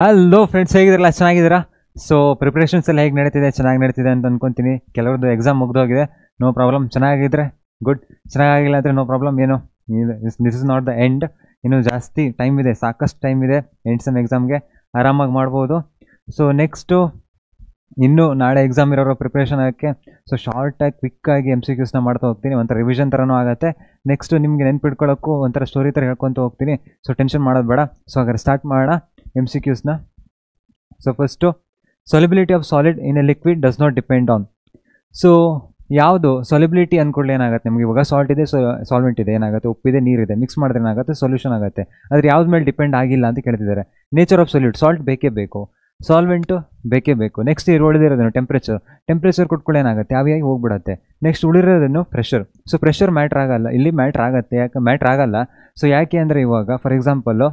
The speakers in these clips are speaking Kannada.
Hello friends, ಹೇಗಿದ್ರಲ್ಲ? ಚೆನ್ನಾಗಿದ್ದೀರಾ? ಸೊ ಪ್ರಿಪ್ರೇಷನ್ಸ್ ಎಲ್ಲ ಹೇಗೆ ನಡೀತಿದೆ? ಚೆನ್ನಾಗಿ ನಡೀತಿದೆ ಅಂತ ಅನ್ಕೊಂತೀನಿ. ಕೆಲವ್ರದ್ದು ಎಕ್ಸಾಮ್ ಮುಗ್ದೋಗಿದೆ, ನೋ ಪ್ರಾಬ್ಲಮ್. ಚೆನ್ನಾಗಿದ್ರೆ ಗುಡ್, ಚೆನ್ನಾಗಿಲ್ಲ ಅಂದರೆ ನೋ ಪ್ರಾಬ್ಲಮ್. ಏನು, this is not the end. ಇನ್ನೂ ಜಾಸ್ತಿ ಟೈಮ್ ಇದೆ, ಸಾಕಷ್ಟು ಟೈಮ್ ಇದೆ ಎಂಡ್ ಸೆಮ್ ಎಕ್ಸಾಮ್ಗೆ, ಆರಾಮಾಗಿ ಮಾಡ್ಬೋದು. ಸೊ ನೆಕ್ಸ್ಟು ಇನ್ನೂ ನಾಳೆ ಎಕ್ಸಾಮ್ ಇರೋರು ಪ್ರಿಪ್ರೇಷನ್ ಆಗೋಕ್ಕೆ ಸೊ ಶಾರ್ಟಾಗಿ ಕ್ವಿಕ್ಕಾಗಿ MCQsನ ಮಾಡ್ತಾ ಹೋಗ್ತೀನಿ. ಒಂಥರ ರಿವಿಷನ್ ಥರನೂ ಆಗುತ್ತೆ. ನೆಕ್ಸ್ಟು ನಿಮಗೆ ನೆನ್ಪಿಟ್ಕೊಳ್ಳೋಕ್ಕೂ ಒಂಥರ ಸ್ಟೋರಿ ಥರ ಹೇಳ್ಕೊತ ಹೋಗ್ತೀನಿ. ಸೊ ಟೆನ್ಷನ್ ಮಾಡೋದು ಬೇಡ. ಸೊ ಹಾಗಾದ್ರೆ ಸ್ಟಾರ್ಟ್ ಮಾಡೋಣ MCQsನ. So first, solubility of solid in a liquid does not depend on. So ಯಾವುದು ಸೊಲಿಬಿಲಿಟಿ ಅಂದ್ಕೊಳ್ಳಿ ಏನಾಗುತ್ತೆ ನಿಮಗೆ? ಇವಾಗ ಸಾಲ್ಟ್ ಇದೆ, ಸಾಲ್ವೆಂಟ್ ಇದೆ, ಏನಾಗುತ್ತೆ? ಉಪ್ಪಿದೆ, ನೀರಿದೆ, ಮಿಕ್ಸ್ ಮಾಡಿದ್ರೆ ಏನಾಗುತ್ತೆ? ಸೊಲ್ಯೂಷನ್ ಆಗುತ್ತೆ. ಆದರೆ ಯಾವ್ದು ಮೇಲೆ ಡಿಪೆಂಡ್ ಆಗಿಲ್ಲ ಅಂತ ಕೇಳ್ತಿದ್ದಾರೆ. ನೇಚರ್ ಆಫ್ ಸೊಲ್ಯೂಟ್, ಸಾಲ್ಟ್ ಬೇಕೇ ಬೇಕು, ಸಾಲ್ವೆಂಟು ಬೇಕೇ ಬೇಕು. ನೆಕ್ಸ್ಟ್ ಉಳಿದಿರೋದನ್ನು ಟೆಂಪ್ರೇಚರ್ ಕೊಟ್ಕೊಳ್ಳಿ ಏನಾಗುತ್ತೆ? ಆವಿಯಾಗಿ ಹೋಗ್ಬಿಡುತ್ತೆ. ನೆಕ್ಸ್ಟ್ ಉಳಿರೋದನ್ನು ಪ್ರೆಷರ್. ಸೊ ಪ್ರೆಷರ್ ಮ್ಯಾಟ್ರ್ ಆಗಲ್ಲ, ಇಲ್ಲಿ ಮ್ಯಾಟ್ರ್ ಆಗುತ್ತೆ. ಯಾಕೆ ಮ್ಯಾಟ್ರ್ ಆಗಲ್ಲ? ಸೊ ಯಾಕೆ ಅಂದರೆ ಇವಾಗ ಫಾರ್ ಎಕ್ಸಾಂಪಲ್ಲು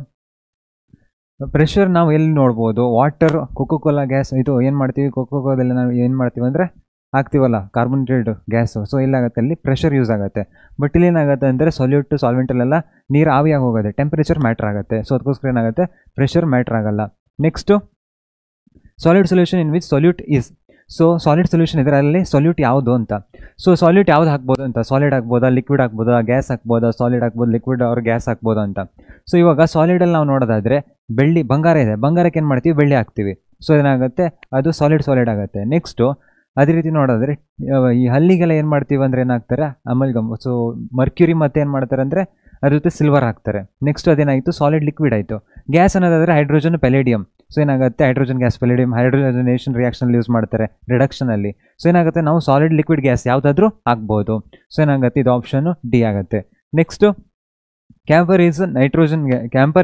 ಪ್ರೆಷರ್ ನಾವು ಎಲ್ಲಿ ನೋಡ್ಬೋದು? ವಾಟರ್, ಕೋಕೋಕೋಲಾ ಗ್ಯಾಸ್, ಇದು ಏನು ಮಾಡ್ತೀವಿ ಕೋಕೋಕೋದಲ್ಲಿ ನಾವು ಏನು ಮಾಡ್ತೀವಿ ಅಂದರೆ ಹಾಕ್ತೀವಲ್ಲ ಕಾರ್ಬನೇಟೆಡ್ ಗ್ಯಾಸು. ಸೊ ಇಲ್ಲಾಗುತ್ತೆ, ಅಲ್ಲಿ ಪ್ರೆಷರ್ ಯೂಸ್ ಆಗುತ್ತೆ. ಬಟ್ ಇಲ್ಲಿ ಏನಾಗುತ್ತೆ ಅಂದರೆ ಸೊಲ್ಯೂಟ್, ಸಾಲ್ವೆಂಟಲ್ಲೆಲ್ಲ ನೀರು ಆವಿಯಾಗಿ ಹೋಗುತ್ತೆ, ಟೆಂಪ್ರೇಚರ್ ಮ್ಯಾಟ್ರ್ ಆಗುತ್ತೆ. ಸೊ ಅದಕ್ಕೋಸ್ಕರ ಏನಾಗುತ್ತೆ? ಪ್ರೆಷರ್ ಮ್ಯಾಟ್ರ್ ಆಗಲ್ಲ. Next solid solution in which solute is. So solid solution ಇದರಲ್ಲಿ ಸೊಲ್ಯೂಟ್ ಯಾವುದು ಅಂತ. ಸೊ ಸಾಲ್ಯೂಟ್ ಯಾವ್ದು ಹಾಕ್ಬೋದು ಅಂತ? ಸಾಲಿಡ್ ಹಾಕ್ಬೋದಾ, ಲಿಕ್ವಿಡ್ ಹಾಕ್ಬೋದಾ, ಗ್ಯಾಸ್ ಹಾಕ್ಬೋದಾ? ಸಾಲಿಡ್ ಹಾಕ್ಬೋದು, ಲಿಕ್ವಿಡ್ ಅವ್ರ ಗ್ಯಾಸ್ ಹಾಕ್ಬೋದಾ ಅಂತ. ಸೊ ಇವಾಗ ಸಾಲಿಡಲ್ಲಿ ನಾವು ನೋಡೋದಾದರೆ ಬೆಳ್ಳಿ, ಬಂಗಾರ ಇದೆ, ಬಂಗಾರಕ್ಕೆ ಏನು ಮಾಡ್ತೀವಿ? ಬೆಳ್ಳಿ ಹಾಕ್ತೀವಿ. ಸೊ ಏನಾಗುತ್ತೆ? ಅದು ಸಾಲಿಡ್ ಆಗುತ್ತೆ. ನೆಕ್ಸ್ಟು ಅದೇ ರೀತಿ ನೋಡೋದ್ರೆ ಈ ಹಲ್ಲಿಗೆಲ್ಲ ಏನು ಮಾಡ್ತೀವಿ ಅಂದರೆ ಏನಾಗ್ತಾರೆ? ಅಮಲ್ಗಮ್. ಸೊ ಮರ್ಕ್ಯೂರಿ ಮತ್ತೆ ಏನು ಮಾಡ್ತಾರೆ ಅಂದರೆ ಅದ್ರ ಜೊತೆ ಸಿಲ್ವರ್ ಹಾಕ್ತಾರೆ. ನೆಕ್ಸ್ಟ್ ಅದೇನಾಯಿತು? ಸಾಲಿಡ್ ಲಿಕ್ವಿಡ್ ಆಯಿತು. ಗ್ಯಾಸ್ ಅನ್ನೋದಾದರೆ ಹೈಡ್ರೋಜನ್, ಪೆಲೇಡಿಯಂ. ಸೊ ಏನಾಗುತ್ತೆ? ಹೈಡ್ರೋಜನ್ ಗ್ಯಾಸ್, ಪೆಲೇಡಿಯಂ ಹೈಡ್ರೋಜನೇಷನ್ ರಿಯಾಕ್ಷನಲ್ಲಿ ಯೂಸ್ ಮಾಡ್ತಾರೆ ರಿಡಕ್ಷನಲ್ಲಿ. ಸೊ ಏನಾಗುತ್ತೆ? ನಾವು ಸಾಲಿಡ್ ಲಿಕ್ವಿಡ್ ಗ್ಯಾಸ್ ಯಾವುದಾದ್ರೂ ಹಾಕ್ಬೋದು. ಸೊ ಏನಾಗುತ್ತೆ? ಇದು ಆಪ್ಷನು ಡಿ ಆಗುತ್ತೆ. Next camphor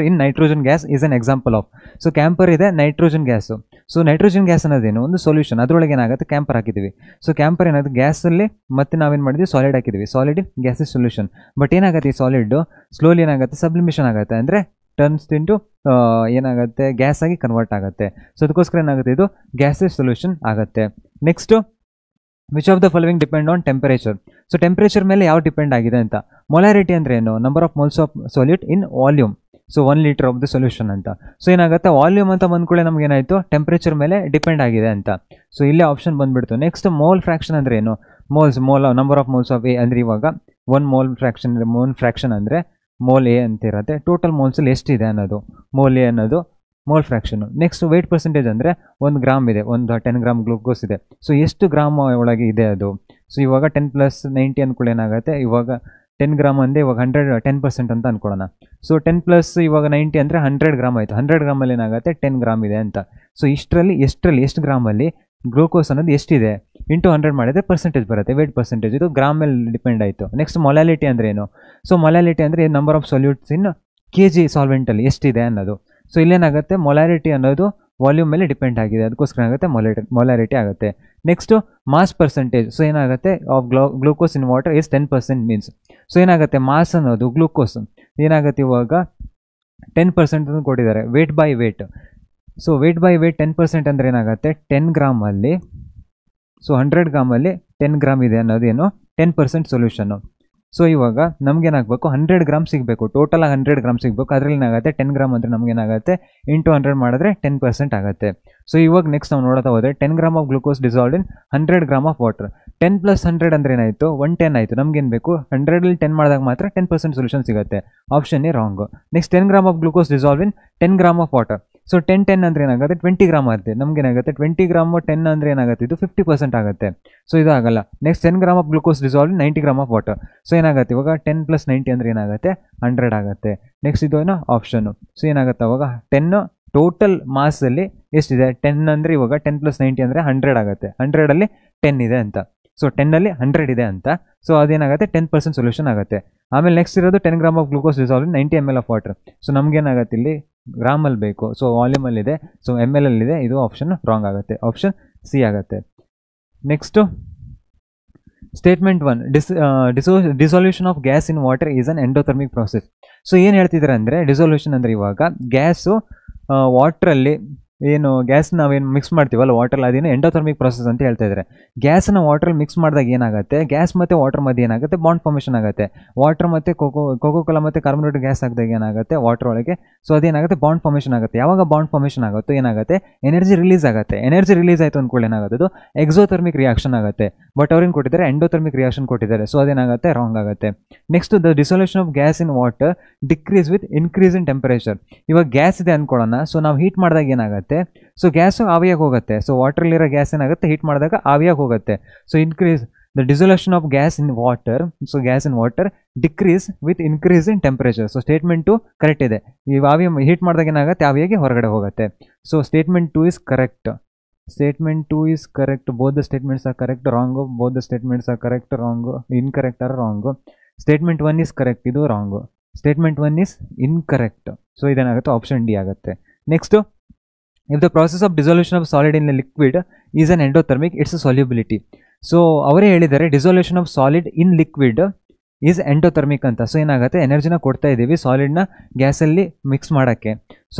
in nitrogen gas is an example of. So camphor ಇದೆ, nitrogen gas. So nitrogen gas ಅನ್ನೋದೇನು? ಒಂದು ಸೊಲ್ಯೂಷನ್. ಅದರೊಳಗೆ ಏನಾಗುತ್ತೆ? ಕ್ಯಾಂಪರ್ ಹಾಕಿದ್ದೀವಿ. ಸೊ ಕ್ಯಾಂಪರ್ ಏನಾಗುತ್ತೆ? ಗ್ಯಾಸಲ್ಲಿ ಮತ್ತೆ ನಾವೇನು ಮಾಡಿದ್ವಿ? ಸಾಲಿಡ್ ಹಾಕಿದ್ದೀವಿ. Solid in gas is solution. But ಏನಾಗುತ್ತೆ? ಈ ಸಾಲಿಡ್ ಸ್ಲೋಲಿ ಏನಾಗುತ್ತೆ? ಸಬ್ಲಿಮೇಷನ್ ಆಗುತ್ತೆ, ಅಂದರೆ ಟರ್ನ್ಸ್ ಇಂಟು ಏನಾಗುತ್ತೆ? ಗ್ಯಾಸ್ ಆಗಿ ಕನ್ವರ್ಟ್ ಆಗುತ್ತೆ. ಸೊ ಅದಕ್ಕೋಸ್ಕರ ಏನಾಗುತ್ತೆ? ಇದು ಗ್ಯಾಸಸ್ ಸೊಲ್ಯೂಷನ್ ಆಗುತ್ತೆ. Next, which of the following depend on temperature. So temperature ಮೇಲೆ ಯಾವ ಡಿಪೆಂಡ್ ಆಗಿದೆ ಅಂತ. ಮೊಲಾರಿಟಿ ಅಂದರೆ ಏನು? Number of moles of salute in volume. So 1 litre of the solution ಅಂತ. ಸೊ ಏನಾಗುತ್ತೆ? ವಾಲ್ಯೂಮ್ ಅಂತ ಬಂದ್ಕೊಳ್ಳಿ ನಮ್ಗೆ ಏನಾಯಿತು? ಟೆಂಪರೇಚರ್ ಮೇಲೆ ಡಿಪೆಂಡ್ ಆಗಿದೆ ಅಂತ. ಸೊ ಇಲ್ಲೇ ಆಪ್ಷನ್ ಬಂದುಬಿಡ್ತು. ನೆಕ್ಸ್ಟ್, ಮೋಲ್ ಫ್ರಾಕ್ಷನ್ ಅಂದರೆ ಏನು? Mole number of moles of A ಅಂದರೆ ಇವಾಗ 1 ಮೋಲ್ ಫ್ರಾಕ್ಷನ್ ಅಂದರೆ ಮೋಲ್ ಎ ಅಂತ ಇರುತ್ತೆ. ಟೋಟಲ್ ಮೋಲ್ಸಲ್ಲಿ ಎಷ್ಟಿದೆ ಅನ್ನೋದು ಮೋಲ್ ಎ ಅನ್ನೋದು ಮೋಲ್ ಫ್ರಾಕ್ಷನು. ನೆಕ್ಸ್ಟ್ ವೇಟ್ ಪರ್ಸೆಂಟೇಜ್ ಅಂದರೆ 1 ಗ್ರಾಮ್ ಇದೆ, 10 ಗ್ರಾಮ್ ಗ್ಲೂಕೋಸ್ ಇದೆ. ಸೊ ಎಷ್ಟು ಗ್ರಾಮ್ ಒಳಗೆ ಇದೆ ಅದು? ಸೊ ಇವಾಗ 10 + 90 ಅಂದ್ಕೊಳ್ಳಿ ಏನಾಗುತ್ತೆ? ಇವಾಗ 10 ಗ್ರಾಮ್ ಅಂದರೆ ಇವಾಗ 10% ಅಂತ ಅಂದ್ಕೊಳ್ಳೋಣ. ಸೊ 10 + ಇವಾಗ 90 ಅಂದರೆ 100 ಗ್ರಾಮ್ ಆಯಿತು. 100 ಗ್ರಾಮಲ್ಲಿ ಏನಾಗುತ್ತೆ? 10 ಗ್ರಾಮ್ ಇದೆ ಅಂತ. ಸೊ ಎಷ್ಟು ಗ್ರಾಮಲ್ಲಿ ಗ್ಲೂಕೋಸ್ ಅನ್ನೋದು ಎಷ್ಟಿದೆ ಇಂಟು 100 ಮಾಡಿದರೆ ಪರ್ಸೆಂಟೇಜ್ ಬರುತ್ತೆ, ವೇಟ್ ಪರ್ಸೆಂಟೇಜ್. ಇದು ಗ್ರಾಮ್ ಮೇಲೆ ಡಿಪೆಂಡ್ ಆಯಿತು. ನೆಕ್ಸ್ಟ್ ಮೊಲಾಲಿಟಿ ಅಂದರೆ ಏನು? ಸೊ ಮೊಲಾಲಿಟಿ ಅಂದರೆ number of solutes in kg ಸಾಲ್ವೆಂಟಲ್ಲಿ ಎಷ್ಟಿದೆ ಅನ್ನೋದು. ಸೊ ಇಲ್ಲೇನಾಗುತ್ತೆ? ಮೊಲಾರಿಟಿ ಅನ್ನೋದು ವಾಲ್ಯೂಮ್ ಮೇಲೆ ಡಿಪೆಂಡ್ ಆಗಿದೆ, ಅದಕ್ಕೋಸ್ಕರ ಆಗುತ್ತೆ ಮೊಲಾರಿಟಿ ಆಗುತ್ತೆ. Next mass percentage. ಸೊ ಏನಾಗುತ್ತೆ? Of glucose in water is 10% means. So ಏನಾಗುತ್ತೆ? ಮಾಸ್ ಅನ್ನೋದು ಗ್ಲೂಕೋಸ್ ಏನಾಗುತ್ತೆ? ಇವಾಗ 10% ಅಂತ ಕೊಟ್ಟಿದ್ದಾರೆ, weight by weight. So weight by weight 10% ಅಂದರೆ ಏನಾಗುತ್ತೆ? 10 ಗ್ರಾಮಲ್ಲಿ, ಸೊ 100 ಗ್ರಾಮಲ್ಲಿ 10 ಗ್ರಾಮ್ ಇದೆ ಅನ್ನೋದೇನು? 10% ಸೊಲ್ಯೂಷನ್ನು. ಸೊ ಇವಾಗ ನಮಗೇನಾಗಬೇಕು? 100 ಗ್ರಾಮ್ ಸಿಗಬೇಕು, ಟೋಟಲಾಗಿ 100 ಗ್ರಾಮ್ ಸಿಗಬೇಕು. ಅದರಲ್ಲಿ ಏನಾಗುತ್ತೆ? 10 ಗ್ರಾಮ್ ಅಂದರೆ ನಮಗೇನಾಗುತ್ತೆ? ಇಂಟು 100 ಮಾಡಿದ್ರೆ 10% ಆಗುತ್ತೆ. ಸೊ ಇವಾಗ ನೆಕ್ಸ್ಟ್ ನಾವು ನೋಡ್ತಾ ಹೋದರೆ 10 gram of glucose dissolved in 100 gram of water. 10 + 100 ಅಂದರೆ ಏನಾಯಿತು? 110 ಆಯಿತು. ನಮಗೇನು ಬೇಕು? 100ರಲ್ಲಿ 10 ಮಾಡಿದಾಗ ಮಾತ್ರ 10% ಸೊಲ್ಯೂಷನ್ ಸಿಗುತ್ತೆ. Option A wrong. Next 10 gram of glucose dissolve in 10 gram of water. So 10 ಅಂದರೆ ಏನಾಗುತ್ತೆ? 20 ಗ್ರಾಮ್ ಆಗುತ್ತೆ. ನಮಗೇನಾಗುತ್ತೆ? 20 ಗ್ರಾಮು 10 ಅಂದರೆ ಏನಾಗುತ್ತೆ? ಇದು 50% ಆಗುತ್ತೆ. ಸೊ ಇದು ಆಗಲ್ಲ. Next 10 gram of glucose dissolve in 90 gram of water. So ಏನಾಗುತ್ತೆ? ಇವಾಗ 10 + 90 ಅಂದರೆ ಏನಾಗುತ್ತೆ? 100 ಆಗುತ್ತೆ. ನೆಕ್ಸ್ಟ್ ಇದು ಏನೋ ಆಪ್ಷನು. ಸೊ ಏನಾಗುತ್ತೆ? ಅವಾಗ 10 ಟೋಟಲ್ ಮಾಸಲ್ಲಿ ಎಷ್ಟಿದೆ? 10 ಅಂದರೆ ಇವಾಗ 10 + 90 ಅಂದರೆ 100 ಆಗುತ್ತೆ. 100ಅಲ್ಲಿ 10 ಇದೆ ಅಂತ. ಸೊ 10ಅಲ್ಲಿ 100 ಇದೆ ಅಂತ. ಸೊ ಅದೇನಾಗುತ್ತೆ? 10% ಸೊಲ್ಯೂಷನ್ ಆಗುತ್ತೆ. ಆಮೇಲೆ ನೆಕ್ಸ್ಟ್ ಇರೋದು 10 gram of glucose dissolve in 90 ml of water. So ನಮಗೇನಾಗುತ್ತೆ? ಇಲ್ಲಿ ಗ್ರಾಮಲ್ಲಿ ಬೇಕು, ಸೊ ವಾಲ್ಯೂಮಲ್ಲಿದೆ, ಸೊ ml ಅಲ್ಲಿದೆ. ಇದು ಆಪ್ಷನ್ ರಾಂಗ್ ಆಗುತ್ತೆ, ಆಪ್ಷನ್ ಸಿ ಆಗುತ್ತೆ. Next statement 1, dissolution of gas in water is an endothermic process. So ಏನು ಹೇಳ್ತಿದ್ದಾರೆ ಅಂದರೆ ಡಿಸೊಲ್ಯೂಷನ್ ಅಂದರೆ ಇವಾಗ ಗ್ಯಾಸು ವಾಟ್ರಲ್ಲಿ ಏನು ಗ್ಯಾಸ್ ನಾವೇನು ಮಿಕ್ಸ್ ಮಾಡ್ತೀವಲ್ಲ ವಾಟರ್, ಅದೇನು ಎಂಡೋಥರ್ಮಿಕ್ ಪ್ರೊಸೆಸ್ ಅಂತ ಹೇಳ್ತಾ ಇದ್ದಾರೆ. ಗ್ಯಾಸನ್ನ ವಾಟರ್ ಮಿಕ್ಸ್ ಮಾಡಿದಾಗ ಏನಾಗುತ್ತೆ, ಗ್ಯಾಸ್ ಮತ್ತು ವಾಟರ್ ಮಧ್ಯೆ ಏನಾಗುತ್ತೆ, ಬಾಂಡ್ ಫಾರ್ಮೇಷನ್ ಆಗುತ್ತೆ. ವಾಟರ್ ಮತ್ತು ಕೋಕೋಕೋಲಾ ಮತ್ತು ಕಾರ್ಬನ್ ಗ್ಯಾಸ್ ಹಾಕಿದಾಗ ಏನಾಗುತ್ತೆ ವಾಟರ್ ಒಳಗೆ, ಸೊ ಅದೇನಾಗುತ್ತೆ ಬಾಂಡ್ ಫಾರ್ಮೇಷನ್ ಆಗುತ್ತೆ. ಯಾವಾಗ ಬಾಂಡ್ ಫಾರ್ಮೇಷನ್ ಆಗುತ್ತೋ ಏನಾಗುತ್ತೆ, ಎನರ್ಜಿ ರಿಲೀಸ್ ಆಗುತ್ತೆ. ಎನರ್ಜಿ ರಿಲೀಸ್ ಆಯಿತು ಅಂದ್ಕೊಳ್ಳಿ ಏನಾಗುತ್ತೆ, ಅದು ಎಕ್ಸೋಥರ್ಮಿಕ್ ರಿಯಾಕ್ಷನ್ ಆಗುತ್ತೆ. ಬಟ್ ಅವ್ರೇನು ಕೊಟ್ಟಿದ್ದಾರೆ, ಎಂಡೋಥರ್ಮಿಕ್ ರಿಯಾಕ್ಷನ್ ಕೊಟ್ಟಿದ್ದಾರೆ. ಸೊ ಅದೇನಾಗುತ್ತೆ ರಾಂಗ್ ಆಗುತ್ತೆ. Next, the dissolution of gas in water decrease with increase in temperature. ಇವಾಗ ಗ್ಯಾಸ್ ಇದೆ ಅಂದ್ಕೊಳ್ಳೋಣ, ಸೊ ನಾವು ಹೀಟ್ ಮಾಡಿದಾಗ ಏನಾಗುತ್ತೆ, ಸೊ ಗ್ಯಾಸು ಆವಿಯಾಗಿ ಹೋಗುತ್ತೆ. ಸೊ ವಾಟರ್ಲಿರೋ ಗ್ಯಾಸ್ ಏನಾಗುತ್ತೆ, ಹೀಟ್ ಮಾಡಿದಾಗ ಆವಿಯಾಗಿ ಹೋಗುತ್ತೆ. So increase the dissolution of gas in water, so gas in water decrease with increase in temperature. So statement correct ಇದೆ. ಈ ಆವಿ ಹೀಟ್ ಮಾಡಿದಾಗ ಏನಾಗುತ್ತೆ, ಆವಿಯಾಗಿ ಹೊರಗಡೆ ಹೋಗುತ್ತೆ. So statement 2 is correct. Statement 2 is correct. Both the statements are correct. Wrong. Both the statements are correct. Wrong. Incorrect or wrong. Statement 1 is correct. Idu wrong. Statement 1 is incorrect. So idenagutte option D agutte. Next, if the process of dissolution of solid in a liquid is an endothermic, it's a solubility. So avare helidare dissolution of solid in liquid is endothermic ಅಂತ. ಸೊ ಏನಾಗುತ್ತೆ, ಎನರ್ಜಿನ ಕೊಡ್ತಾ ಇದ್ದೀವಿ ಸಾಲಿಡ್ನ ಗ್ಯಾಸಲ್ಲಿ ಮಿಕ್ಸ್ ಮಾಡೋಕ್ಕೆ. ಸೊ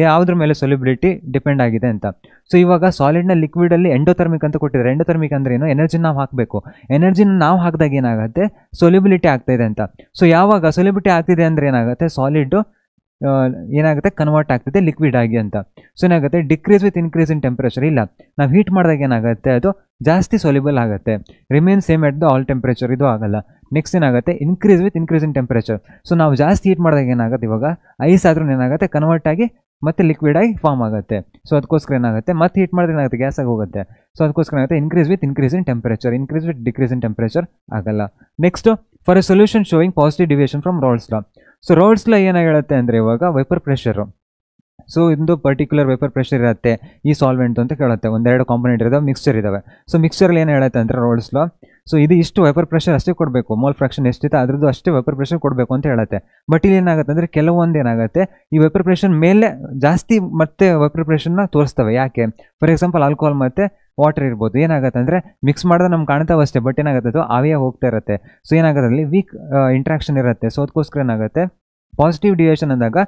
ಯಾವುದ್ರ ಮೇಲೆ ಸೊಲ್ಯುಬಿಲಿಟಿ ಡಿಪೆಂಡ್ ಆಗಿದೆ ಅಂತ. ಸೊ ಇವಾಗ ಸಾಲಿಡ್ನ ಲಿಕ್ವಿಡಲ್ಲಿ ಎಂಡೋಥರ್ಮಿಕ್ ಅಂತ ಕೊಟ್ಟಿದ್ದಾರೆ. ಎಂಡೋಥರ್ಮಿಕ್ ಅಂದ್ರೆ ಏನು, ಎನರ್ಜಿನ ನಾವು ಹಾಕಬೇಕು. ಎನರ್ಜಿನ ನಾವು ಹಾಕಿದಾಗ ಏನಾಗುತ್ತೆ, ಸೊಲ್ಯುಬಿಲಿಟಿ ಆಗ್ತಾಯಿದೆ ಅಂತ. ಸೊ ಯಾವಾಗ ಸೊಲ್ಯುಬಿಲಿಟಿ ಆಗ್ತಿದೆ ಅಂದರೆ ಏನಾಗುತ್ತೆ, ಸಾಲಿಡ್ ಏನಾಗುತ್ತೆ, ಕನ್ವರ್ಟ್ ಆಗ್ತಿದೆ ಲಿಕ್ವಿಡ್ ಆಗಿ ಅಂತ. ಸೊ ಏನಾಗುತ್ತೆ, decrease with increase in temperature. ಇಲ್ಲ, ನಾವು ಹೀಟ್ ಮಾಡಿದಾಗ ಏನಾಗುತ್ತೆ, ಅದು ಜಾಸ್ತಿ ಸೊಲ್ಯುಬಲ್ ಆಗುತ್ತೆ. Remain same at the all temperature, ಇದು ಆಗಲ್ಲ. ನೆಕ್ಸ್ಟ್ ಏನಾಗುತ್ತೆ, increase with increase in temperature. So ನಾವು ಜಾಸ್ತಿ ಹೀಟ್ ಮಾಡಿದಾಗ ಏನಾಗುತ್ತೆ, ಇವಾಗ ಐಸ್ ಆದ್ರೂ ಏನಾಗುತ್ತೆ, ಕನ್ವರ್ಟ್ ಆಗಿ ಮತ್ತೆ ಲಿಕ್ವಿಡ್ ಆಗಿ ಫಾರ್ಮ್ ಆಗುತ್ತೆ. ಸೊ ಅದಕ್ಕೋಸ್ಕರ ಏನಾಗುತ್ತೆ, ಮತ್ತೆ ಹೀಟ್ ಮಾಡಿದ್ರೆ ಏನಾಗುತ್ತೆ, ಗ್ಯಾಸ್ ಆಗಿ ಹೋಗುತ್ತೆ. ಸೊ ಅದಕ್ಕೋಸ್ಕರ ಏನಾಗುತ್ತೆ, increase with increase in temperature. Increase with decrease in temperature ಆಗಲ್ಲ. Next, for a solution showing positive deviation from Raoult's law. So Raoult's law ಏನಾಗಿ ಹೇಳುತ್ತೆ ಅಂದರೆ, ಇವಾಗ ವೇಪರ್ ಪ್ರೆಷರು, ಸೊ ಇದು ಪರ್ಟಿಕ್ಯುಲರ್ ವೇಪರ್ ಪ್ರೆಷರ್ ಇರುತ್ತೆ ಈ ಸಾಲ್ವೆಂಟ್ ಅಂತ ಕೇಳುತ್ತೆ. ಒಂದೆರಡು ಕಾಂಪೊನೆಂಟ್ ಇದಾವೆ, ಮಿಕ್ಸ್ಚರ್ ಇದಾವೆ. ಸೊ ಮಿಕ್ಸ್ಚರಲ್ಲಿ ಏನು ಹೇಳುತ್ತೆ ಅಂದರೆ ರೋಲ್ಸ್ ಲಾ, ಸೊ ಇದು ಇಷ್ಟು ವೇಪರ್ ಪ್ರೆಷರ್ ಅಷ್ಟೇ ಕೊಡಬೇಕು, ಮೋಲ್ ಫ್ರಾಕ್ಷನ್ ಎಷ್ಟಿದೆ ಅದ್ರದ್ದು ಅಷ್ಟೇ ವೇಪರ್ ಪ್ರೆಷರ್ ಕೊಡಬೇಕು ಅಂತ ಹೇಳುತ್ತೆ. ಬಟ್ ಇಲ್ಲಿ ಏನಾಗುತ್ತೆ ಅಂದರೆ, ಕೆಲವೊಂದು ಏನಾಗುತ್ತೆ, ಈ ವೇಪರ್ ಪ್ರೆಷರ್ ಮೇಲೆ ಜಾಸ್ತಿ ಮತ್ತೆ ವೇಪರ್ ಪ್ರೆಷರ್ನ ತೋರಿಸ್ತವೆ. ಯಾಕೆ, ಫಾರ್ ಎಕ್ಸಾಂಪಲ್ ಆಲ್ಕೋಹಾಲ್ ಮತ್ತು ವಾಟರ್ ಇರ್ಬೋದು. ಏನಾಗುತ್ತೆ ಅಂದರೆ, ಮಿಕ್ಸ್ ಮಾಡಿದ್ರೆ ನಮ್ಗೆ ಕಾಣ್ತಾವೆ ಅಷ್ಟೇ, ಬಟ್ ಏನಾಗುತ್ತೆ, ಅದು ಆವಿಯಾಗಿ ಹೋಗ್ತಾ ಇರುತ್ತೆ. ಸೊ ಏನಾಗುತ್ತೆ, ಅಲ್ಲಿ ವೀಕ್ ಇಂಟ್ರಾಕ್ಷನ್ ಇರುತ್ತೆ. ಸೊ ಅದಕ್ಕೋಸ್ಕರ ಏನಾಗುತ್ತೆ, ಪಾಸಿಟಿವ್ ಡಿವಿಯೇಷನ್ ಅಂದಾಗ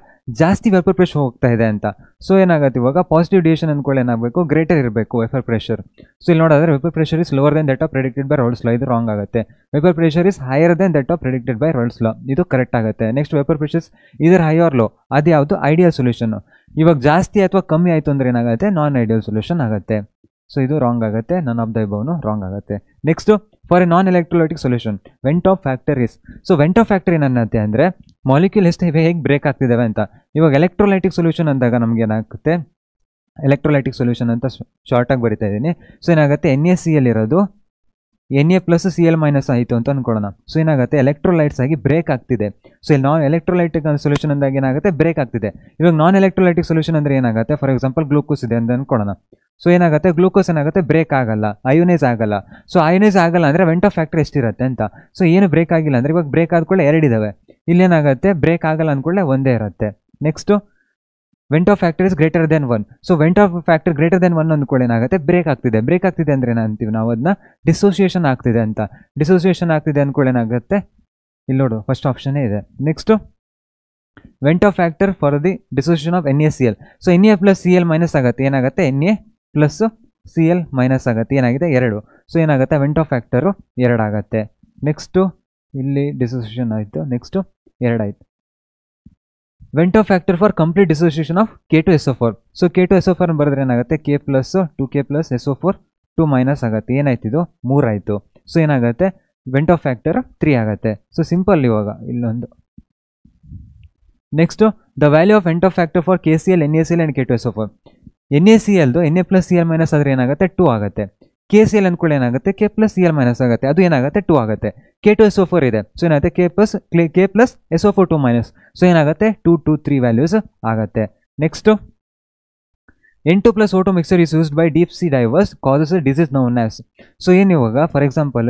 ಜಾಸ್ತಿ ವೇಪರ್ ಪ್ರೆಷರ್ ಹೋಗ್ತಾ ಇದೆ ಅಂತ. ಸೊ ಏನಾಗುತ್ತೆ, ಇವಾಗ ಪಾಸಿಟಿವ್ ಡಿವಿಯೇಷನ್ ಅಂದ್ಕೊಳ್ಳಿ ಏನಾಗಬೇಕು, ಗ್ರೇಟರ್ ಇರಬೇಕು ವೇಪರ್ ಪ್ರೆಷರ್. ಸೊ ಇಲ್ಲಿ ನೋಡಿದ್ರೆ vapour pressure is lower than that of predicted by Raoult's law, ಇದು ರಾಂಗ್ ಆಗುತ್ತೆ. Vapour pressure is higher than that of predicted by Raoult's law, ಇದು ಕರೆಕ್ಟ್ ಆಗುತ್ತೆ. Next, vapour pressure either high or low, ಅದು ಯಾವುದು ಐಡಿಯಲ್ ಸೊಲ್ಯೂಷನ್. ಇವಾಗ ಜಾಸ್ತಿ ಅಥವಾ ಕಮ್ಮಿ ಆಯಿತು ಅಂದರೆ ಏನಾಗುತ್ತೆ, ನಾನ್ ಐಡಿಯಲ್ ಸೊಲ್ಯೂಷನ್ ಆಗುತ್ತೆ. ಸೊ ಇದು ರಾಂಗ್ ಆಗುತ್ತೆ, ನನ್ ಆಫ್ ದ ಅಬವ್ನು ರಾಂಗ್ ಆಗುತ್ತೆ. Next, for a non electrolytic solution van't Hoff factor is. So van't Hoff factor ಏನನ್ನತ್ತೆ ಅಂದರೆ, ಮಾಲಿಕ್ಯೂಲ್ ಎಷ್ಟು ಹೇಗೆ ಬ್ರೇಕ್ ಆಗ್ತಿದ್ದಾವೆ ಅಂತ. ಇವಾಗ ಎಲೆಕ್ಟ್ರೋಲೈಟಿಕ್ ಸೊಲ್ಯೂಷನ್ ಅಂದಾಗ ನಮ್ಗೆ ಏನಾಗುತ್ತೆ, ಎಲೆಕ್ಟ್ರೋಲೈಟಿಕ್ ಸೊಲ್ಯೂಷನ್ ಅಂತ ಶಾರ್ಟಾಗಿ ಬರಿತಾ ಇದ್ದೀನಿ. ಸೊ ಏನಾಗುತ್ತೆ, NaCl ಇರೋದು Na+Cl- ಆಯಿತು ಅಂತ ಅಂದ್ಕೊಳ್ಳೋಣ. ಸೊ ಏನಾಗುತ್ತೆ, ಎಲೆಕ್ಟ್ರೋಲೈಟ್ಸ್ ಆಗಿ ಬ್ರೇಕ್ ಆಗ್ತಿದೆ. ಸೊ ಇಲ್ಲಿ ನಾನ್ ಎಲೆಕ್ಟ್ರೋಲೈಟಿಕ್ ಸೊಲ್ಯೂಷನ್ ಅಂದಾಗ ಏನಾಗುತ್ತೆ, ಬ್ರೇಕ್ ಆಗ್ತಿದೆ. ಇವಾಗ ನಾನ್ ಎಲೆಕ್ಟ್ರೋಲೈಟಿಕ್ ಸೊಲ್ಯೂಷನ್ ಅಂದರೆ ಏನಾಗುತ್ತೆ, ಫಾರ್ ಎಕ್ಸಾಂಪಲ್ ಗ್ಲೂಕೋಸ್ ಇದೆ ಅಂತ ಅಂದ್ಕೊಳ್ಳೋಣ. ಸೊ ಏನಾಗುತ್ತೆ, ಗ್ಲೂಕೋಸ್ ಏನಾಗುತ್ತೆ, ಬ್ರೇಕ್ ಆಗಲ್ಲ, ಅಯೋನೈಸ್ ಆಗಲ್ಲ. ಸೊ ಅಯೋನೈಸ್ ಆಗಲ್ಲ ಅಂದರೆ ವೆಂಟ್ ಆಫ್ ಫ್ಯಾಕ್ಟರ್ ಎಷ್ಟಿರುತ್ತೆ ಅಂತ. ಸೊ ಏನು ಬ್ರೇಕ್ ಆಗಿಲ್ಲ ಅಂದರೆ, ಇವಾಗ ಬ್ರೇಕ್ ಆದ್ಕೊಳ್ಳೆ 2 ಇದಾವೆ. ಇಲ್ಲೇನಾಗುತ್ತೆ, ಬ್ರೇಕ್ ಆಗಲ್ಲ ಅಂದ್ಕೊಳ್ಳೆ 1 ಇರುತ್ತೆ. Next, vent Hoff factor is greater then 1. So van't Hoff factor greater than 1 ಅಂದ್ಕೊಳ್ಳಿ ಏನಾಗುತ್ತೆ, ಬ್ರೇಕ್ ಆಗ್ತಿದೆ. ಬ್ರೇಕ್ ಆಗ್ತಿದೆ ಅಂದರೆ ಏನಂತೀವಿ ನಾವು, ಅದನ್ನ ಡಿಸೋಸಿಯೇಷನ್ ಆಗ್ತಿದೆ ಅಂತ. ಡಿಸೋಸಿಯೇಷನ್ ಆಗ್ತಿದೆ ಅಂದ್ಕೊಳ್ಳಿ ಏನಾಗುತ್ತೆ, ಇಲ್ಲಿ ನೋಡು ಫಸ್ಟ್ ಆಪ್ಷನ್ನೇ ಇದೆ. Next, vent Hoff factor for the dissociation of NaCl. So Na+Cl- ಆಗುತ್ತೆ, ಏನಾಗುತ್ತೆ, Na+Cl- ಆಗುತ್ತೆ, ಏನಾಗಿದೆ 2. ಸೊ ಏನಾಗುತ್ತೆ, ವೆಂಟ್ ಆಫ್ ಫ್ಯಾಕ್ಟರು 2 ಆಗುತ್ತೆ. ನೆಕ್ಸ್ಟು, ಇಲ್ಲಿ ಡಿಸೋಸಿಯೇಷನ್ ಆಯಿತು, ನೆಕ್ಸ್ಟು 2 ಆಯಿತು. Vent Hoff factor for complete dissociation of K2SO4. So K2SO4 ಬರೆದ್ರೆ ಏನಾಗುತ್ತೆ, K+2K+SO4 2- ಆಗುತ್ತೆ. ಏನಾಯ್ತು, ಇದು 3 ಆಯಿತು. ಸೊ ಏನಾಗುತ್ತೆ, ವೆಂಟ್ ಆಫ್ ಫ್ಯಾಕ್ಟರ್ 3 ಆಗುತ್ತೆ. ಸೊ ಸಿಂಪಲ್ ಇವಾಗ ಇಲ್ಲೊಂದು. Next, the value of vent Hoff factor for KCl, NaCl and K2SO4. NaClದು Na+Cl- ಆದ್ರೆ ಏನಾಗುತ್ತೆ, 2 ಆಗುತ್ತೆ. KCl ಅಂದ್ಕೊಳ್ಳಿ ಏನಾಗುತ್ತೆ, K+Cl- ಆಗುತ್ತೆ, ಅದು ಏನಾಗುತ್ತೆ, 2 ಆಗುತ್ತೆ. K2SO4 ಇದೆ. ಸೊ ಏನಾಗುತ್ತೆ, K+SO4 2-. ಸೊ ಏನಾಗುತ್ತೆ, 2, 2, 3 ವ್ಯಾಲ್ಯೂಸ್ ಆಗುತ್ತೆ. Next, N2+O2 mixer is used by deep sea divers causes a disease known as. So ಏನು ಇವಾಗ ಫಾರ್ ಎಕ್ಸಾಂಪಲ್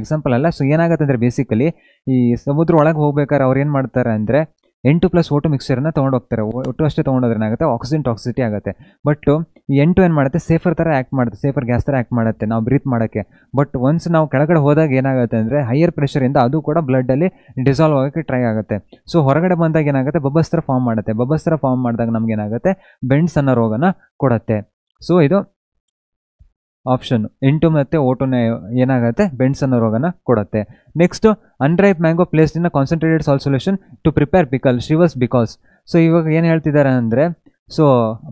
ಎಕ್ಸಾಂಪಲ್ ಅಲ್ಲ. ಸೊ ಏನಾಗುತ್ತೆ ಅಂದರೆ, ಬೇಸಿಕಲಿ ಈ ಸಮುದ್ರ ಒಳಗೆ ಹೋಗ್ಬೇಕಾದ್ರೆ ಅವ್ರು ಏನು ಮಾಡ್ತಾರೆ ಅಂದರೆ, N2+O2 ಮಿಕ್ಸ್ಚರ್ನ ತೊಗೊಂಡೋಗ್ತಾರೆ. ಒಟ್ಟು ಅಷ್ಟೇ ತೊಗೊಂಡೋದ್ರೆ ಏನಾಗುತ್ತೆ, ಆಕ್ಸಿಜನ್ ಟಾಕ್ಸಿಟಿ ಆಗುತ್ತೆ. ಬಟ್ ಈ N2 ಏನು ಮಾಡುತ್ತೆ, ಸೇಫರ್ ಥರ ಆ್ಯಕ್ಟ್ ಮಾಡುತ್ತೆ, ಸೇಫರ್ ಗ್ಯಾಸ್ ಥರ ಆ್ಯಕ್ಟ್ ಮಾಡುತ್ತೆ ನಾವು ಬ್ರೀತ್ ಮಾಡೋಕ್ಕೆ. ಬಟ್ ಒನ್ಸ್ ನಾವು ಕೆಳಗಡೆ ಹೋದಾಗ ಏನಾಗುತ್ತೆ ಅಂದರೆ ಹೈಯರ್ ಪ್ರೆಷರಿಂದ ಅದು ಕೂಡ ಬ್ಲಡ್ಡಲ್ಲಿ ಡಿಸಾಲ್ವ್ ಆಗೋಕ್ಕೆ ಟ್ರೈ ಆಗುತ್ತೆ. ಸೊ ಹೊರಗಡೆ ಬಂದಾಗ ಏನಾಗುತ್ತೆ, ಬಬಲ್ಸ್ ಥರ ಫಾರ್ಮ್ ಮಾಡುತ್ತೆ. ಬಬಲ್ಸ್ ಥರ ಫಾರ್ಮ್ ಮಾಡಿದಾಗ ನಮ್ಗೆ ಏನಾಗುತ್ತೆ, ಬೆಂಡ್ಸ್ ಅನ್ನೋ ರೋಗನ ಕೊಡುತ್ತೆ. ಸೊ ಇದು ಆಪ್ಷನ್ N2 ಮತ್ತು O2 ಏನಾಗುತ್ತೆ, ಬೆಂಡ್ಸ್ ಅನ್ನೋ ರೋಗನ ಕೊಡುತ್ತೆ. Next unripe mango placed in concentrated salt solution to prepare pickle shrivels because. So ಇವಾಗ ಏನು ಹೇಳ್ತಿದ್ದಾರೆ ಅಂದರೆ, ಸೊ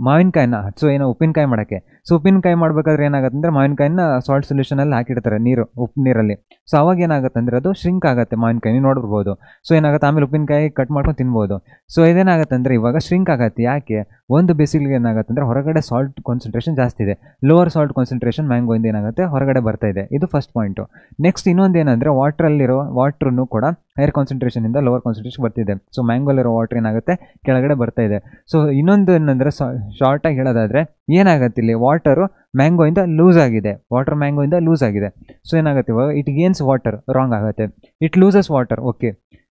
ಮಾವಿನಕಾಯಿನ ಏನೋ ಉಪ್ಪಿನಕಾಯಿ ಮಾಡೋಕ್ಕೆ. ಸೊ ಉಪ್ಪಿನಕಾಯಿ ಮಾಡಬೇಕಾದ್ರೆ ಏನಾಗುತ್ತೆ ಅಂದರೆ, ಮಾವಿನಕಾಯಿನ ಸಾಲ್ಟ್ ಸೊಲ್ಯೂಷನಲ್ಲಿ ಹಾಕಿಡ್ತಾರೆ, ಉಪ್ಪು ನೀರಲ್ಲಿ. ಸೊ ಅವಾಗ ಏನಾಗುತ್ತೆ ಅಂದರೆ ಅದು ಶ್ರಿಂಕ್ ಆಗುತ್ತೆ ಮಾವಿನಕಾಯಿ, ನೀವು ನೋಡ್ಬೋದು. ಸೊ ಏನಾಗುತ್ತೆ, ಆಮೇಲೆ ಉಪ್ಪಿನಕಾಯಿ ಕಟ್ ಮಾಡ್ಕೊಂಡು ತಿನ್ಬೋದು. ಸೊ ಇದೇನಾಗುತ್ತೆ ಅಂದರೆ ಇವಾಗ ಶ್ರಿಂಕ್ ಆಗುತ್ತೆ. ಯಾಕೆ, ಒಂದು ಬೇಸಿಗೆ ಏನಾಗುತ್ತೆ ಅಂದರೆ ಹೊರಗಡೆ ಸಾಲ್ಟ್ ಕಾನ್ಸಂಟ್ರೇಷನ್ ಜಾಸ್ತಿ ಇದೆ, ಲೋವರ್ ಸಾಲ್ಟ್ ಕಾನ್ಸಂಟ್ರೇಷನ್ ಮ್ಯಾಂಗೋಯಿಂದ ಏನಾಗುತ್ತೆ ಹೊರಗಡೆ ಬರ್ತಾ ಇದೆ. ಇದು ಫಸ್ಟ್ ಪಾಯಿಂಟು. ನೆಕ್ಸ್ಟ್ ಇನ್ನೊಂದು ಏನಂದರೆ, ವಾಟ್ರಲ್ಲಿರೋ ವಾಟ್ರೂ ಕೂಡ ಹೈಯರ್ ಕಾನ್ಸಂಟ್ರೇಷನಿಂದ ಲೋವರ್ ಕಾನ್ಸಂಟ್ರೇಷನ್ ಬರ್ತಿದೆ. ಸೊ ಮ್ಯಾಂಗೋಲಿರೋ ವಾಟ್ರ್ ಏನಾಗುತ್ತೆ ಕೆಳಗಡೆ ಬರ್ತಾ ಇದೆ. ಸೊ ಇನ್ನೊಂದು ಏನಂದರೆ, ಶಾರ್ಟಾಗಿ ಹೇಳೋದಾದರೆ ಏನಾಗುತ್ತೆ, ಇಲ್ಲಿ ವಾಟರು ಮ್ಯಾಂಗೋಯಿಂದ ಲೂಸ್ ಆಗಿದೆ, ವಾಟರ್ ಮ್ಯಾಂಗೋಯಿಂದ ಲೂಸ್ ಆಗಿದೆ. ಸೊ ಏನಾಗುತ್ತೆ ಇವಾಗ, ಇಟ್ ಗೇನ್ಸ್ ವಾಟರ್, ರಾಂಗ್ ಆಗುತ್ತೆ. It loses water, okay.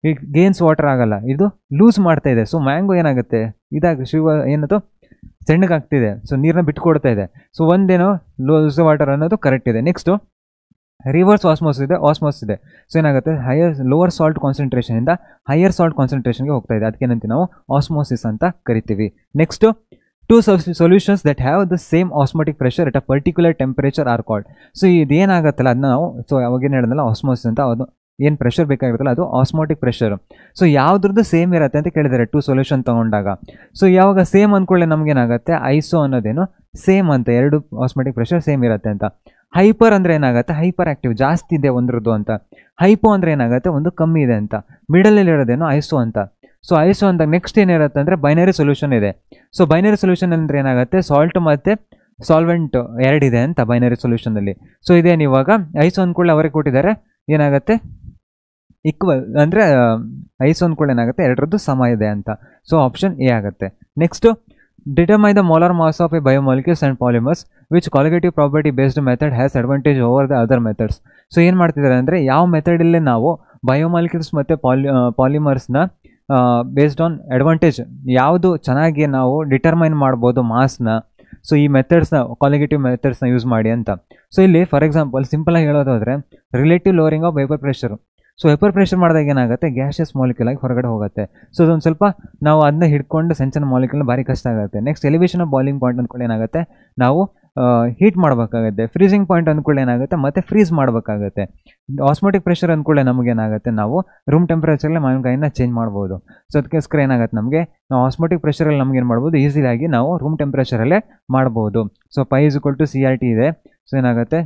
It gains water ಆಗಲ್ಲ, ಇದು ಲೂಸ್ ಮಾಡ್ತಾ ಇದೆ. ಸೊ ಮ್ಯಾಂಗೋ ಏನಾಗುತ್ತೆ, ಏನದು ಸಣ್ಣಗಾಗ್ತಿದೆ, ಸೊ ನೀರನ್ನ ಬಿಟ್ಕೊಡ್ತಾ ಇದೆ. ಸೊ ಒಂದೇನೋ ಲೂಸ್ ವಾಟರ್ ಅನ್ನೋದು ಕರೆಕ್ಟ್ ಇದೆ. ನೆಕ್ಸ್ಟು ರಿವರ್ಸ್ ಆಸ್ಮೋಸ್ ಇದೆ. ಸೊ ಏನಾಗುತ್ತೆ, ಲೋವರ್ ಸಾಲ್ಟ್ ಕಾನ್ಸಂಟ್ರೇಷನಿಂದ ಹೈಯರ್ ಸಾಲ್ಟ್ ಕಾನ್ಸಂಟ್ರೇಷನ್ಗೆ ಹೋಗ್ತಾ ಇದೆ. ಅದಕ್ಕೇನಂತ ನಾವು ಆಸ್ಮೋಸಿಸ್ ಅಂತ ಕರಿತೀವಿ. Next two solutions that have the same osmotic pressure at a particular temperature are called. So ಇದೇನಾಗುತ್ತಲ್ಲ ಅದನ್ನ ನಾವು, ಸೊ ಅವಾಗೇನು ಹೇಳಿದ್ನಲ್ಲ ಆಸ್ಮೋಸಿಸ್ ಅಂತ, ಅದು ಏನು ಪ್ರೆಷರ್ ಬೇಕಾಗಿರುತ್ತಲ್ಲ ಅದು ಆಸ್ಮೋಟಿಕ್ ಪ್ರೆಷರ್. ಸೊ ಯಾವುದ್ರದ್ದು ಸೇಮ್ ಇರುತ್ತೆ ಅಂತ ಕೇಳಿದ್ದಾರೆ ಟೂ ಸೊಲ್ಯೂಷನ್ ತೊಗೊಂಡಾಗ. ಸೊ ಯಾವಾಗ ಸೇಮ್ ಅಂದ್ಕೊಳ್ಳಿ ನಮಗೇನಾಗುತ್ತೆ, ಐಸೋ ಅನ್ನೋದೇನು ಸೇಮ್ ಅಂತ, ಎರಡು ಆಸ್ಮೋಟಿಕ್ ಪ್ರೆಷರ್ ಸೇಮ್ ಇರುತ್ತೆ ಅಂತ. ಹೈಪರ್ ಅಂದರೆ ಏನಾಗುತ್ತೆ, ಹೈಪರ್ ಆ್ಯಕ್ಟಿವ್ ಜಾಸ್ತಿ ಇದೆ ಒಂದ್ರದ್ದು ಅಂತ. ಹೈಪೋ ಅಂದರೆ ಏನಾಗುತ್ತೆ, ಒಂದು ಕಮ್ಮಿ ಇದೆ ಅಂತ. ಮಿಡಲಲ್ಲಿ ಇರೋದೇನೋ ಐಸೋ ಅಂತ. ಸೊ ಐಸೋ ಅಂದಾಗ ನೆಕ್ಸ್ಟ್ ಏನಿರುತ್ತೆ ಅಂದರೆ ಬೈನರಿ ಸೊಲ್ಯೂಷನ್ ಇದೆ. ಸೊ ಬೈನರಿ ಸೊಲ್ಯೂಷನ್ ಅಂದರೆ ಏನಾಗುತ್ತೆ, ಸಾಲ್ಟ್ ಮತ್ತು ಸಾಲ್ವೆಂಟ್ ಎರಡಿದೆ ಅಂತ ಬೈನರಿ ಸೊಲ್ಯೂಷನಲ್ಲಿ. ಸೊ ಇದೇನು ಇವಾಗ ಐಸೋ ಅಂದ್ಕೊಳ್ಳಿ ಅವರಿಗೆ ಕೊಟ್ಟಿದ್ದಾರೆ, ಏನಾಗುತ್ತೆ ಈಕ್ವಲ್ ಅಂದರೆ ಐಸೋ ಅಂದ್ಕೊಳ್ಳಿ ಏನಾಗುತ್ತೆ ಎರಡರದ್ದು ಸಮ ಇದೆ ಅಂತ. ಸೊ ಆಪ್ಷನ್ ಎ ಆಗುತ್ತೆ. Next determine the molar mass of a biomolecules and polymers which colligative property based method has advantage over the other methods. So ಏನು ಮಾಡ್ತಿದ್ದಾರೆ ಅಂದರೆ, ಯಾವ ಮೆಥಡಲ್ಲೇ ನಾವು ಬಯೋಮಾಲಿಕ್ಯೂಲ್ಸ್ ಮತ್ತು ಪಾಲಿಮರ್ಸ್ನ ಬೇಸ್ಡ್ ಆನ್ ಅಡ್ವಾಂಟೇಜ್ ಯಾವುದು ಚೆನ್ನಾಗಿ ನಾವು ಡಿಟರ್ಮೈನ್ ಮಾಡ್ಬೋದು ಮಾಸ್ನ. ಸೊ ಈ ಮೆಥಡ್ಸ್ನ, ಕಾಲಿಗೇಟಿವ್ ಮೆಥಡ್ಸ್ನ ಯೂಸ್ ಮಾಡಿ ಅಂತ. ಸೊ ಇಲ್ಲಿ ಫಾರ್ ಎಕ್ಸಾಂಪಲ್ ಸಿಂಪಲಾಗಿ ಹೇಳೋದಾದರೆ, relative lowering of vapour pressure. So vapour pressure ಮಾಡಿದಾಗ ಏನಾಗುತ್ತೆ, ಗ್ಯಾಷಿಯಸ್ ಮಾಲಿಕ್ಯೂಲ್ ಆಗಿ ಹೊರಗಡೆ ಹೋಗುತ್ತೆ. ಸೊ ಅದೊಂದು ಸ್ವಲ್ಪ ನಾವು ಅದನ್ನ ಹಿಡ್ಕೊಂಡು ಸಣ್ಣ ಮಾಲಿಕ್ಯೂಲ್ನ ಭಾರಿ ಕಷ್ಟ ಆಗುತ್ತೆ. Next elevation of boiling point ಅಂದ್ಕೊಳ್ಳಿ ಏನಾಗುತ್ತೆ, ನಾವು ಹೀಟ್ ಮಾಡಬೇಕಾಗುತ್ತೆ. ಫ್ರೀಸಿಂಗ್ ಪಾಯಿಂಟ್ ಅಂದ್ಕೊಳ್ಳಿ ಏನಾಗುತ್ತೆ, ಮತ್ತೆ ಫ್ರೀಸ್ ಮಾಡಬೇಕಾಗುತ್ತೆ. ಆಸ್ಮೋಟಿಕ್ ಪ್ರೆಷರ್ ಅಂದ್ಕೊಳ್ಳಿ ನಮಗೇನಾಗುತ್ತೆ, ನಾವು ರೂಮ್ ಟೆಂಪ್ರೇಚರ್ಲಿ ಮಾವಿನಕಾಯಿನ ಚೇಂಜ್ ಮಾಡ್ಬೋದು. ಸೊ ಅದಕ್ಕೋಸ್ಕರ ಏನಾಗುತ್ತೆ ನಮಗೆ, ನಾವು ಆಸ್ಮೋಟಿಕ್ ಪ್ರೆಷರಲ್ಲಿ ನಮ್ಗೆ ಏನು ಮಾಡ್ಬೋದು, ಈಸಿಯಾಗಿ ನಾವು ರೂಮ್ ಟೆಂಪ್ರೇಚರಲ್ಲೇ ಮಾಡ್ಬೋದು. ಸೊ π=CRT ಇದೆ. ಸೊ ಏನಾಗುತ್ತೆ,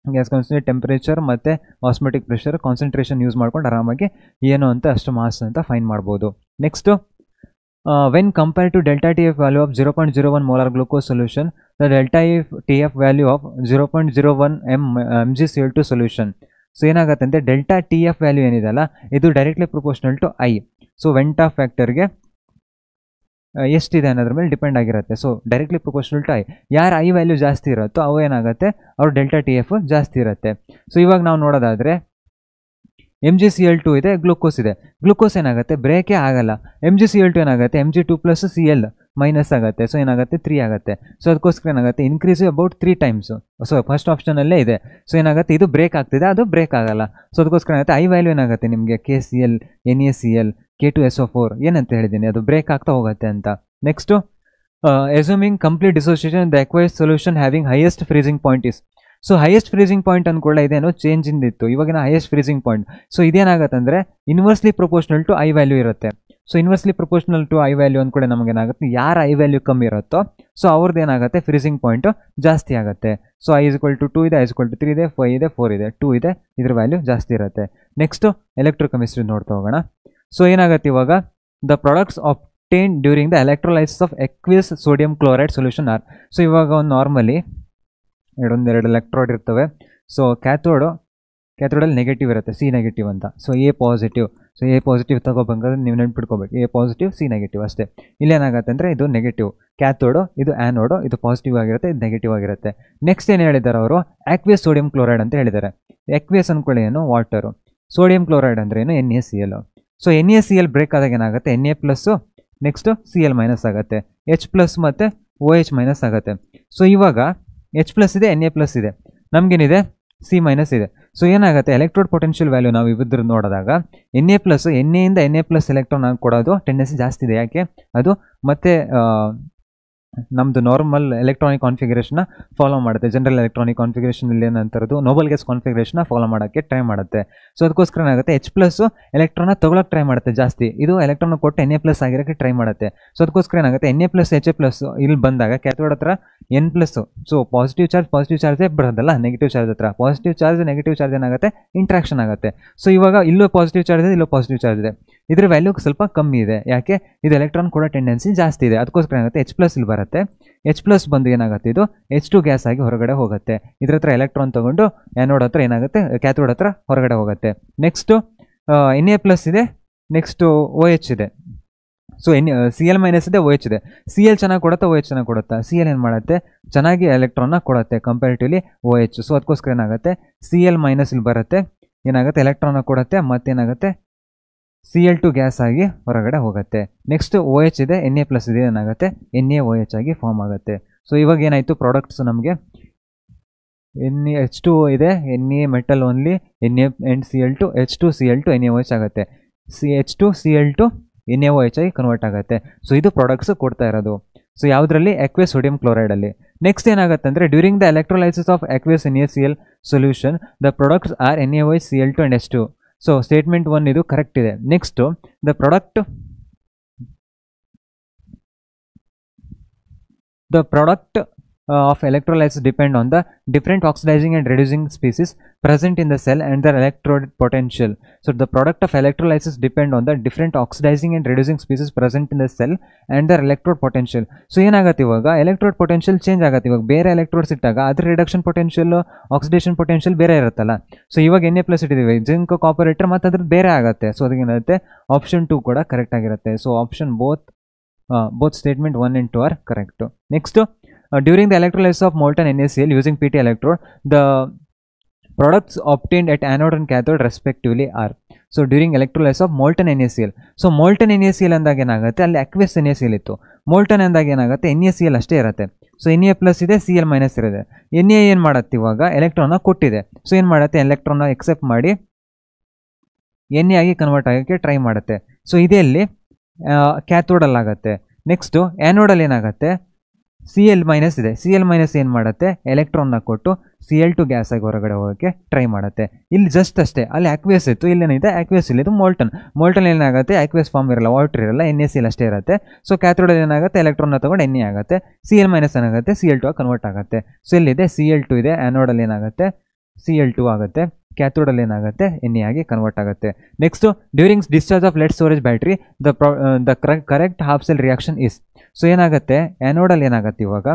ಗ್ಯಾಸ್ ಕಾನ್ಸಂಟ್ರೇಟ್ ಟೆಂಪ್ರೇಚರ್ ಮತ್ತು ಆಸ್ಮೋಟಿಕ್ ಪ್ರೆಷರ್ ಕಾನ್ಸಂಟ್ರೇಷನ್ ಯೂಸ್ ಮಾಡ್ಕೊಂಡು ಆರಾಮಾಗಿ ಏನು ಅಂತ ಅಷ್ಟು ಮಾಸ್ ಅಂತ ಫೈನ್ ಮಾಡ್ಬೋದು. Next when compare to delta T F value of 0.01 molar glucose solution the delta T F value of 0.01 mgCl2 solution. So ಏನಾಗುತ್ತೆ ಅಂದರೆ, ಡೆಲ್ಟಾ ಟಿ ಎಫ್ ವ್ಯಾಲ್ಯೂ ಏನಿದೆಲ್ಲ ಇದು directly proportional to I. So ವೆಂಟಾ ಫ್ಯಾಕ್ಟರ್ಗೆ ಎಷ್ಟಿದೆ ಅನ್ನೋದ್ರ ಮೇಲೆ ಡಿಪೆಂಡ್ ಆಗಿರುತ್ತೆ. So directly proportional to I. ಯಾರು ಐ ವ್ಯಾಲ್ಯೂ ಜಾಸ್ತಿ ಇರುತ್ತೋ ಅವು ಏನಾಗುತ್ತೆ, ಅವ್ರು ಡೆಲ್ಟಾ ಟಿ ಎಫ್ ಜಾಸ್ತಿ ಇರುತ್ತೆ. ಸೊ ಇವಾಗ ನಾವು ನೋಡೋದಾದರೆ mgCl2 ಇದೆ, ಗ್ಲೂಕೋಸ್ ಇದೆ. ಗ್ಲೂಕೋಸ್ ಏನಾಗುತ್ತೆ, ಬ್ರೇಕೇ ಆಗಲ್ಲ. mgCl2 ಏನಾಗುತ್ತೆ, Mg2+Cl ಮೈನಸ್ ಆಗುತ್ತೆ. ಸೊ ಏನಾಗುತ್ತೆ, 3 ಆಗುತ್ತೆ. ಸೊ ಅದಕ್ಕೋಸ್ಕರ ಏನಾಗುತ್ತೆ, increase about 3 times. So first ಆಪ್ಷನಲ್ಲೇ ಇದೆ. ಸೊ ಏನಾಗುತ್ತೆ, ಇದು ಬ್ರೇಕ್ ಆಗ್ತಿದೆ, ಅದು ಬ್ರೇಕ್ ಆಗಲ್ಲ. ಸೊ ಅದಕ್ಕೋಸ್ಕರ ಏನಾಗುತ್ತೆ, ಐ ವ್ಯಾಲ್ಯೂ ಏನಾಗುತ್ತೆ ನಿಮಗೆ KCl, NaCl, K2SO4 ಏನಂತ ಹೇಳಿದ್ದೀನಿ, ಅದು ಬ್ರೇಕ್ ಆಗ್ತಾ ಹೋಗುತ್ತೆ ಅಂತ. Next assuming complete dissociation the aqueous solution having highest freezing point is. So highest freezing point ಅಂದ್ಕೊಳ್ಳೆ ಇದೇನೋ ಚೇಂಜಿಂದ ಇತ್ತು, ಇವಾಗಿನ ಹೈಯೆಸ್ಟ್ ಫ್ರೀಸಿಂಗ್ ಪಾಯಿಂಟ್. ಸೊ ಇದೇನಾಗುತ್ತೆ ಅಂದರೆ inversely proportional to I value ಇರುತ್ತೆ. So inversely proportional to I value ಅಂದ್ಕೊಳ್ಳೆ ನಮಗೇನಾಗುತ್ತೆ, ಯಾರು ಐ ವ್ಯಾಲ್ಯೂ ಕಮ್ಮಿ ಇರುತ್ತೋ ಸೊ ಅವ್ರದ್ದು ಏನಾಗುತ್ತೆ, ಫ್ರೀಸಿಂಗ್ ಪಾಯಿಂಟು ಜಾಸ್ತಿ ಆಗುತ್ತೆ. ಸೊ I=2 ಇದೆ, I=3 ಇದೆ, 5 ಇದೆ, 4 ಇದೆ, 2 ಇದೆ, ಇದ್ರ ವ್ಯಾಲ್ಯೂ ಜಾಸ್ತಿ ಇರುತ್ತೆ. ನೆಕ್ಸ್ಟು ಎಲೆಕ್ಟ್ರೋಕೆಮಿಸ್ಟ್ರಿ ನೋಡ್ತಾ ಹೋಗೋಣ. ಸೊ ಏನಾಗುತ್ತೆ ಇವಾಗ, the products obtained during the electrolysis of aqueous sodium chloride solution are. So ಇವಾಗ ಒಂದು ನಾರ್ಮಲಿ ಎರಡು ಎಲೆಕ್ಟ್ರೋಡ್ ಇರ್ತವೆ. ಸೊ ಕ್ಯಾಥೋಡಲ್ಲಿ ನೆಗೆಟಿವ್ ಇರುತ್ತೆ, ಸಿ ನೆಗೆಟಿವ್ ಅಂತ. So A positive. So A positive ತಗೋಬೇಕಾದ್ರೆ ನೀವು ನೆನ್ಪಿಟ್ಕೋಬೇಕು, ಎ ಪಾಸಿಟಿವ್ ಸಿ ನೆಗೆಟಿವ್ ಅಷ್ಟೇ. ಇಲ್ಲೇನಾಗುತ್ತೆ ಅಂದರೆ ಇದು ನೆಗೆಟಿವ್ ಕ್ಯಾಥೋಡು, ಇದು ಆ್ಯನೋಡು, ಇದು ಪಾಸಿಟಿವ್ ಆಗಿರುತ್ತೆ, ಇದು ನೆಗೆಟಿವ್ ಆಗಿರುತ್ತೆ. ನೆಕ್ಸ್ಟ್ ಏನು ಹೇಳಿದ್ದಾರೆ ಅವರು, ಆಕ್ವಿಯಸ್ ಸೋಡಿಯಂ ಕ್ಲೋರೈಡ್ ಅಂತ ಹೇಳಿದ್ದಾರೆ. ಆಕ್ವಿಯಸ್ ಅಂದ್ಕೊಳ್ಳಿ ಏನು, ವಾಟರು. ಸೋಡಿಯಂ ಕ್ಲೋರೈಡ್ ಅಂದ್ರೆ ಏನು, NaCl. ಸೊ NaCl ಬ್ರೇಕ್ ಆದಾಗ ಏನಾಗುತ್ತೆ Na plus next Cl minus ಆಗುತ್ತೆ, H ಪ್ಲಸ್ ಮತ್ತು OH ಮೈನಸ್ ಆಗುತ್ತೆ. ಸೊ ಇವಾಗ H ಪ್ಲಸ್ ಇದೆ, Na ಪ್ಲಸ್ ಇದೆ, ನಮಗೇನಿದೆ C ಮೈನಸ್ ಇದೆ. ಸೊ ಏನಾಗುತ್ತೆ ಎಲೆಕ್ಟ್ರೋಡ್ ಪೊಟೆನ್ಷಿಯಲ್ ವ್ಯಾಲ್ಯೂ ನಾವು ಇದ್ರ ನೋಡಿದಾಗ Na ಪ್ಲಸ್ ಎನ್ಎಯಿಂದ Na ಪ್ಲಸ್ ಎಲೆಕ್ಟ್ರಾನ್ ಕೊಡೋದು ಟೆಂಡೆನ್ಸಿ ಜಾಸ್ತಿ ಇದೆ. ಯಾಕೆ ಅದು ಮತ್ತೆ ನಮ್ಮದು ನಾರ್ಮಲ್ ಎಲೆಕ್ಟ್ರಾನಿಕ್ ಕಾನ್ಫಿಗರೇಷನ್ನ ಫಾಲೋ ಮಾಡುತ್ತೆ. ಜನರಲ್ ಎಲೆಕ್ಟ್ರಾನಿಕ್ ಕಾನ್ಫಿಗರೇಷನ್ ಇಲ್ಲಿ ಏನಂತರದು ನೋಬಲ್ ಗ್ಯಾಸ್ ಕಾನ್ಫಿಗರೇಷನ್ನ ಫಾಲೋ ಮಾಡೋಕ್ಕೆ ಟ್ರೈ ಮಾಡುತ್ತೆ. ಸೊ ಅದಕ್ಕೋಸ್ಕರ ಏನಾಗುತ್ತೆ H ಪ್ಲಸ್ ಎಲೆಕ್ಟ್ರಾನ್ನ ತೊಗೊಳಕ್ಕೆ ಟ್ರೈ ಮಾಡುತ್ತೆ ಜಾಸ್ತಿ, ಇದು ಎಲೆಕ್ಟ್ರಾನ್ ಕೊಟ್ಟು Na ಪ್ಲಸ್ ಆಗಿರೋಕ್ಕೆ ಟ್ರೈ ಮಾಡುತ್ತೆ. ಸೊ ಅದಕ್ಕೋಸ್ಕರ ಏನಾಗುತ್ತೆ Na ಪ್ಲಸ್ H ಪ್ಲಸ್ ಇಲ್ಲಿ ಬಂದಾಗ ಕ್ಯಾಥೋಡ್ ಹತ್ರ N ಪ್ಲಸ್, ಸೊ ಪಾಸಿಟಿವ್ ಚಾರ್ಜೇ ಬರೋದಲ್ಲ, ನೆಗೆಟಿವ್ ಚಾರ್ಜ್ ಹತ್ರ ಪಾಸಿಟಿವ್ ಚಾರ್ಜ್ ನೆಗೆಟಿವ್ ಚಾರ್ಜ್ ಏನಾಗುತ್ತೆ ಇಂಟ್ರಾಕ್ಷನ್ ಆಗುತ್ತೆ. ಸೊ ಇವಾಗ ಇಲ್ಲೂ ಪಾಸಿಟಿವ್ ಚಾರ್ಜ್ ಇದೆ, ಇಲ್ಲೂ ಪಾಸಿಟಿವ್ ಚಾರ್ಜ್ ಇದೆ, ಇದರ ವ್ಯಾಲ್ಯೂ ಸ್ವಲ್ಪ ಕಮ್ಮಿ ಇದೆ. ಯಾಕೆ ಇದು ಎಲೆಕ್ಟ್ರಾನ್ ಕೊಡೋ ಟೆಂಡೆನ್ಸಿ ಜಾಸ್ತಿ ಇದೆ. ಅದಕ್ಕೋಸ್ಕರ ಏನಾಗುತ್ತೆ H ಪ್ಲಸ್ ಇಲ್ಲಿ ಬರುತ್ತೆ, H ಪ್ಲಸ್ ಬಂದು ಏನಾಗುತ್ತೆ ಇದು H2 ಗ್ಯಾಸ್ ಆಗಿ ಹೊರಗಡೆ ಹೋಗುತ್ತೆ. ಇದ್ರ ಹತ್ರ ಎಲೆಕ್ಟ್ರಾನ್ ತೊಗೊಂಡು ಆ್ಯನೋಡ್ ಹತ್ರ ಏನಾಗುತ್ತೆ ಕ್ಯಾಥೋಡ್ ಹತ್ರ ಹೊರಗಡೆ ಹೋಗುತ್ತೆ. ನೆಕ್ಸ್ಟು Na ಪ್ಲಸ್ ಇದೆ, ನೆಕ್ಸ್ಟು OH ಇದೆ. ಸೊ Cl ಮೈನಸ್ ಇದೆ, OH ಇದೆ. Cl ಚೆನ್ನಾಗಿ ಕೊಡುತ್ತಾ, OH ಚೆನ್ನಾಗಿ ಕೊಡುತ್ತಾ? Cl ಏನು ಮಾಡುತ್ತೆ ಚೆನ್ನಾಗಿ ಎಲೆಕ್ಟ್ರಾನ್ನ ಕೊಡುತ್ತೆ ಕಂಪೇರಿಟಿವ್ಲಿ OH. ಸೊ ಅದಕ್ಕೋಸ್ಕರ ಏನಾಗುತ್ತೆ Cl ಮೈನಸ್ ಇಲ್ಲಿ ಬರುತ್ತೆ, ಏನಾಗುತ್ತೆ ಎಲೆಕ್ಟ್ರಾನ್ನ ಕೊಡುತ್ತೆ, ಮತ್ತೇನಾಗುತ್ತೆ Cl2 ಗ್ಯಾಸ್ ಆಗಿ ಹೊರಗಡೆ ಹೋಗುತ್ತೆ. ನೆಕ್ಸ್ಟ್ OH ಇದೆ, Na ಪ್ಲಸ್ ಇದೆ, ಏನಾಗುತ್ತೆ NaOH ಆಗಿ ಫಾರ್ಮ್ ಆಗುತ್ತೆ. ಸೊ ಇವಾಗ ಏನಾಯಿತು ಪ್ರಾಡಕ್ಟ್ಸ್ ನಮಗೆ H2O ಇದೆ, Na metal only, Na and Cl2, H2 Cl2 NaOH ಆಗುತ್ತೆ, H2 Cl2 NaOH ಆಗಿ ಕನ್ವರ್ಟ್ ಆಗುತ್ತೆ. ಸೊ ಇದು ಪ್ರಾಡಕ್ಟ್ಸ್ ಕೊಡ್ತಾ ಇರೋದು. ಸೊ ಯಾವುದರಲ್ಲಿ ಅಕ್ವೇಸ್ ಸೋಡಿಯಂ ಕ್ಲೋರೈಡಲ್ಲಿ. ನೆಕ್ಸ್ಟ್ ಏನಾಗುತ್ತೆ ಅಂದರೆ during the electrolysis of aqueous NaCl solution the products are NaOH Cl2 and H2. So statement 1 ಇದು ಕರೆಕ್ಟ್ ಇದೆ. Next the product of electrolysis depend on the different oxidizing and reducing species present in the cell and their electrode potential. So the product of electrolysis depend on the different oxidizing and reducing species present in the cell and their electrode potential. So ಏನಾಗುತ್ತೆ ಇವಾಗ ಎಲೆಕ್ಟ್ರೋಡ್ ಪೊಟೆನ್ಷಿಯಲ್ ಚೇಂಜ್ ಆಗುತ್ತೆ. ಇವಾಗ ಬೇರೆ ಎಲೆಕ್ಟ್ರೋಡ್ಸ್ ಇಟ್ಟಾಗ ಅದ್ರ ರಿಡಕ್ಷನ್ ಪೊಟೆನ್ಷಿಯಲ್ ಆಕ್ಸಿಡೇಷನ್ ಪೊಟೆನ್ಷಿಯಲ್ ಬೇರೆ ಇರುತ್ತಲ್ಲ. ಸೊ ಇವಾಗ Na ಪ್ಲಸ್ ಇಟ್ಟಿದ್ದೀವಿ, ಜಿಂಕ್ ಕಾಪರ್ ಇಟ್ಟರೆ ಮತ್ತೆ ಅದ್ರದ್ದು ಬೇರೆ ಆಗುತ್ತೆ. ಸೊ ಅದಕ್ಕೇನಾಗುತ್ತೆ ಆಪ್ಷನ್ 2 ಕೂಡ ಕರೆಕ್ಟ್ ಆಗಿರುತ್ತೆ. So option both statement 1 and 2 are correct. Next, during the electrolysis of molten NaCl using PT electrode, the products obtained at anode and cathode respectively are. So during electrolysis of molten NaCl. So molten NaCl ಅಂದಾಗ ಏನಾಗುತ್ತೆ ಅಲ್ಲಿ aqueous NaCl ಇತ್ತು, molten ಅಂದಾಗ ಏನಾಗುತ್ತೆ NaCl ಅಷ್ಟೇ ಇರುತ್ತೆ. ಸೊ Na ಪ್ಲಸ್ ಇದೆ, Cl ಮೈನಸ್ ಇರುತ್ತೆ. Na ಏನು ಮಾಡುತ್ತೆ ಇವಾಗ ಎಲೆಕ್ಟ್ರಾನ್ನ ಕೊಟ್ಟಿದೆ. ಸೊ ಏನು ಮಾಡುತ್ತೆ ಎಲೆಕ್ಟ್ರಾನ್ನ ಎಕ್ಸೆಪ್ಟ್ ಮಾಡಿ Na ಆಗಿ ಕನ್ವರ್ಟ್ ಆಗೋಕ್ಕೆ ಟ್ರೈ ಮಾಡುತ್ತೆ. ಸೊ ಇದೆಲ್ಲಿ ಕ್ಯಾಥೋಡಲ್ಲಾಗತ್ತೆ. ನೆಕ್ಸ್ಟು ಆ್ಯನೋಡಲ್ಲಿ ಏನಾಗುತ್ತೆ Cl ಮೈನಸ್ ಇದೆ, Cl ಮೈನಸ್ ಏನು ಮಾಡುತ್ತೆ ಎಲೆಕ್ಟ್ರಾನ್ನ ಕೊಟ್ಟು Cl2 ಗ್ಯಾಸ್ ಆಗಿ ಹೊರಗಡೆ ಹೋಗೋಕ್ಕೆ ಟ್ರೈ ಮಾಡುತ್ತೆ. ಇಲ್ಲಿ ಜಸ್ಟ್ ಅಷ್ಟೇ, ಅಲ್ಲಿ ಆಕ್ವೇಸ್ ಇತ್ತು, ಇಲ್ಲೇನಿದೆ ಆಕ್ವೇಸ್ ಇಲ್ಲ, ಇದು ಮೋಲ್ಟನ್ ಏನಾಗುತ್ತೆ ಆಕ್ವೇಸ್ ಫಾರ್ಮ್ ಇರಲ್ಲ, ವಾಟರ್ ಇರಲ್ಲ, NaCl ಅಷ್ಟೇ ಇರುತ್ತೆ. ಸೊ ಕ್ಯಾಥೋಡಲ್ಲಿ ಏನಾಗುತ್ತೆ ಎಲೆಕ್ಟ್ರಾನ್ನ ತೊಗೊಂಡು Na ಆಗುತ್ತೆ, Cl ಮೈನಸ್ ಏನಾಗುತ್ತೆ Cl2 ಕನ್ವರ್ಟ್ ಆಗುತ್ತೆ. ಸೊ ಇಲ್ಲಿದೆ Cl2 ಇದೆ, ಆ್ಯನೋಡಲ್ಲಿ ಏನಾಗುತ್ತೆ Cl2 ಆಗುತ್ತೆ, ಕ್ಯಾಥೋಡಲ್ಲಿ ಏನಾಗುತ್ತೆ Na ಆಗಿ ಕನ್ವರ್ಟ್ ಆಗುತ್ತೆ. Next during discharge of lead storage battery the correct half cell reaction is. So ಏನಾಗುತ್ತೆ ಆ್ಯನೋಡಲ್ಲಿ ಏನಾಗುತ್ತೆ ಇವಾಗ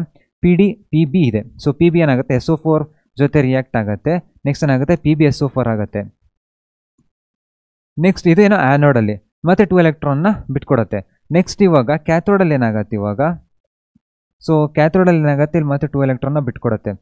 PB ಇದೆ. ಸೊ PB ಏನಾಗುತ್ತೆ SO4 ಜೊತೆ ರಿಯಾಕ್ಟ್ ಆಗುತ್ತೆ. ನೆಕ್ಸ್ಟ್ ಏನಾಗುತ್ತೆ PbSO4 ಆಗುತ್ತೆ. ನೆಕ್ಸ್ಟ್ ಇದೇನೋ ಆ್ಯನೋಡಲ್ಲಿ ಮತ್ತೆ 2 ಎಲೆಕ್ಟ್ರಾನ್ನ ಬಿಟ್ಕೊಡುತ್ತೆ. ನೆಕ್ಸ್ಟ್ ಇವಾಗ ಕ್ಯಾಥೋಡಲ್ಲಿ ಏನಾಗುತ್ತೆ ಇವಾಗ, ಸೊ ಕ್ಯಾಥೋಡಲ್ಲಿ ಏನಾಗುತ್ತೆ ಇಲ್ಲಿ ಮತ್ತೆ 2 ಎಲೆಕ್ಟ್ರಾನ್ನ ಬಿಟ್ಕೊಡುತ್ತೆ.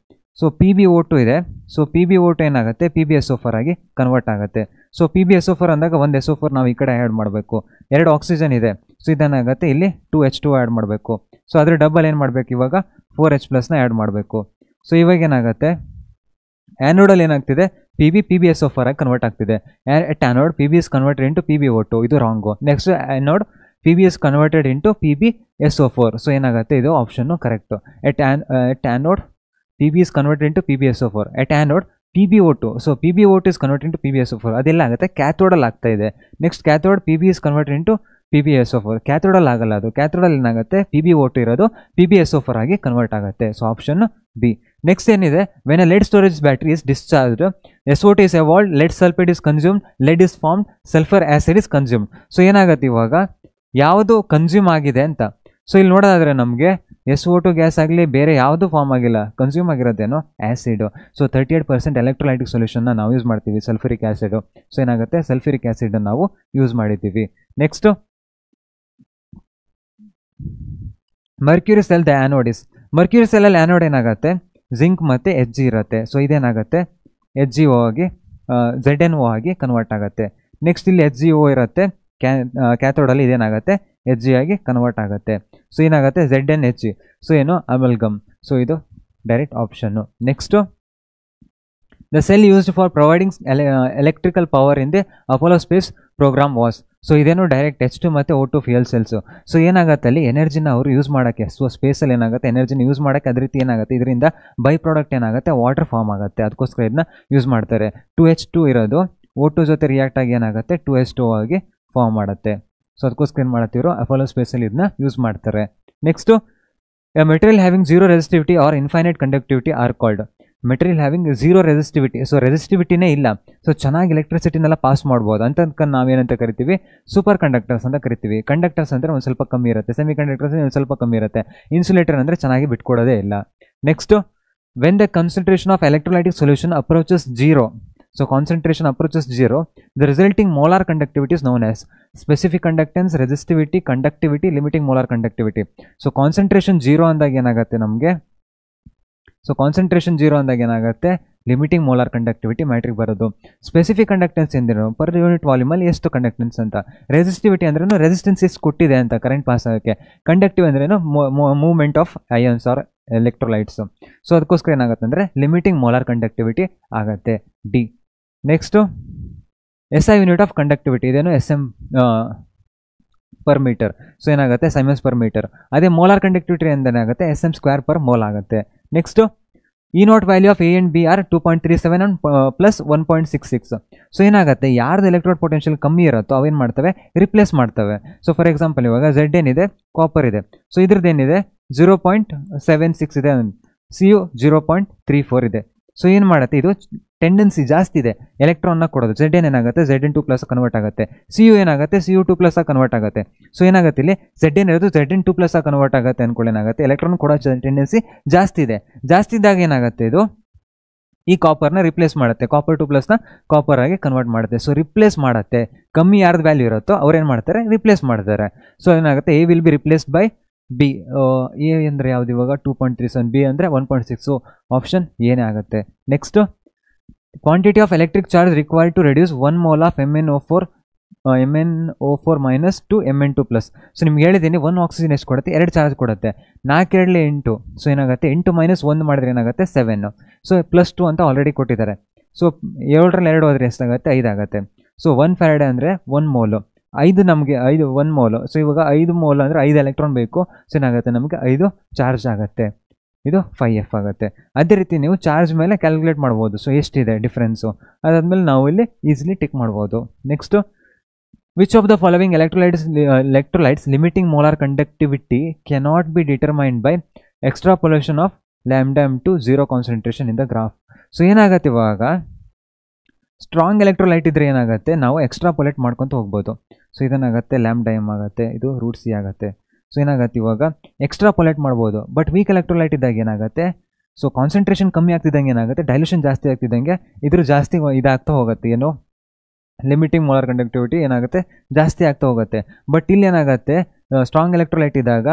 ಸೊ PbO2 ಇದೆ, ಸೊ PbO2 ಏನಾಗುತ್ತೆ PbSO4 ಆಗಿ ಕನ್ವರ್ಟ್ ಆಗುತ್ತೆ. ಸೊ PbSO4 ಅಂದಾಗ ಒಂದು SO4 ನಾವು ಈ ಕಡೆ ಆ್ಯಡ್ ಮಾಡಬೇಕು, 2 ಆಕ್ಸಿಜನ್ ಇದೆ. ಸೊ ಇದನ್ನಾಗುತ್ತೆ ಇಲ್ಲಿ 2H2 ಆ್ಯಡ್ ಮಾಡಬೇಕು. ಸೊ ಅದ್ರ ಡಬಲ್ ಏನು ಮಾಡಬೇಕು ಇವಾಗ 4H ಪ್ಲಸ್ನ ಆ್ಯಡ್ ಮಾಡಬೇಕು. ಸೊ ಇವಾಗ ಏನಾಗುತ್ತೆ ಆ್ಯನೋಡಲ್ಲಿ ಏನಾಗ್ತಿದೆ PbSO4 ಆಗಿ ಕನ್ವರ್ಟ್ ಆಗ್ತಿದೆ. At anode PB is converted into PbO2, ಇದು wrong. Next anode PB is converted into PbSO4. So ಏನಾಗುತ್ತೆ ಇದು option correct. At anode PB is converted into PbSO4. At anode PbO2. So PbO2 is converted into PbSO4. ಅದೆಲ್ಲ ಆಗುತ್ತೆ ಕ್ಯಾಥೋಡಲ್ಲಿ ಆಗ್ತಾ ಇದೆ. Next cathode PB is converted into PbSO4. ಕ್ಯಾಥೋಡಲ್ಲಿ ಆಗಲ್ಲ, ಅದು ಕ್ಯಾಥೋಡಲ್ಲಿ ಏನಾಗುತ್ತೆ PbO2 ಇರೋದು PbSO4 ಆಗಿ ಕನ್ವರ್ಟ್ ಆಗುತ್ತೆ. So option B. ನೆಕ್ಸ್ಟ್ ಏನಿದೆ when a lead storage battery is discharged SO2 is evolved, lead sulfate is consumed, lead is formed, sulfur acid is consumed. So ಏನಾಗುತ್ತೆ ಇವಾಗ ಯಾವುದು ಕನ್ಸ್ಯೂಮ್ ಆಗಿದೆ ಅಂತ. ಸೊ ಇಲ್ಲಿ ನೋಡೋದಾದರೆ ನಮಗೆ SO2 ಗ್ಯಾಸ್ ಆಗಲಿ ಬೇರೆ ಯಾವುದು ಫಾರ್ಮ್ ಆಗಿಲ್ಲ, ಕನ್ಸ್ಯೂಮ್ ಆಗಿರೋದೇನೋ ಆ್ಯಸಿಡು. ಸೊ 38% ಎಲೆಕ್ಟ್ರೋಲೈಟಿಕ್ ಸೊಲ್ಯೂಷನ್ನ ನಾವು ಯೂಸ್ ಮಾಡ್ತೀವಿ, ಸಲ್ಫ್ಯೂರಿಕ್ ಆ್ಯಸಿಡು. ಸೊ ಏನಾಗುತ್ತೆ ಸಲ್ಫ್ಯೂರಿಕ್ ಆ್ಯಸಿಡನ್ನು ನಾವು ಯೂಸ್ ಮಾಡಿದ್ದೀವಿ. Next mercury cell the anode is. Mercury ಸೆಲ್ಲಲ್ಲಿ ಆ್ಯನೋಡ್ ಏನಾಗುತ್ತೆ ಜಿಂಕ್ ಮತ್ತು Hg ಇರುತ್ತೆ. ಸೊ ಇದೇನಾಗುತ್ತೆ HgO ಆಗಿ ZnO ಆಗಿ ಕನ್ವರ್ಟ್ ಆಗುತ್ತೆ. ನೆಕ್ಸ್ಟ್ ಇಲ್ಲಿ HgO ಇರುತ್ತೆ, ಕ್ಯಾಥೋಡಲ್ಲಿ ಇದೇನಾಗುತ್ತೆ ಎಚ್ ಜಿ ಆಗಿ ಕನ್ವರ್ಟ್ ಆಗುತ್ತೆ. ಸೊ ಏನಾಗುತ್ತೆ ZnHg. ಸೊ ಏನು ಅಮಲ್ಗಮ್. ಸೊ ಇದು direct option. Next the cell used for providing electrical power in the Apollo space program was. So ಇದೇನು ಡೈರೆಕ್ಟ್ H2 ಮತ್ತು O2 ಫ್ಯೂಯಲ್ ಸೆಲ್ಸು. ಸೊ ಏನಾಗುತ್ತೆ ಅಲ್ಲಿ ಎನರ್ಜಿನ ಅವರು ಯೂಸ್ ಮಾಡೋಕ್ಕೆ, ಸೊ ಸ್ಪೇಸಲ್ಲಿ ಏನಾಗುತ್ತೆ ಎನರ್ಜಿನ ಯೂಸ್ ಮಾಡೋಕ್ಕೆ, ಅದೇ ರೀತಿ ಏನಾಗುತ್ತೆ ಇದರಿಂದ ಬೈ ಪ್ರಾಡಕ್ಟ್ ಏನಾಗುತ್ತೆ ವಾಟರ್ ಫಾರ್ಮ್ ಆಗುತ್ತೆ. ಅದಕ್ಕೋಸ್ಕರ ಇದನ್ನ ಯೂಸ್ ಮಾಡ್ತಾರೆ. 2H2 ಇರೋದು O2 ಜೊತೆ ರಿಯಾಕ್ಟ್ ಆಗಿ ಏನಾಗುತ್ತೆ 2H2 ಆಗಿ ಫಾರ್ಮ್ ಮಾಡುತ್ತೆ. ಸೊ ಅದಕ್ಕೋಸ್ಕರ ಏನು ಮಾಡ್ತಿರೋ ಅಪೋಲೋ ಸ್ಪೇಸಲ್ಲಿ ಇದನ್ನ ಯೂಸ್ ಮಾಡ್ತಾರೆ. Next material having zero resistivity or infinite conductivity are called. Material having zero resistivity, so ರೆಸಿಸ್ಟಿವಿಟಿನೇ ಇಲ್ಲ, ಸೊ ಚೆನ್ನಾಗಿ ಎಲೆಕ್ಟ್ರಿಸಿಟಿನೆಲ್ಲ ಪಾಸ್ ಮಾಡ್ಬೋದು ಅಂತ ನಾವೇನಂತ ಕರಿತೀವಿ ಸೂಪರ್ ಕಂಡಕ್ಟರ್ಸ್ ಅಂತ ಕರಿತೀವಿ. ಕಂಡಕ್ಟರ್ಸ್ ಅಂದರೆ ಒಂದು ಸ್ವಲ್ಪ ಕಮ್ಮಿ ಇರುತ್ತೆ, ಸೆಮಿ ಕಂಡಕ್ಟರ್ಸ್ ಒಂದು ಸ್ವಲ್ಪ ಕಮ್ಮಿ ಇರುತ್ತೆ. ಇನ್ಸುಲೇಟರ್ ಅಂದರೆ ಚೆನ್ನಾಗಿ ಬಿಟ್ಕೊಡೋದೇ ಇಲ್ಲ. Next when the concentration of electrolytic solution approaches zero. So concentration approaches zero, the resulting molar conductivity is known as specific conductance, resistivity, conductivity, limiting molar conductivity. So concentration zero ಅಂದಾಗ ಏನಾಗುತ್ತೆ ನಮಗೆ, ಸೊ ಕಾನ್ಸಂಟ್ರೇಷನ್ ಜೀರೋ ಅಂದಾಗ ಏನಾಗುತ್ತೆ ಲಿಮಿಟಿಂಗ್ ಮೋಲಾರ್ ಕಂಡಕ್ಟಿವಿಟಿ ಮ್ಯಾಟ್ರಿಕ್ ಬರೋದು. ಸ್ಪೆಸಿಫಿಕ್ ಕಂಡಕ್ಟೆನ್ಸ್ ಎಂದೇನು ಪರ್ ಯೂನಿಟ್ ವಾಲ್ಯೂಮಲ್ಲಿ ಎಷ್ಟು ಕಂಡಕ್ಟೆನ್ಸ್ ಅಂತ. ರೆಸಿಸ್ಟಿವಿಟಿ ಅಂದ್ರೇನು ರೆಸಿಸ್ಟೆನ್ಸ್ ಎಷ್ಟು ಕೊಟ್ಟಿದೆ ಅಂತ ಕರೆಂಟ್ ಪಾಸ್ ಆಗೋಕ್ಕೆ. ಕಂಡಕ್ಟಿವ್ ಅಂದ್ರೇನು movement of ions or electrolytes. So ಅದಕ್ಕೋಸ್ಕರ ಏನಾಗುತ್ತೆ ಅಂದರೆ ಲಿಮಿಟಿಂಗ್ ಮೋಲಾರ್ ಕಂಡಕ್ಟಿವಿಟಿ ಆಗುತ್ತೆ D. Next SI unit of conductivity ಇದೇನು SM ಪರ್ ಮೀಟರ್. ಸೊ ಏನಾಗುತ್ತೆ ಸೈಮನ್ಸ್ ಪರ್ ಮೀಟರ್. ಅದೇ ಮೋಲಾರ್ ಕಂಡಕ್ಟಿವಿಟಿ ಏನಾಗುತ್ತೆ SM ಸ್ಕ್ವೇರ್ ಪರ್ ಮೋಲ್ ಆಗುತ್ತೆ. Next E0 value of A and B are 2.37 plus 1.66. So ಏನಾಗುತ್ತೆ ಯಾರ್ದು ಎಲೆಕ್ಟ್ರೋಡ್ ಪೊಟೆನ್ಷಿಯಲ್ ಕಮ್ಮಿ ಇರುತ್ತೋ ಅವೇನು ಮಾಡ್ತವೆ ರಿಪ್ಲೇಸ್ ಮಾಡ್ತವೆ. ಸೊ ಫಾರ್ ಎಕ್ಸಾಂಪಲ್ ಇವಾಗ Z ಏನಿದೆ ಕಾಪರ್ ಇದೆ, ಸೊ ಇದ್ರದ್ದು ಏನಿದೆ 0.76 ಇದೆ, CU 0.34 ಇದೆ. ಸೊ ಏನು ಮಾಡುತ್ತೆ ಇದು ಟೆಂಡೆನ್ಸಿ ಜಾಸ್ತಿ ಇದೆ ಎಲೆಕ್ಟ್ರಾನ್ನ ಕೊಡೋದು. ZN ಏನಾಗುತ್ತೆ Zn2+ ಕನ್ವರ್ಟ್ ಆಗುತ್ತೆ. CU ಏನಾಗುತ್ತೆ CU2+ ಕನ್ವರ್ಟ್ ಆಗುತ್ತೆ. ಸೊ ಏನಾಗುತ್ತೆ ಇಲ್ಲಿ ZN ಇರೋದು Zn2+ ಕನ್ವರ್ಟ್ ಆಗುತ್ತೆ ಅಂದ್ಕೊಳ್ಳಿ ಏನಾಗುತ್ತೆ ಎಲೆಕ್ಟ್ರಾನ್ ಕೊಡೋ ಟೆಂಡೆನ್ಸಿ ಜಾಸ್ತಿ ಇದೆ. ಜಾಸ್ತಿ ಇದ್ದಾಗ ಏನಾಗುತ್ತೆ ಇದು ಈ ಕಾಪರ್ನ ರಿಪ್ಲೇಸ್ ಮಾಡುತ್ತೆ, ಕಾಪರ್ 2+ನ ಕಾಪರ್ ಆಗಿ ಕನ್ವರ್ಟ್ ಮಾಡುತ್ತೆ. ಸೊ ರಿಪ್ಲೇಸ್ ಮಾಡುತ್ತೆ, ಕಮ್ಮಿ ಯಾರ್ದು ವ್ಯಾಲ್ಯೂ ಇರುತ್ತೋ ಅವ್ರೇನು ಮಾಡ್ತಾರೆ ರಿಪ್ಲೇಸ್ ಮಾಡ್ತಾರೆ. ಸೊ ಏನಾಗುತ್ತೆ A will be replaced by B. A ಅಂದರೆ ಯಾವ್ದು ಇವಾಗ 2.37, B ಅಂದರೆ 1.6. ಸೊ ಆಪ್ಷನ್ ಏನೇ ಆಗುತ್ತೆ. Next quantity of electric charge required to reduce 1 mole of MnO4 minus to Mn2+. So ನಿಮ್ಗೆ ಹೇಳಿದ್ದೀನಿ 1 ಆಕ್ಸಿಜನ್ ಎಷ್ಟು ಕೊಡುತ್ತೆ 2 ಚಾರ್ಜ್ ಕೊಡುತ್ತೆ. 4 2 8. ಸೊ ಏನಾಗುತ್ತೆ 8 ಮೈನಸ್ 1 ಮಾಡಿದ್ರೆ ಏನಾಗುತ್ತೆ 7. ಸೊ +2 ಅಂತ ಆಲ್ರೆಡಿ ಕೊಟ್ಟಿದ್ದಾರೆ. ಸೊ 7ರಲ್ಲಿ 2 ಹೋದರೆ ಎಷ್ಟಾಗುತ್ತೆ 5 ಆಗುತ್ತೆ. ಸೊ 1 ಫ್ಯಾರಡೆ ಅಂದರೆ 1 ಮೋಲು, 5 ನಮಗೆ 1 ಮೋಲು. ಸೊ ಇವಾಗ 5 ಮೋಲ್ ಅಂದರೆ 5 ಎಲೆಕ್ಟ್ರಾನ್ ಬೇಕು. ಸೊ ಏನಾಗುತ್ತೆ ನಮಗೆ 5 ಚಾರ್ಜ್ ಆಗುತ್ತೆ, ಇದು 5F ಆಗುತ್ತೆ. ಅದೇ ರೀತಿ ನೀವು ಚಾರ್ಜ್ ಮೇಲೆ ಕ್ಯಾಲ್ಕುಲೇಟ್ ಮಾಡ್ಬೋದು. ಸೊ ಎಷ್ಟಿದೆ ಡಿಫ್ರೆನ್ಸು, ಅದಾದಮೇಲೆ ನಾವು ಇಲ್ಲಿ ಈಸಿಲಿ ಟಿಕ್ ಮಾಡ್ಬೋದು. Next which of the following electrolytes limiting molar conductivity cannot be determined by extrapolation of λm to 0 concentration in the graph. So ಏನಾಗುತ್ತೆ ಇವಾಗ ಸ್ಟ್ರಾಂಗ್ ಎಲೆಕ್ಟ್ರೋಲೈಟ್ ಇದ್ದರೆ ಏನಾಗುತ್ತೆ ನಾವು ಎಕ್ಸ್ಟ್ರಾಪೊಲೇಟ್ ಮಾಡ್ಕೊತ ಹೋಗ್ಬೋದು. ಸೊ ಇದನ್ನಾಗುತ್ತೆ λm ಆಗುತ್ತೆ, ಇದು √C ಆಗುತ್ತೆ. ಸೊ ಏನಾಗುತ್ತೆ ಇವಾಗ ಎಕ್ಸ್ಟ್ರಾಪೊಲೇಟ್ ಮಾಡ್ಬೋದು. ಬಟ್ ವೀಕ್ ಎಲೆಕ್ಟ್ರೋಲೈಟ್ ಇದ್ದಾಗ ಏನಾಗುತ್ತೆ ಸೊ ಕಾನ್ಸಂಟ್ರೇಷನ್ ಕಮ್ಮಿ ಆಗ್ತಿದ್ದಂಗೆ ಏನಾಗುತ್ತೆ ಡೈಲ್ಯೂಷನ್ ಜಾಸ್ತಿ ಆಗ್ತಿದ್ದಂಗೆ ಇದ್ರ ಜಾಸ್ತಿ ಇದಾಗ್ತಾ ಹೋಗುತ್ತೆ, ಏನು ಲಿಮಿಟಿಂಗ್ ಮೋಲಾರ್ ಕಂಡಕ್ಟಿವಿಟಿ ಏನಾಗುತ್ತೆ ಜಾಸ್ತಿ ಆಗ್ತಾ ಹೋಗುತ್ತೆ. ಬಟ್ ಇಲ್ಲಿ ಏನಾಗುತ್ತೆ ಸ್ಟ್ರಾಂಗ್ ಎಲೆಕ್ಟ್ರೋಲೈಟ್ ಇದ್ದಾಗ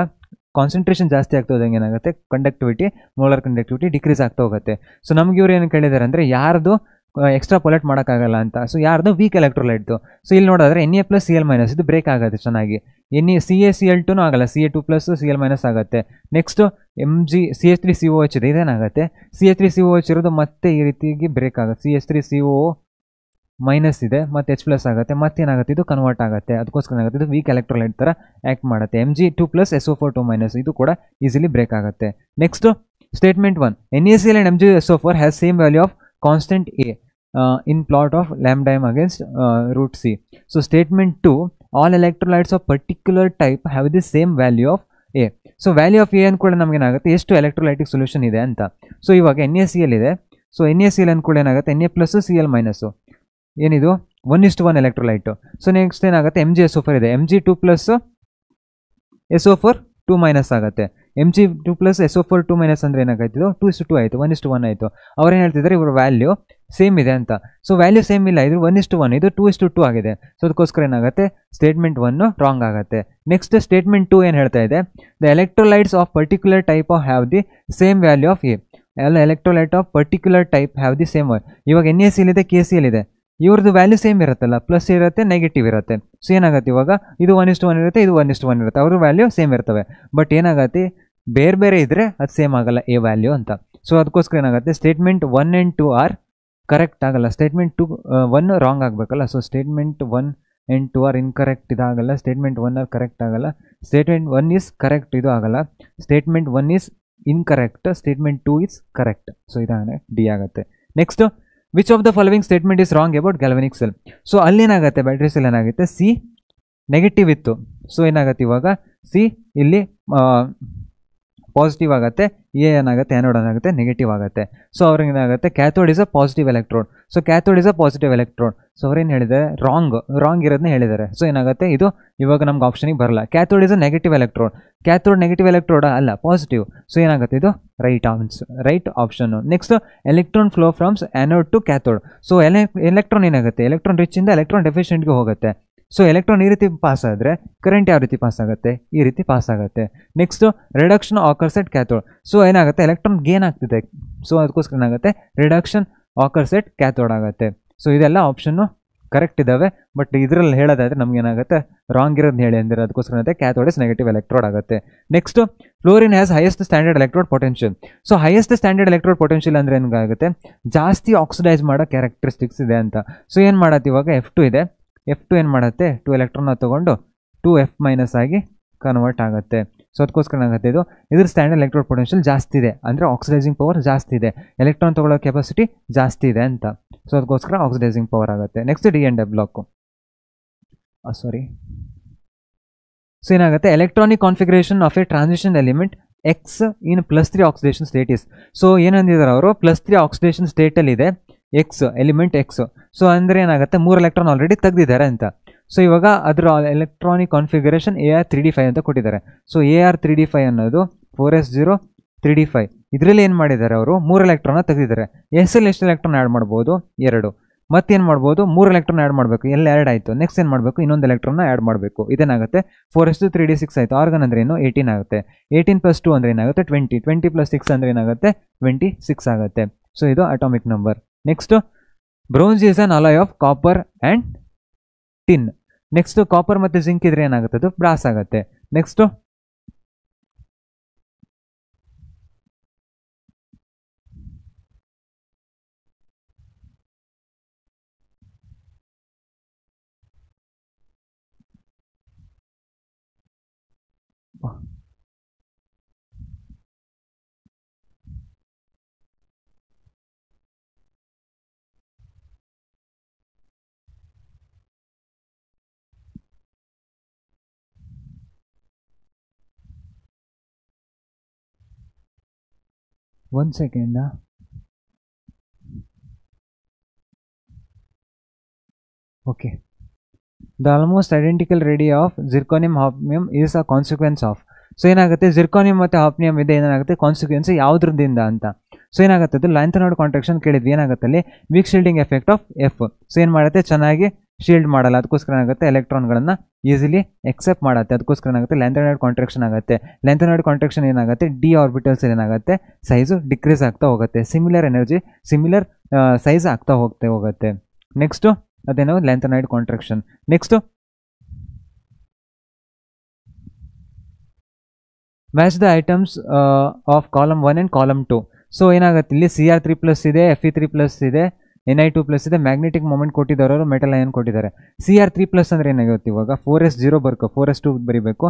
ಕಾನ್ಸಂಟ್ರೇಷನ್ ಜಾಸ್ತಿ ಆಗ್ತಾ ಹೋದಂಗೆ ಏನಾಗುತ್ತೆ ಕಂಡಕ್ಟಿವಿಟಿ ಮೋಲಾರ್ ಕಂಡಕ್ಟಿವಿಟಿ ಡಿಕ್ರೀಸ್ ಆಗ್ತಾ ಹೋಗುತ್ತೆ. ಸೊ ನಮ್ಗೆ ಇವ್ರು ಏನು ಕೇಳಿದ್ದಾರೆ ಅಂದರೆ ಯಾರ್ದು ಎಕ್ಸ್ಟ್ರಾಪೊಲೇಟ್ ಮಾಡೋಕ್ಕಾಗಲ್ಲ ಅಂತ. ಸೊ ಯಾರ್ದು ವೀಕ್ ಎಲೆಕ್ಟ್ರೋಲೈಟ್ದು. ಸೊ ಇಲ್ಲಿ ನೋಡಿದ್ರೆ Na+Cl- ಇದು ಬ್ರೇಕ್ ಆಗುತ್ತೆ ಚೆನ್ನಾಗಿ. CaCl2 ಆಗಲ್ಲ, Ca2+, Cl- ಆಗುತ್ತೆ. ನೆಕ್ಸ್ಟು Mg CH3COH ಇದೆ, ಇದೇನಾಗುತ್ತೆ CH3COH ಇರೋದು ಮತ್ತೆ ಈ ರೀತಿಯಾಗಿ ಬ್ರೇಕ್ ಆಗುತ್ತೆ. CH3CO- ಇದೆ ಮತ್ತು H+ ಆಗುತ್ತೆ, ಮತ್ತೇನಾಗುತ್ತೆ ಇದು ಕನ್ವರ್ಟ್ ಆಗುತ್ತೆ. ಅದಕ್ಕೋಸ್ಕರ ಏನಾಗುತ್ತೆ ಇದು ವೀಕ್ ಎಲೆಕ್ಟ್ರೋಲೈಟ್ ಥರ ಆ್ಯಕ್ಟ್ ಮಾಡುತ್ತೆ. Mg2+ SO4 ಇದು ಕೂಡ ಈಸಿಲಿ ಬ್ರೇಕ್ ಆಗುತ್ತೆ. Next statement 1 NaCl and MgSO4 has same value of constant A in plot of λm against √C. So statement 2 all electrolytes of particular type have the same value of A. So value of A ಕೂಡ ನಮಗೆ ಏನಾಗುತ್ತೆ ಎಷ್ಟು ಎಲೆಕ್ಟ್ರೋಲೈಟಿಕ್ ಸೊಲ್ಯೂಷನ್ ಇದೆ ಅಂತ. ಸೊ ಇವಾಗ NaCl ಇದೆ. ಸೊ NaCl ಕೂಡ ಏನಾಗುತ್ತೆ Na+Cl- ಏನಿದು 1:1 ಎಲೆಕ್ಟ್ರೋಲೈಟು. ಸೊ ನೆಕ್ಸ್ಟ್ ಏನಾಗುತ್ತೆ MgSO4 ಇದೆ, Mg2+ SO4 2- ಆಗುತ್ತೆ. Mg2+ SO4 2- ಅಂದರೆ ಏನಾಗಾಯ್ತು 2:2 ಆಯಿತು, 1:1 ಆಯಿತು. ಅವ್ರೇನು ಹೇಳ್ತಿದ್ದಾರೆ ಇವ್ರ ವ್ಯಾಲ್ಯೂ ಸೇಮ್ ಇದೆ ಅಂತ. ಸೊ ವ್ಯಾಲ್ಯೂ ಸೇಮ್ ಇಲ್ಲ, ಇದು 1:1, ಇದು 2:2 ಆಗಿದೆ. ಸೊ ಅದಕ್ಕೋಸ್ಕರ ಏನಾಗುತ್ತೆ ಸ್ಟೇಟ್ಮೆಂಟ್ 1 ರಾಂಗ್ ಆಗುತ್ತೆ. ನೆಕ್ಸ್ಟ್ ಸ್ಟೇಟ್ಮೆಂಟ್ 2 ಏನು ಹೇಳ್ತಾ ಇದೆ the electrolytes of particular type have the same value of A. ಎಲ್ಲ electrolyte of particular type have the same. ಇವಾಗ NaCl ಇದೆ KCl ಇದೆ. ಇವ್ರದ್ದು ವ್ಯಾಲ್ಯೂ ಸೇಮ್ ಇರುತ್ತಲ್ಲ, ಪ್ಲಸ್ ಇರುತ್ತೆ ನೆಗೆಟಿವ್ ಇರುತ್ತೆ. ಸೊ ಏನಾಗುತ್ತೆ ಇವಾಗ ಇದು 1:1 ಇರುತ್ತೆ, ಇದು 1:1 ಇರುತ್ತೆ, ಅವ್ರ ವ್ಯಾಲ್ಯೂ ಸೇಮ್ ಇರ್ತವೆ. ಬಟ್ ಏನಾಗುತ್ತೆ ಬೇರೆ ಬೇರೆ ಇದ್ದರೆ ಅದು ಸೇಮ್ ಆಗಲ್ಲ ಎ ವ್ಯಾಲ್ಯೂ ಅಂತ. ಸೊ ಅದಕ್ಕೋಸ್ಕರ ಏನಾಗುತ್ತೆ ಸ್ಟೇಟ್ಮೆಂಟ್ 1 and 2 ಆರ್ ಕರೆಕ್ಟ್ ಆಗಲ್ಲ, ಸ್ಟೇಟ್ಮೆಂಟ್ 1 ರಾಂಗ್ ಆಗಬೇಕಲ್ಲ. So statement 1 and 2 are incorrect ಇದಾಗಲ್ಲ, ಸ್ಟೇಟ್ಮೆಂಟ್ 1 ಆರ್ ಕರೆಕ್ಟ್ ಆಗಲ್ಲ, ಸ್ಟೇಟ್ಮೆಂಟ್ 1 ಈಸ್ ಕರೆಕ್ಟ್ ಇದು ಆಗಲ್ಲ, statement 1 is incorrect, statement 2 is correct. So ಇದಾನೆ ಡಿ ಆಗುತ್ತೆ. Next which of the following statement is wrong about galvanic cell. So ಅಲ್ಲೇನಾಗುತ್ತೆ ಬ್ಯಾಟ್ರಿ ಸೆಲ್ ಏನಾಗುತ್ತೆ ಸಿ ನೆಗೆಟಿವ್ ಇತ್ತು. ಸೊ ಏನಾಗುತ್ತೆ ಇವಾಗ ಸಿ ಇಲ್ಲಿ ಪಾಸಿಟಿವ್ ಆಗುತ್ತೆ, ಎ ಏನಾಗುತ್ತೆ ಆ್ಯನೋಡ್ ಏನಾಗುತ್ತೆ ನೆಗೆಟಿವ್ ಆಗುತ್ತೆ. ಸೊ ಅವ್ರಿಗೆ ಏನಾಗುತ್ತೆ cathode is a positive electrode. So cathode is a positive electrode. So ಅವ್ರೇನು ಹೇಳಿದ್ದಾರೆ ರಾಂಗ್ ಇರೋದನ್ನ ಹೇಳಿದ್ದಾರೆ. ಸೊ ಏನಾಗುತ್ತೆ ಇದು ಇವಾಗ ನಮ್ಗೆ ಆಪ್ಷನಿಗೆ ಬರಲ್ಲ. Cathode is a negative electrode, cathode negative electrode ಅಲ್ಲ ಪಾಸಿಟಿವ್. ಸೊ ಏನಾಗುತ್ತೆ ಇದು right option. Next electron flow from anode to cathode. So electron ಏನಾಗುತ್ತೆ ಎಲೆಕ್ಟ್ರಾನ್ ರಿಚ್ ಇಂದ ಎಲೆಕ್ಟ್ರಾನ್ ಡೆಫಿಷಿಯೆಂಟ್ಗೆ ಹೋಗುತ್ತೆ. ಸೊ ಎಲೆಕ್ಟ್ರಾನ್ ಈ ರೀತಿ ಪಾಸ್ ಆದರೆ ಕರೆಂಟ್ ಯಾವ ರೀತಿ ಪಾಸ್ ಆಗುತ್ತೆ ಈ ರೀತಿ ಪಾಸ್ ಆಗುತ್ತೆ. ನೆಕ್ಸ್ಟು ರಿಡಕ್ಷನ್ ಆಕರ್ಸ್ ಎಟ್ ಕ್ಯಾಥೋಡ್. ಸೊ ಏನಾಗುತ್ತೆ ಎಲೆಕ್ಟ್ರಾನ್ ಗೇನ್ ಆಗ್ತಿದೆ. ಸೊ ಅದಕ್ಕೋಸ್ಕರ ಏನಾಗುತ್ತೆ ರಿಡಕ್ಷನ್ ಆಕರ್ಸ್ ಎಟ್ ಕ್ಯಾಥೋಡ್ ಆಗುತ್ತೆ. ಸೊ ಇದೆಲ್ಲ ಆಪ್ಷನ್ನು ಕರೆಕ್ಟ್ ಇದ್ದಾವೆ. ಬಟ್ ಇದರಲ್ಲಿ ಹೇಳೋದಾದರೆ ನಮ್ಗೆ ಏನಾಗುತ್ತೆ ರಾಂಗ್ ಇರೋದು ಹೇಳಿ ಅಂದರೆ ಅದಕ್ಕೋಸ್ಕರ ಕ್ಯಾಥೋಡ್ ಇಸ್ ನೆಗೆಟಿವ್ ಎಲೆಕ್ಟ್ರೋಡ್ ಆಗುತ್ತೆ. Next fluorine has highest standard electrode potential. So highest standard electrode potential ಅಂದರೆ ಏನಾಗುತ್ತೆ ಜಾಸ್ತಿ ಆಕ್ಸಿಡೈಸ್ ಮಾಡೋ ಕ್ಯಾರೆಕ್ಟರಿಸ್ಟಿಕ್ಸ್ ಇದೆ ಅಂತ. ಸೊ ಏನು ಮಾಡತ್ತೆ ಇವಾಗ F2 ಇದೆ, F2 ಏನು ಮಾಡುತ್ತೆ 2 ಎಲೆಕ್ಟ್ರಾನ್ನ ತೊಗೊಂಡು 2F- ಆಗಿ ಕನ್ವರ್ಟ್ ಆಗುತ್ತೆ. ಸೊ ಅದಕ್ಕೋಸ್ಕರ ಏನಾಗುತ್ತೆ ಇದ್ರ ಸ್ಟ್ಯಾಂಡರ್ಡ್ ಎಲೆಕ್ಟ್ರೋಡ್ ಪೊಟೆನ್ಷಿಯಲ್ ಜಾಸ್ತಿ ಇದೆ, ಅಂದರೆ ಆಕ್ಸಿಡೈಸಿಂಗ್ ಪವರ್ ಜಾಸ್ತಿ ಇದೆ, ಎಲೆಕ್ಟ್ರಾನ್ ತೊಗೊಳ್ಳೋ ಕೆಪಾಸಿಟಿ ಜಾಸ್ತಿ ಇದೆ ಅಂತ. ಸೊ ಅದಕ್ಕೋಸ್ಕರ ಆಕ್ಸಿಡೈಸಿಂಗ್ ಪವರ್ ಆಗುತ್ತೆ. Next D and F block so ಏನಾಗುತ್ತೆ electronic configuration of a transition element X in +3 oxidation state is. So ಏನಂದಿದ್ದಾರೆ ಅವರು +3 ಆಕ್ಸಿಡೇಷನ್ ಸ್ಟೇಟಲ್ಲಿ ಇದೆ ಎಕ್ಸ್ ಎಲಿಮೆಂಟ್ ಎಕ್ಸ್. ಸೊ ಅಂದರೆ ಏನಾಗುತ್ತೆ 3 ಎಲೆಕ್ಟ್ರಾನ್ ಆಲ್ರೆಡಿ ತೆಗೆದಿದ್ದಾರೆ ಅಂತ. ಸೊ ಇವಾಗ ಅದರ ಎಲೆಕ್ಟ್ರಾನಿಕ್ ಕಾನ್ಫಿಗರೇಷನ್ AR3D5 ಅಂತ ಕೊಟ್ಟಿದ್ದಾರೆ. ಸೊ AR3D5 ಅನ್ನೋದು 4s0 3d5. ಇದರಲ್ಲಿ ಏನು ಮಾಡಿದ್ದಾರೆ ಅವರು 3 ಎಲೆಕ್ಟ್ರಾನ್ನ ತೆಗೆದಿದ್ದಾರೆ. ಎಷ್ಟು ಎಲೆಕ್ಟ್ರಾನ್ ಆ್ಯಡ್ ಮಾಡ್ಬೋದು 2. ಮತ್ತೇನು ಮಾಡ್ಬೋದು 3 ಎಲೆಕ್ಟ್ರಾನ್ ಆ್ಯಡ್ ಮಾಡಬೇಕು, ಎಲ್ಲ 2 ಆಯಿತು. ನೆಕ್ಸ್ಟ್ ಏನು ಮಾಡಬೇಕು ಇನ್ನೊಂದು ಎಲೆಕ್ಟ್ರಾನ್ನ ಆ್ಯಡ್ ಮಾಡಬೇಕು. ಇದೇನಾಗುತ್ತೆ 4s3d6 ಆಯಿತು. ಆರ್ಗನ್ ಅಂದರೆ ಏನು 18 ಆಗುತ್ತೆ. 18 + 2 ಅಂದರೆ ಏನಾಗುತ್ತೆ 20. 20 + 6 ಅಂದರೆ ಏನಾಗುತ್ತೆ 26 ಆಗುತ್ತೆ. ಸೊ ಇದು atomic number. Next bronze is an alloy of copper and tin. Next copper ಮತ್ತು ಜಿಂಕ್ ಇದ್ರೆ ಏನಾಗುತ್ತೆ ಅದು ಬ್ರಾಸ್ ಆಗುತ್ತೆ. Next one second. Okay. The almost identical radii of zirconium hafnium is a consequence of. So ಏನಾಗುತ್ತೆ ಜಿರ್ಕೋನಿಯಂ ಮತ್ತು ಹಾಫ್ನಿಯಮ್ ಇದೆ ಏನಾಗುತ್ತೆ ಕಾನ್ಸಿಕ್ವೆನ್ಸ್ ಯಾವುದ್ರದಿಂದ ಅಂತ. ಸೊ ಏನಾಗುತ್ತೆ ಅದು ಲ್ಯಾಂಥನಾಯ್ಡ್ ಕಾಂಟ್ರಾಕ್ಷನ್ ಕೇಳಿದ್ವಿ. ಏನಾಗುತ್ತೆ ಅಲ್ಲಿ weak shielding effect of f. So ಏನು ಮಾಡುತ್ತೆ ಚೆನ್ನಾಗಿ ಶೀಲ್ಡ್ ಮಾಡಲ್ಲ, ಅದಕ್ಕೋಸ್ಕರ ಏನಾಗುತ್ತೆ ಎಲೆಕ್ಟ್ರಾನ್ಗಳನ್ನು ಈಸಿಲಿ ಎಕ್ಸೆಪ್ಟ್ ಮಾಡುತ್ತೆ. ಅದಕ್ಕೋಸ್ಕರ ಏನಾಗುತ್ತೆ ಲ್ಯಾಂಥನಾಯ್ಡ್ ಕಾಂಟ್ರಾಕ್ಷನ್ ಆಗುತ್ತೆ. ಲ್ಯಾಂಥನಾಯ್ಡ್ ಕಾಂಟ್ರಾಕ್ಷನ್ ಏನಾಗುತ್ತೆ ಡಿ ಆರ್ಬಿಟಲ್ಸ್ ಏನಾಗುತ್ತೆ ಸೈಜು ಡಿಕ್ರೀಸ್ ಆಗ್ತಾ ಹೋಗುತ್ತೆ, ಸಿಮಿಲರ್ ಸೈಜ್ ಆಗ್ತಾ ಹೋಗುತ್ತೆ. ನೆಕ್ಸ್ಟು ಅದೇನೋ lanthanoid contraction. Next match the items of column 1 and column 2. So ಏನಾಗುತ್ತೆ ಇಲ್ಲಿ Cr3+ ಇದೆ, Fe3+ ಇದೆ, Ni2+ ಇದೆ, ಮ್ಯಾಗ್ನೆಟಿಕ್ ಮೂಮೆಂಟ್ ಕೊಟ್ಟಿದ್ದಾರೆ, ಮೆಟಲ್ ಅಯನ್ ಕೊಟ್ಟಿದ್ದಾರೆ. Cr3+ ಅಂದರೆ ಏನಾಗುತ್ತೆ ಇವಾಗ 4s0 ಬರ್ಕೋ 4s2 ಬರೀಬೇಕು.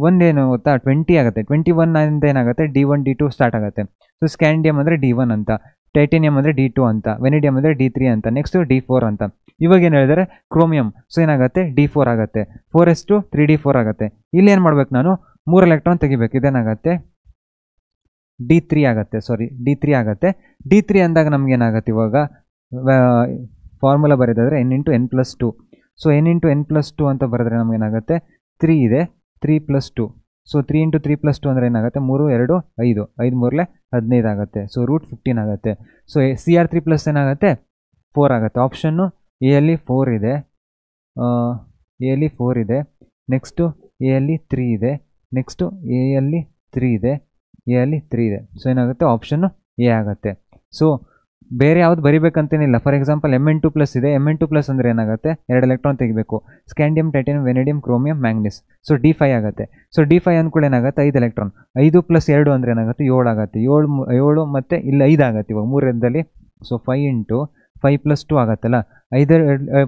ಒಂದೇನು ಗೊತ್ತಾ 20 ಆಗುತ್ತೆ. 21 ಅಂತ ಏನಾಗುತ್ತೆ D1 D2 ಸ್ಟಾರ್ಟ್ ಆಗುತ್ತೆ. ಸೊ ಸ್ಕ್ಯಾಂಡಿಯಮ್ ಅಂದರೆ D1 ಅಂತ, ಟೈಟೇನಿಯಮ್ ಅಂದರೆ D2 ಅಂತ, ವೆನಿಡಿಯಮ್ ಅಂದರೆ D3 ಅಂತ, ನೆಕ್ಸ್ಟ್ D4 ಅಂತ. ಇವಾಗ ಏನು ಹೇಳಿದರೆ ಕ್ರೋಮಿಯಂ. ಸೊ ಏನಾಗುತ್ತೆ D4 ಆಗುತ್ತೆ, 4s2 3d4 ಆಗುತ್ತೆ. ಇಲ್ಲಿ ಏನು ಮಾಡ್ಬೇಕು ನಾನು 3 ಎಲೆಕ್ಟ್ರಾನ್ ತೆಗಿಬೇಕು. ಇದೇನಾಗುತ್ತೆ D3 ಆಗುತ್ತೆ. D3 ಅಂದಾಗ ನಮ್ಗೆ ಏನಾಗುತ್ತೆ ಇವಾಗ ಫಾರ್ಮುಲಾ ಬರೆದಾದರೆ n×n+2. ಸೊ n×n+2 ಅಂತ ಬರೆದ್ರೆ ನಮ್ಗೆ ಏನಾಗುತ್ತೆ 3 ಇದೆ, 3+2. ಸೊ 3×3+2 ಅಂದರೆ ಏನಾಗುತ್ತೆ 3 2 5 5 3 15 ಆಗುತ್ತೆ. ಸೊ √15 ಆಗುತ್ತೆ. ಸೊ Cr3+ ಏನಾಗುತ್ತೆ 4 ಆಗುತ್ತೆ. ಆಪ್ಷನ್ನು ಎಲ್ಲಿ 4 ಇದೆ, ಎಲ್ಲಿ 4 ಇದೆ, ನೆಕ್ಸ್ಟು ಎಲ್ಲಿ 3 ಇದೆ, ನೆಕ್ಸ್ಟು ಎಲ್ಲಿ 3 ಇದೆ, ಎಲ್ಲಿ 3 ಇದೆ. ಸೊ ಏನಾಗುತ್ತೆ ಆಪ್ಷನ್ನು ಎ ಆಗುತ್ತೆ. ಸೊ ಬೇರೆ ಯಾವ್ದು ಬರಿಬೇಕಂತೇನಿಲ್ಲ. ಫಾರ್ ಎಕ್ಸಾಂಪಲ್ Mn2+ ಇದೆ, Mn2+ ಅಂದರೆ ಏನಾಗುತ್ತೆ, 2 ಎಲೆಕ್ಟ್ರಾನ್ ತೆಗಿಬೇಕು. Scandium, titanium, vanadium, chromium, manganese. So D5 ಆಗುತ್ತೆ. ಸೊ D5 ಅಂದ್ಕೊಳ್ಳಿ ಏನಾಗುತ್ತೆ, 5 ಎಲೆಕ್ಟ್ರಾನ್. 5 + 2 ಅಂದರೆ ಏನಾಗುತ್ತೆ, 7 ಆಗುತ್ತೆ. 7 ಮತ್ತು ಇಲ್ಲಿ 5 ಆಗುತ್ತೆ ಇವಾಗ 3ರಲ್ಲಿ. ಸೊ 5 × 5 + 2 ಆಗುತ್ತಲ್ಲ, 5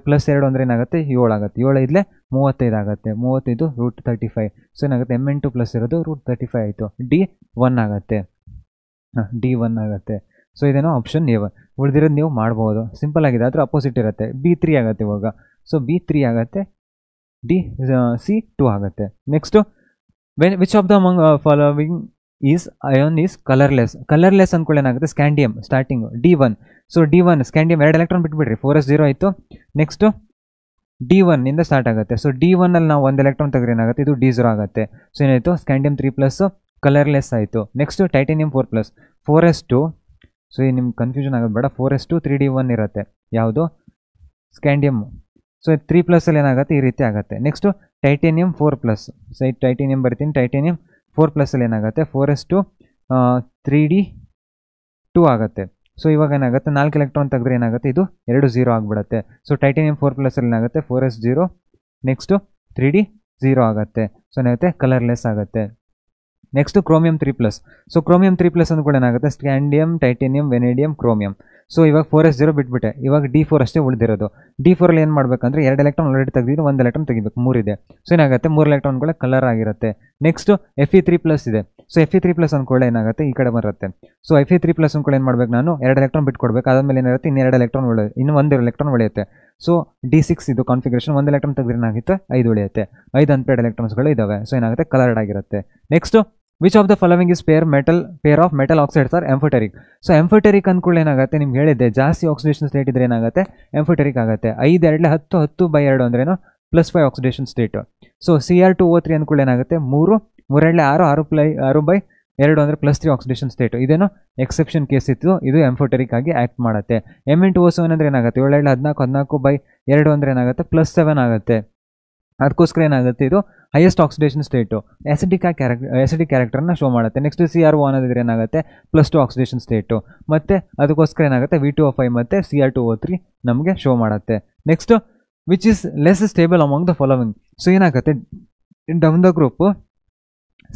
+ 2 ಅಂದರೆ ಏನಾಗುತ್ತೆ, 7 ಆಗುತ್ತೆ. 7 ಇದ್ಲೆ 35 ಆಗುತ್ತೆ. 35 √35. ಸೊ ಏನಾಗುತ್ತೆ, Mn2+ ಇರೋದು √35 ಆಯಿತು. D1 ಆಗುತ್ತೆ. D1 ಆಗುತ್ತೆ. ಸೊ ಇದೇನೋ ಆಪ್ಷನ್ A1. ಉಳಿದಿರೋದು ನೀವು ಮಾಡ್ಬೋದು, ಸಿಂಪಲ್ ಆಗಿದೆ. ಅದ್ರ ಅಪೋಸಿಟ್ ಇರುತ್ತೆ. B3 ಆಗುತ್ತೆ ಇವಾಗ. ಸೊ B3 ಆಗುತ್ತೆ. C2 ಆಗುತ್ತೆ. Next which of the among following is ion is colourless. Colourless ಅಂದ್ಕೊಳ್ಳಿ ಏನಾಗುತ್ತೆ, scandium starting D1. So D1 scandium 2 electron ಬಿಟ್ಬಿಡ್ರಿ, 4s0 ಆಯಿತು. ನೆಕ್ಸ್ಟು D1 ಇಂದ ಸ್ಟಾರ್ಟ್ ಆಗುತ್ತೆ. ಸೊ D1 ಅಲ್ಲಿ ನಾವು 1 ಎಲೆಕ್ಟ್ರಾನ್ ತೆಗೆದ್ರೆ ಏನಾಗುತ್ತೆ, ಇದು D0 ಆಗುತ್ತೆ. ಸೊ ಏನಾಯಿತು, ಸ್ಕ್ಯಾಂಡಿಯಂ 3+ ಕಲರ್ಲೆಸ್ ಆಯಿತು. Next titanium 4+, 4s2. ಸೊ ಈ ನಿಮ್ಗೆ ಕನ್ಫ್ಯೂಷನ್ ಆಗೋದು ಬೇಡ, 4s2 3D1 ಇರುತ್ತೆ. ಯಾವುದು, ಸ್ಕ್ಯಾಂಡಿಯಮ್. ಸೊ 3+ ಅಲ್ಲಿ ಏನಾಗುತ್ತೆ, ಈ ರೀತಿ ಆಗುತ್ತೆ. Next titanium 4+. ಸೊ ಟೈಟೇನಿಯಂ ಬರ್ತೀನಿ, ಟೈಟೇನಿಯಂ 4+ ಅಲ್ಲಿ ಏನಾಗುತ್ತೆ, 4s2 3D2 ಆಗುತ್ತೆ. ಸೊ ಇವಾಗ ಏನಾಗುತ್ತೆ, 4 ಎಲೆಕ್ಟ್ರಾನ್ ತೆಗೆದ್ರೆ ಏನಾಗುತ್ತೆ, ಇದು 2 0 ಆಗಿಬಿಡುತ್ತೆ. ಸೊ ಟೈಟೇನಿಯಂ 4+ ಅಲ್ಲಿ ಏನಾಗುತ್ತೆ, 4s0 ನೆಕ್ಸ್ಟು 3D0 ಆಗುತ್ತೆ. ಸೊ ಏನಾಗುತ್ತೆ, ಕಲರ್ಲೆಸ್ ಆಗುತ್ತೆ. Next chromium 3+. ಸೊ ಕ್ರೋಮಿಯಂ 3+ ಅಂದ್ಕೊಂಡು ಏನಾಗುತ್ತೆ, scandium, titanium, vanadium, chromium. So ಇವಾಗ 4s0 ಬಿಟ್ಬಿಟ್ಟೆ, ಇವಾಗ D4 ಅಷ್ಟೇ ಉಳಿದಿರೋದು. D4ಅಲ್ಲಿ ಏನು ಮಾಡಬೇಕಂದ್ರೆ 2 ಎಲೆಕ್ಟ್ರಾನ್ ಆಲ್ರೆಡಿ ತೆಗೆದಿದ್ದು, 1 ಎಲೆಕ್ಟ್ರಾನ್ ತೆಗಿಬೇಕು, 3 ಇದೆ. ಸೊ ಏನಾಗುತ್ತೆ, 3 ಎಲೆಕ್ಟ್ರಾನ್ಗಳ ಕಲರ್ ಆಗಿರುತ್ತೆ. ನೆಕ್ಸ್ಟು Fe3+ ಇದೆ. ಸೊ Fe3+ ಅಂದ್ಕೊಳ್ಳೆ ಏನಾಗುತ್ತೆ, ಈ ಕಡೆ ಬರುತ್ತೆ. ಸೊ Fe3+ ಅಂದ್ಕೊಳ್ಳೆ ಏನು ಮಾಡ್ಬೇಕು, ನಾನು 2 ಎಲೆಕ್ಟ್ರಾನ್ ಬಿಟ್ಕೊಡ್ಬೇಕು. ಅದಾದಮೇಲೆ ಏನಾಗುತ್ತೆ, ಇನ್ನೆರಡು ಎಲೆಕ್ಟ್ರಾನ್ ಇನ್ನು 1 ಎಲೆಕ್ಟ್ರಾನ್ ಉಳಿಯುತ್ತೆ. ಸೊ D6 ಇದು ಕಾನ್ಫಿಗರೇಷನ್. 1 ಎಲೆಕ್ಟ್ರಾನ್ ತೆಗೆದ್ರೆ ಏನಾಗುತ್ತೆ, 5 ಉಳಿಯುತ್ತೆ. 5 ಅನ್ಪೇರ್ಡ್ ಎಲೆಕ್ಟ್ರಾನ್ಸ್ಗಳು ಇದಾವೆ. ಸೊ ಏನಾಗುತ್ತೆ, ಕಲರ್ಡ್ ಆಗಿರುತ್ತೆ. Next which of the following is pair of metal oxides are amphoteric. So amphoteric ಅಂದ್ಕೊಳ್ಳಿ ಏನಾಗುತ್ತೆ, ನಿಮ್ಗೆ ಹೇಳಿದ್ದೆ ಜಾಸ್ತಿ ಆಕ್ಸಿಡೇಷನ್ ಸ್ಟೇಟ್ ಇದ್ರೆ ಏನಾಗುತ್ತೆ, ಎಂಫೋಟೆರಿಕ್ ಆಗುತ್ತೆ. 5 2 10 10/2 ಅಂದ್ರೇನು, +5 ಆಕ್ಸಿಡೇಷನ್ ಸ್ಟೇಟ್. ಸೊ Cr2O3 ಅಂದ್ಕೊಳ್ಳಿ ಏನಾಗುತ್ತೆ, 3 3 2 6/2 ಅಂದರೆ +3 ಆಕ್ಸಿಡೇಷನ್ ಸ್ಟೇಟ್. ಇದೇನೋ ಎಕ್ಸೆಪ್ಷನ್ ಕೇಸ್ ಇತ್ತು, ಇದು ಎಂಫೋಟೆರಿಕ್ ಆಗಿ ಆ್ಯಕ್ಟ್ ಮಾಡುತ್ತೆ. Mn2O7 ಅಂದರೆ ಏನಾಗುತ್ತೆ, 7 2 14 14/2 ಅಂದರೆ ಏನಾಗುತ್ತೆ, +7 ಆಗುತ್ತೆ. ಅದಕ್ಕೋಸ್ಕರ ಏನಾಗುತ್ತೆ, ಇದು ಹೈಯೆಸ್ಟ್ ಆಕ್ಸಿಡೇಷನ್ ಸ್ಟೇಟು, ಆಸಿಡಿಕ್ ಕ್ಯಾರೆಕ್ಟರ್ನ ಶೋ ಮಾಡುತ್ತೆ. ನೆಕ್ಸ್ಟ್ CR1 ಅನ್ನೋದಿದ್ರೆ ಏನಾಗುತ್ತೆ, +2 ಆಕ್ಸಿಡೇಷನ್ ಸ್ಟೇಟು. ಮತ್ತು ಅದಕ್ಕೋಸ್ಕರ ಏನಾಗುತ್ತೆ, V2O5 ಮತ್ತು Cr2O3 ನಮಗೆ ಶೋ ಮಾಡುತ್ತೆ. Next which is less stable among the following. So ಏನಾಗುತ್ತೆ, down the group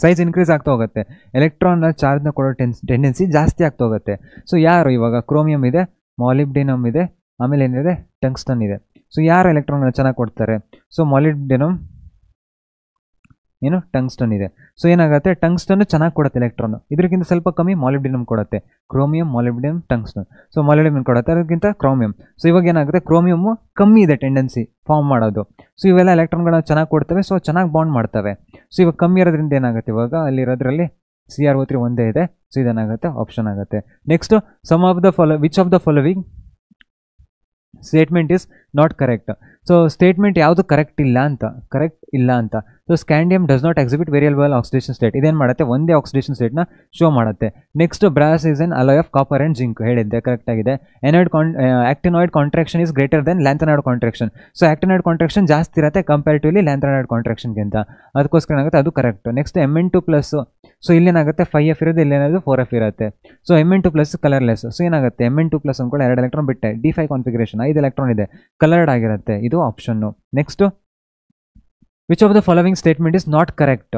size increase ಆಗ್ತಾ ಹೋಗುತ್ತೆ, ಎಲೆಕ್ಟ್ರಾನ್ನ ಚಾರ್ಜ್ನ ಕೊಡೋ ಟೆಂಡೆನ್ಸಿ ಜಾಸ್ತಿ ಆಗ್ತಾ ಹೋಗುತ್ತೆ. ಸೊ ಯಾರು ಇವಾಗ ಕ್ರೋಮಿಯಂ ಇದೆ, ಮಾಲಿಬ್ಡಿನಮ್ ಇದೆ, ಆಮೇಲೆ ಏನಿದೆ, ಟಂಗ್ಸ್ಟನ್ ಇದೆ. ಸೊ ಯಾರು ಎಲೆಕ್ಟ್ರಾನ್ ಚೆನ್ನಾಗಿ ಕೊಡ್ತಾರೆ, ಸೊ ಮಾಲಿಬ್ಡಿನಮ್ ಏನು ಟಂಗ್ಸ್ಟನ್ ಇದೆ. ಸೊ ಏನಾಗುತ್ತೆ, ಟಂಗ್ಸ್ಟನ್ ಚೆನ್ನಾಗಿ ಕೊಡುತ್ತೆ ಎಲೆಕ್ಟ್ರಾನ್, ಇದಕ್ಕಿಂತ ಸ್ವಲ್ಪ ಕಮ್ಮಿ ಮಾಲಿಬ್ಡಿನಮ್ ಕೊಡುತ್ತೆ. Chromium, molybdenum, tungsten. So molybdenum ಕೊಡುತ್ತೆ, ಅದಕ್ಕಿಂತ ಕ್ರೋಮಿಯಂ. ಸೊ ಇವಾಗ ಏನಾಗುತ್ತೆ, ಕ್ರೋಮಿಯಮ್ಮು ಕಮ್ಮಿ ಇದೆ ಟೆಂಡೆನ್ಸಿ ಫಾರ್ಮ್ ಮಾಡೋದು. ಸೊ ಇವೆಲ್ಲ ಎಲೆಕ್ಟ್ರಾನ್ಗಳನ್ನ ಚೆನ್ನಾಗಿ ಕೊಡ್ತವೆ, ಸೊ ಚೆನ್ನಾಗಿ ಬಾಂಡ್ ಮಾಡ್ತವೆ. ಸೊ ಇವಾಗ ಕಮ್ಮಿ ಇರೋದ್ರಿಂದ ಏನಾಗುತ್ತೆ, ಇವಾಗ ಅಲ್ಲಿರೋದ್ರಲ್ಲಿ Cr3 ಒಂದೇ ಇದೆ. ಸೊ ಇದೇನಾಗುತ್ತೆ, ಆಪ್ಷನ್ ಆಗುತ್ತೆ. Next which of the following statement is not correct. So statement ಯಾವುದು ಕರೆಕ್ಟ್ ಇಲ್ಲ ಅಂತ. So scandium does not exhibit variable oxidation state. ಇದೇನು ಮಾಡುತ್ತೆ, ಒಂದೇ ಆಕ್ಸಿಡೇಷನ್ ಸ್ಟೇಟ್ನ ಶೋ ಮಾಡುತ್ತೆ. Next brass is an alloy of copper and zinc, ಹೇಳಿದ್ದೆ, ಕರೆಕ್ಟ್ ಆಗಿದೆ. Actinoid contraction is greater than lanthanoid contraction. So actinoid contraction ಜಾಸ್ತಿ ಇರುತ್ತೆ ಕಂಪೇರಿಟಿವ್ಲಿ ಲ್ಯಾಂಥನಾಯ್ಡ್ ಕಾಂಟ್ರಾಕ್ಷನ್ಗಿಂತ, ಅದಕ್ಕೋಸ್ಕರ ಏನಾಗುತ್ತೆ, ಅದು correct. Next Mn2+. So ಇಲ್ಲೇನಾಗುತ್ತೆ 5F ಇರೋದು, ಇಲ್ಲೇನಾದ್ರು 4F ಇರುತ್ತೆ. So Mn2+ colourless. ಸೊ ಏನಾಗುತ್ತೆ, Mn2+ ಅಂದ್ಕೊಂಡು 2 ಎಲೆಕ್ಟ್ರಾನ್ ಬಿಟ್ಟೆ, D5 ಕಾನ್ಫಿಗರೇಷನ್, 5 ಎಲೆಕ್ಟ್ರಾನ್ ಇದೆ, ಕಲರ್ಡ್ ಆಗಿರುತ್ತೆ, ಇದು option. Next which of the following statement is not correct.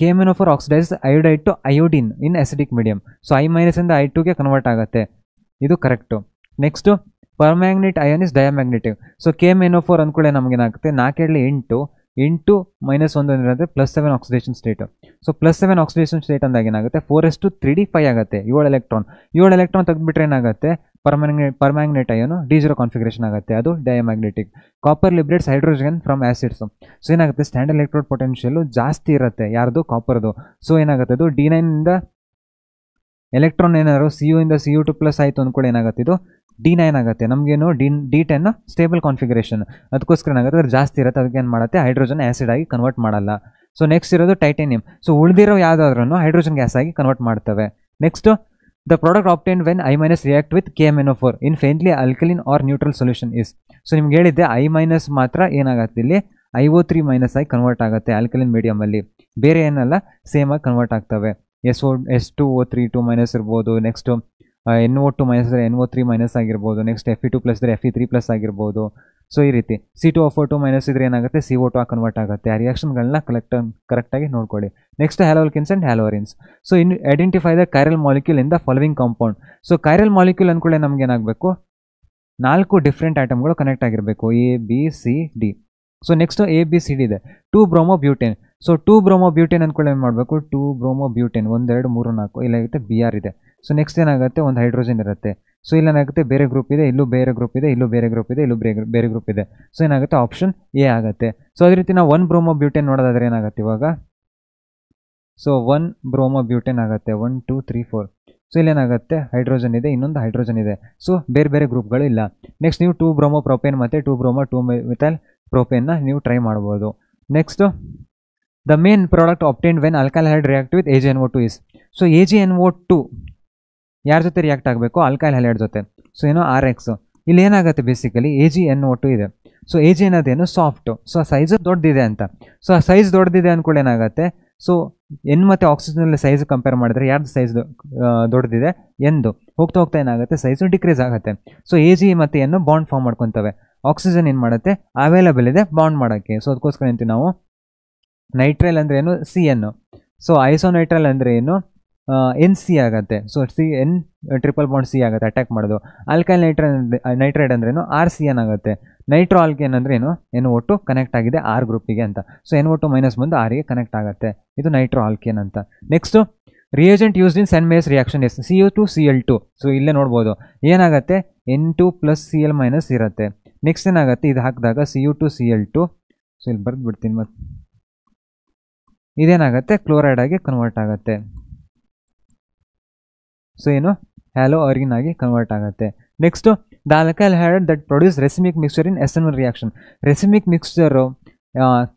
KMnO4 oxidise iodide to iodine in acidic medium. So I- ಇಂದ I2ಗೆ ಕನ್ವರ್ಟ್ ಆಗುತ್ತೆ, ಇದು correct. Next permanganate ion is diamagnetic. So KMnO4 ಅಂದ್ಕೊಳ್ಳಿ ನಮಗೇನಾಗುತ್ತೆ, 4 8 ಇಂಟು -1 ಅಂದರೆ +7 oxidation state. So +7 oxidation state ಅಂದಾಗ ಏನಾಗುತ್ತೆ, 4s2 3D5 ಆಗುತ್ತೆ. 7 ಎಲೆಕ್ಟ್ರಾನ್ ತೆಗೆದುಬಿಟ್ರೆ ಏನಾಗುತ್ತೆ, ಪರ್ಮ್ಯಾಂಗ್ನೇಟ್ ಅಯೋನು D0 ಕಾನ್ಫಿಗರೇಷನ್ ಆಗುತ್ತೆ, ಅದು diamagnetic. Copper liberates hydrogen from acids. So ಏನಾಗುತ್ತೆ, ಸ್ಟ್ಯಾಂಡರ್ಡ್ ಎಲೆಕ್ಟ್ರೋಡ್ ಪೊಟೆನ್ಷಿಯಲು ಜಾಸ್ತಿ ಇರುತ್ತೆ, ಯಾರ್ದು, ಕಾಪರ್ದು. ಸೊ ಏನಾಗುತ್ತೆ, ಅದು D9ಇಂದ ಎಲೆಕ್ಟ್ರಾನ್ ಏನಾದ್ರು CU ಇಂದ Cu2+ ಆಯಿತು ಅಂದ್ಕೊಳ್ಳಿ, ಏನಾಗುತ್ತೆ, ಇದು D9 ಆಗುತ್ತೆ. ನಮಗೇನು D10 ಸ್ಟೇಬಲ್ ಕಾನ್ಫಿಗರೇಷನ್, ಅದಕ್ಕೋಸ್ಕರ ಏನಾಗುತ್ತೆ, ಅದು ಜಾಸ್ತಿ ಇರುತ್ತೆ, ಅದಕ್ಕೆ ಏನು ಮಾಡುತ್ತೆ, ಹೈಡ್ರೋಜನ್ ಆ್ಯಸಿಡ್ ಆಗಿ ಕನ್ವರ್ಟ್ ಮಾಡಲ್ಲ. ಸೊ ನೆಕ್ಸ್ಟ್ ಇರೋದು ಟೈಟೇನಿಯಂ. ಸೊ ಉಳಿದಿರೋ ಯಾವುದಾದ್ರೂ ಹೈಡ್ರೋಜನ್ ಗ್ಯಾಸ್ ಆಗಿ ಕನ್ವರ್ಟ್ ಮಾಡ್ತವೆ. Next the product obtained when I- react with KMnO4 in faintly alkaline or neutral solution is. So ನಿಮ್ಗೆ ಹೇಳಿದ್ದೆ, I- ಮಾತ್ರ ಏನಾಗುತ್ತೆ, ಇಲ್ಲಿ IO3- ಆಗಿ ಕನ್ವರ್ಟ್ ಆಗುತ್ತೆ ಆಲ್ಕಲಿನ್ ಮೀಡಿಯಮಲ್ಲಿ, ಬೇರೆ ಏನಲ್ಲ ಸೇಮ್ ಆಗಿ ಕನ್ವರ್ಟ್ ಆಗ್ತವೆ. S2O3 2- ಇರ್ಬೋದು. ನೆಕ್ಸ್ಟು NO2 ಮೈನಸ್ ಇದ್ದರೆ NO3 ಮೈನಸ್ ಆಗಿರ್ಬೋದು. ನೆಕ್ಸ್ಟ್ Fe2 ಪ್ಲಸ್ ಇದ್ದರೆ Fe3 ಪ್ಲಸ್ ಆಗಿರ್ಬೋದು. ಸೊ ಈ ರೀತಿ C2O4 ಮೈನಸ್ ಇದ್ರೆ ಏನಾಗುತ್ತೆ CO2 ಆಗಿ ಕನ್ವರ್ಟ್ ಆಗುತ್ತೆ. ಆ ರಿಯಾಕ್ಷನ್ಗಳನ್ನ ಕರೆಕ್ಟಾಗಿ ನೋಡ್ಕೊಳ್ಳಿ. Next haloalkanes and haloarenes. So ಇನ್ನು identify the chiral molecule in the following compound. So chiral molecule ಅಂದ್ಕೊಳ್ಳಿ ನಮ್ಗೆ ಏನಾಗಬೇಕು, 4 ಡಿಫ್ರೆಂಟ್ ಆಟಮ್ಗಳು ಕನೆಕ್ಟ್ ಆಗಿರಬೇಕು, ABCD. ಸೊ ನೆಕ್ಸ್ಟ್ ABCD ಇದೆ. 2 ಬ್ರೋಮೋಬ್ಯೂಟೇನ್. ಸೊ 2 ಬ್ರೋಮೋಬ್ಯೂಟೇನ್ ಅಂದ್ಕೊಳ್ಳಿ ಏನು ಮಾಡಬೇಕು, 2 ಬ್ರೋಮೋಬ್ಯೂಟೇನ್ 1 2 3 4 ಇಲ್ಲಾಗುತ್ತೆ BR ಇದೆ. ಸೊ ನೆಕ್ಸ್ಟ್ ಏನಾಗುತ್ತೆ, ಒಂದು ಹೈಡ್ರೋಜನ್ ಇರುತ್ತೆ. ಸೊ ಇಲ್ಲೇನಾಗುತ್ತೆ, ಬೇರೆ ಗ್ರೂಪ್ ಇದೆ, ಇಲ್ಲೂ ಬೇರೆ ಗ್ರೂಪ್ ಇದೆ, ಇಲ್ಲೂ ಬೇರೆ ಗ್ರೂಪ್ ಇದೆ, ಇಲ್ಲೂ ಬೇರೆ ಗ್ರೂಪ್ ಇದೆ. ಸೊ ಏನಾಗುತ್ತೆ, ಆಪ್ಷನ್ A ಆಗುತ್ತೆ. ಸೊ ಅದೇ ರೀತಿ ನಾವು 1 ಬ್ರೋಮೋಬ್ಯೂಟೇನ್ ನೋಡೋದಾದ್ರೆ ಏನಾಗುತ್ತೆ ಇವಾಗ, ಸೊ 1 ಬ್ರೋಮೋಬ್ಯೂಟೇನ್ ಆಗುತ್ತೆ, 1 2 3 4. ಸೊ ಇಲ್ಲೇನಾಗುತ್ತೆ, ಹೈಡ್ರೋಜನ್ ಇದೆ, ಇನ್ನೊಂದು ಹೈಡ್ರೋಜನ್ ಇದೆ. ಸೊ ಬೇರೆ ಗ್ರೂಪ್ಗಳು ಇಲ್ಲ. ನೆಕ್ಸ್ಟ್ ನೀವು 2 ಬ್ರೋಮೋಪ್ರೋಪೇನ್ ಮತ್ತು 2 ಮಿಥೈಲ್ ಪ್ರೋಪೇನ್ನ ನೀವು ಟ್ರೈ ಮಾಡ್ಬೋದು. Next the main product obtained when alkyl halide react with AgNO2 is. So AgNO2 ಯಾರ ಜೊತೆ ರಿಯಾಕ್ಟ್ ಆಗಬೇಕು, ಆಲ್ಕೈಲ್ ಹೈಲೈಡ್ ಜೊತೆ. ಸೊ ಏನೋ RX. ಇಲ್ಲಿ ಏನಾಗುತ್ತೆ, ಬೇಸಿಕಲಿ AgNO2 ಇದೆ. ಸೊ Ag ಅನ್ನೋದೇನು ಸಾಫ್ಟು. ಸೊ ಸೈಜು ದೊಡ್ಡದಿದೆ ಅಂತ. ಸೊ ಆ ಸೈಜ್ ದೊಡ್ಡದಿದೆ ಅಂದ್ಕೊಂಡು ಏನಾಗುತ್ತೆ, ಸೊ N ಮತ್ತು ಆಕ್ಸಿಜನಲ್ಲಿ ಸೈಜ್ ಕಂಪೇರ್ ಮಾಡಿದ್ರೆ ಯಾರ್ದು ಸೈಜ್ ದೊಡ್ಡದಿದೆ, ಎಂದು ಹೋಗ್ತಾ ಏನಾಗುತ್ತೆ, ಸೈಜು ಡಿಕ್ರೀಸ್ ಆಗುತ್ತೆ. ಸೊ Ag ಮತ್ತು N ಬಾಂಡ್ ಫಾರ್ಮ್ ಮಾಡ್ಕೊತವೆ. ಆಕ್ಸಿಜನ್ ಏನು ಮಾಡುತ್ತೆ, ಅವೈಲೇಬಲ್ ಇದೆ ಬಾಂಡ್ ಮಾಡೋಕ್ಕೆ. ಸೊ ಅದಕ್ಕೋಸ್ಕರ ಅಂತೀವಿ ನಾವು ನೈಟ್ರೈಲ್ ಅಂದರೆ ಏನು, CN. ಸೊ ಐಸೋನೈಟ್ರೈಲ್ ಅಂದರೆ ಏನು, NC ಆಗುತ್ತೆ. So N triple bond C ಆಗುತ್ತೆ ಅಟ್ಯಾಕ್ ಮಾಡೋದು. ಆಲ್ಕೈಲ್ ನೈಟ್ರೈಡ್ ಅಂದ್ರೇನು, RCN ಆಗುತ್ತೆ. ನೈಟ್ರೋ ಆಲ್ಕೇನ್ ಅಂದ್ರೆ ಏನು, NO2 ಕನೆಕ್ಟ್ ಆಗಿದೆ R ಗ್ರೂಪಿಗೆ ಅಂತ. ಸೊ NO2 ಮೈನಸ್ ಬಂದು Rಗೆ ಕನೆಕ್ಟ್ ಆಗುತ್ತೆ. ಇದು ನೈಟ್ರೋ ಆಲ್ಕೇನ್ ಅಂತ. ನೆಕ್ಸ್ಟು ರಿಯೇಜೆಂಟ್ ಯೂಸ್ಡ್ ಇನ್ ಸೆನ್ ಮೇಸ್ ರಿಯಾಕ್ಷನ್ ಎಸ್ CO2Cl2. ಸೊ ಇಲ್ಲೇ ನೋಡ್ಬೋದು ಏನಾಗುತ್ತೆ, N2 ಪ್ಲಸ್ Cl ಮೈನಸ್ ಇರುತ್ತೆ. ನೆಕ್ಸ್ಟ್ ಏನಾಗುತ್ತೆ, ಇದು ಹಾಕಿದಾಗ Cu2Cl2. ಸೊ ಇಲ್ಲಿ ಬರೆದು ಬಿಡ್ತೀನಿ ಮತ್ತೆ. ಇದೇನಾಗುತ್ತೆ, ಕ್ಲೋರೈಡ್ ಆಗಿ ಕನ್ವರ್ಟ್ ಆಗುತ್ತೆ. ಸೊ ಏನು, ಹ್ಯಾಲೋ ಅರ್ಗಿನ್ ಆಗಿ ಕನ್ವರ್ಟ್ ಆಗುತ್ತೆ. Next the alkyl halide that produce racemic mixture in SN1 reaction. Racemic mixture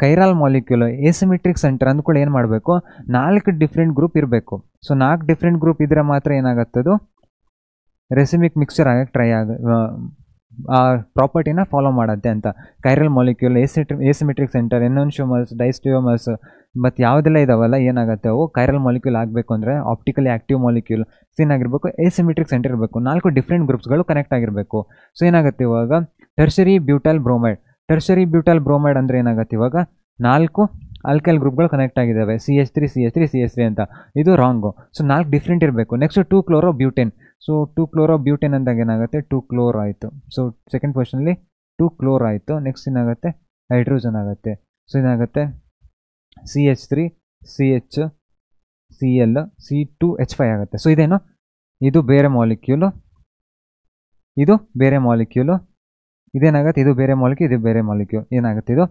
chiral molecule asymmetric centre ಅಂದ್ಕೊಂಡು ಏನು ಮಾಡಬೇಕು, 4 ಡಿಫ್ರೆಂಟ್ ಗ್ರೂಪ್ ಇರಬೇಕು. ಸೊ 4 ಡಿಫ್ರೆಂಟ್ ಗ್ರೂಪ್ ಇದ್ರೆ ಮಾತ್ರ ಏನಾಗುತ್ತದು ರೆಸಿಮಿಕ್ ಮಿಕ್ಸ್ಚರ್ ಆಗಕ್ಕೆ ಟ್ರೈ ಆ ಪ್ರಾಪರ್ಟಿನ ಫಾಲೋ ಮಾಡುತ್ತೆ ಅಂತ. ಕೈರಲ್ ಮಾಲಿಕ್ಯೂಲ್ ಎಸಿಮೆಟ್ರಿಕ್ ಸೆಂಟರ್, ಎನೋನ್ಶಿಯೋಮರ್ಸ್, ಡೈಸ್ಟಿಯೋಮರ್ಸ್ ಮತ್ತು ಯಾವುದೆಲ್ಲ ಇದಾವಲ್ಲ ಏನಾಗುತ್ತೆ, ಅವು ಕೈರಲ್ ಮಾಲಿಕ್ಯೂಲ್ ಆಗಬೇಕು ಅಂದರೆ ಆಪ್ಟಿಕಲಿ ಆಕ್ಟಿವ್ ಮಾಲಿಕ್ಯೂಲ್ ಏನಾಗಿರಬೇಕು, ಎಸಿಮೆಟ್ರಿಕ್ ಸೆಂಟರ್ ಇರಬೇಕು. 4 ಡಿಫ್ರೆಂಟ್ ಗ್ರೂಪ್ಸ್ಗಳು ಕನೆಕ್ಟ್ ಆಗಿರಬೇಕು. ಸೊ ಏನಾಗುತ್ತೆ ಇವಾಗ tertiary butyl bromide. Tertiary butyl bromide ಅಂದರೆ ಏನಾಗುತ್ತೆ, ಇವಾಗ 4 ಆಲ್ಕೈಲ್ ಗ್ರೂಪ್ಗಳು ಕನೆಕ್ಟ್ ಆಗಿದ್ದಾವೆ, CH3 ಅಂತ. ಇದು ರಾಂಗು. ಸೊ 4 ಡಿಫ್ರೆಂಟ್ ಇರಬೇಕು. ನೆಕ್ಸ್ಟ್ 2 ಕ್ಲೋರೋಬ್ಯೂಟೇನ್. ಸೊ 2 ಕ್ಲೋರೋಬ್ಯೂಟೇನ್ ಅಂದಾಗ ಏನಾಗುತ್ತೆ, 2 ಕ್ಲೋರ್ ಆಯಿತು. ಸೊ ಸೆಕೆಂಡ್ ಪೊಸಿಷನಲ್ಲಿ 2 ಕ್ಲೋರ್ ಆಯಿತು. ನೆಕ್ಸ್ಟ್ ಏನಾಗುತ್ತೆ, ಹೈಡ್ರೋಜನ್ ಆಗುತ್ತೆ. ಸೊ ಏನಾಗುತ್ತೆ, CH3 CH Cl C2H5 ಆಗುತ್ತೆ. ಸೊ ಇದೇನು, ಇದು ಬೇರೆ ಮಾಲಿಕ್ಯೂಲು, ಇದು ಬೇರೆ ಮಾಲಿಕ್ಯೂಲು, ಇದೇನಾಗುತ್ತೆ, ಇದು ಬೇರೆ ಮಾಲಿಕ್ಯೂಲ್, ಇದು ಬೇರೆ ಮಾಲಿಕ್ಯೂಲ್. ಏನಾಗುತ್ತೆ, ಇದು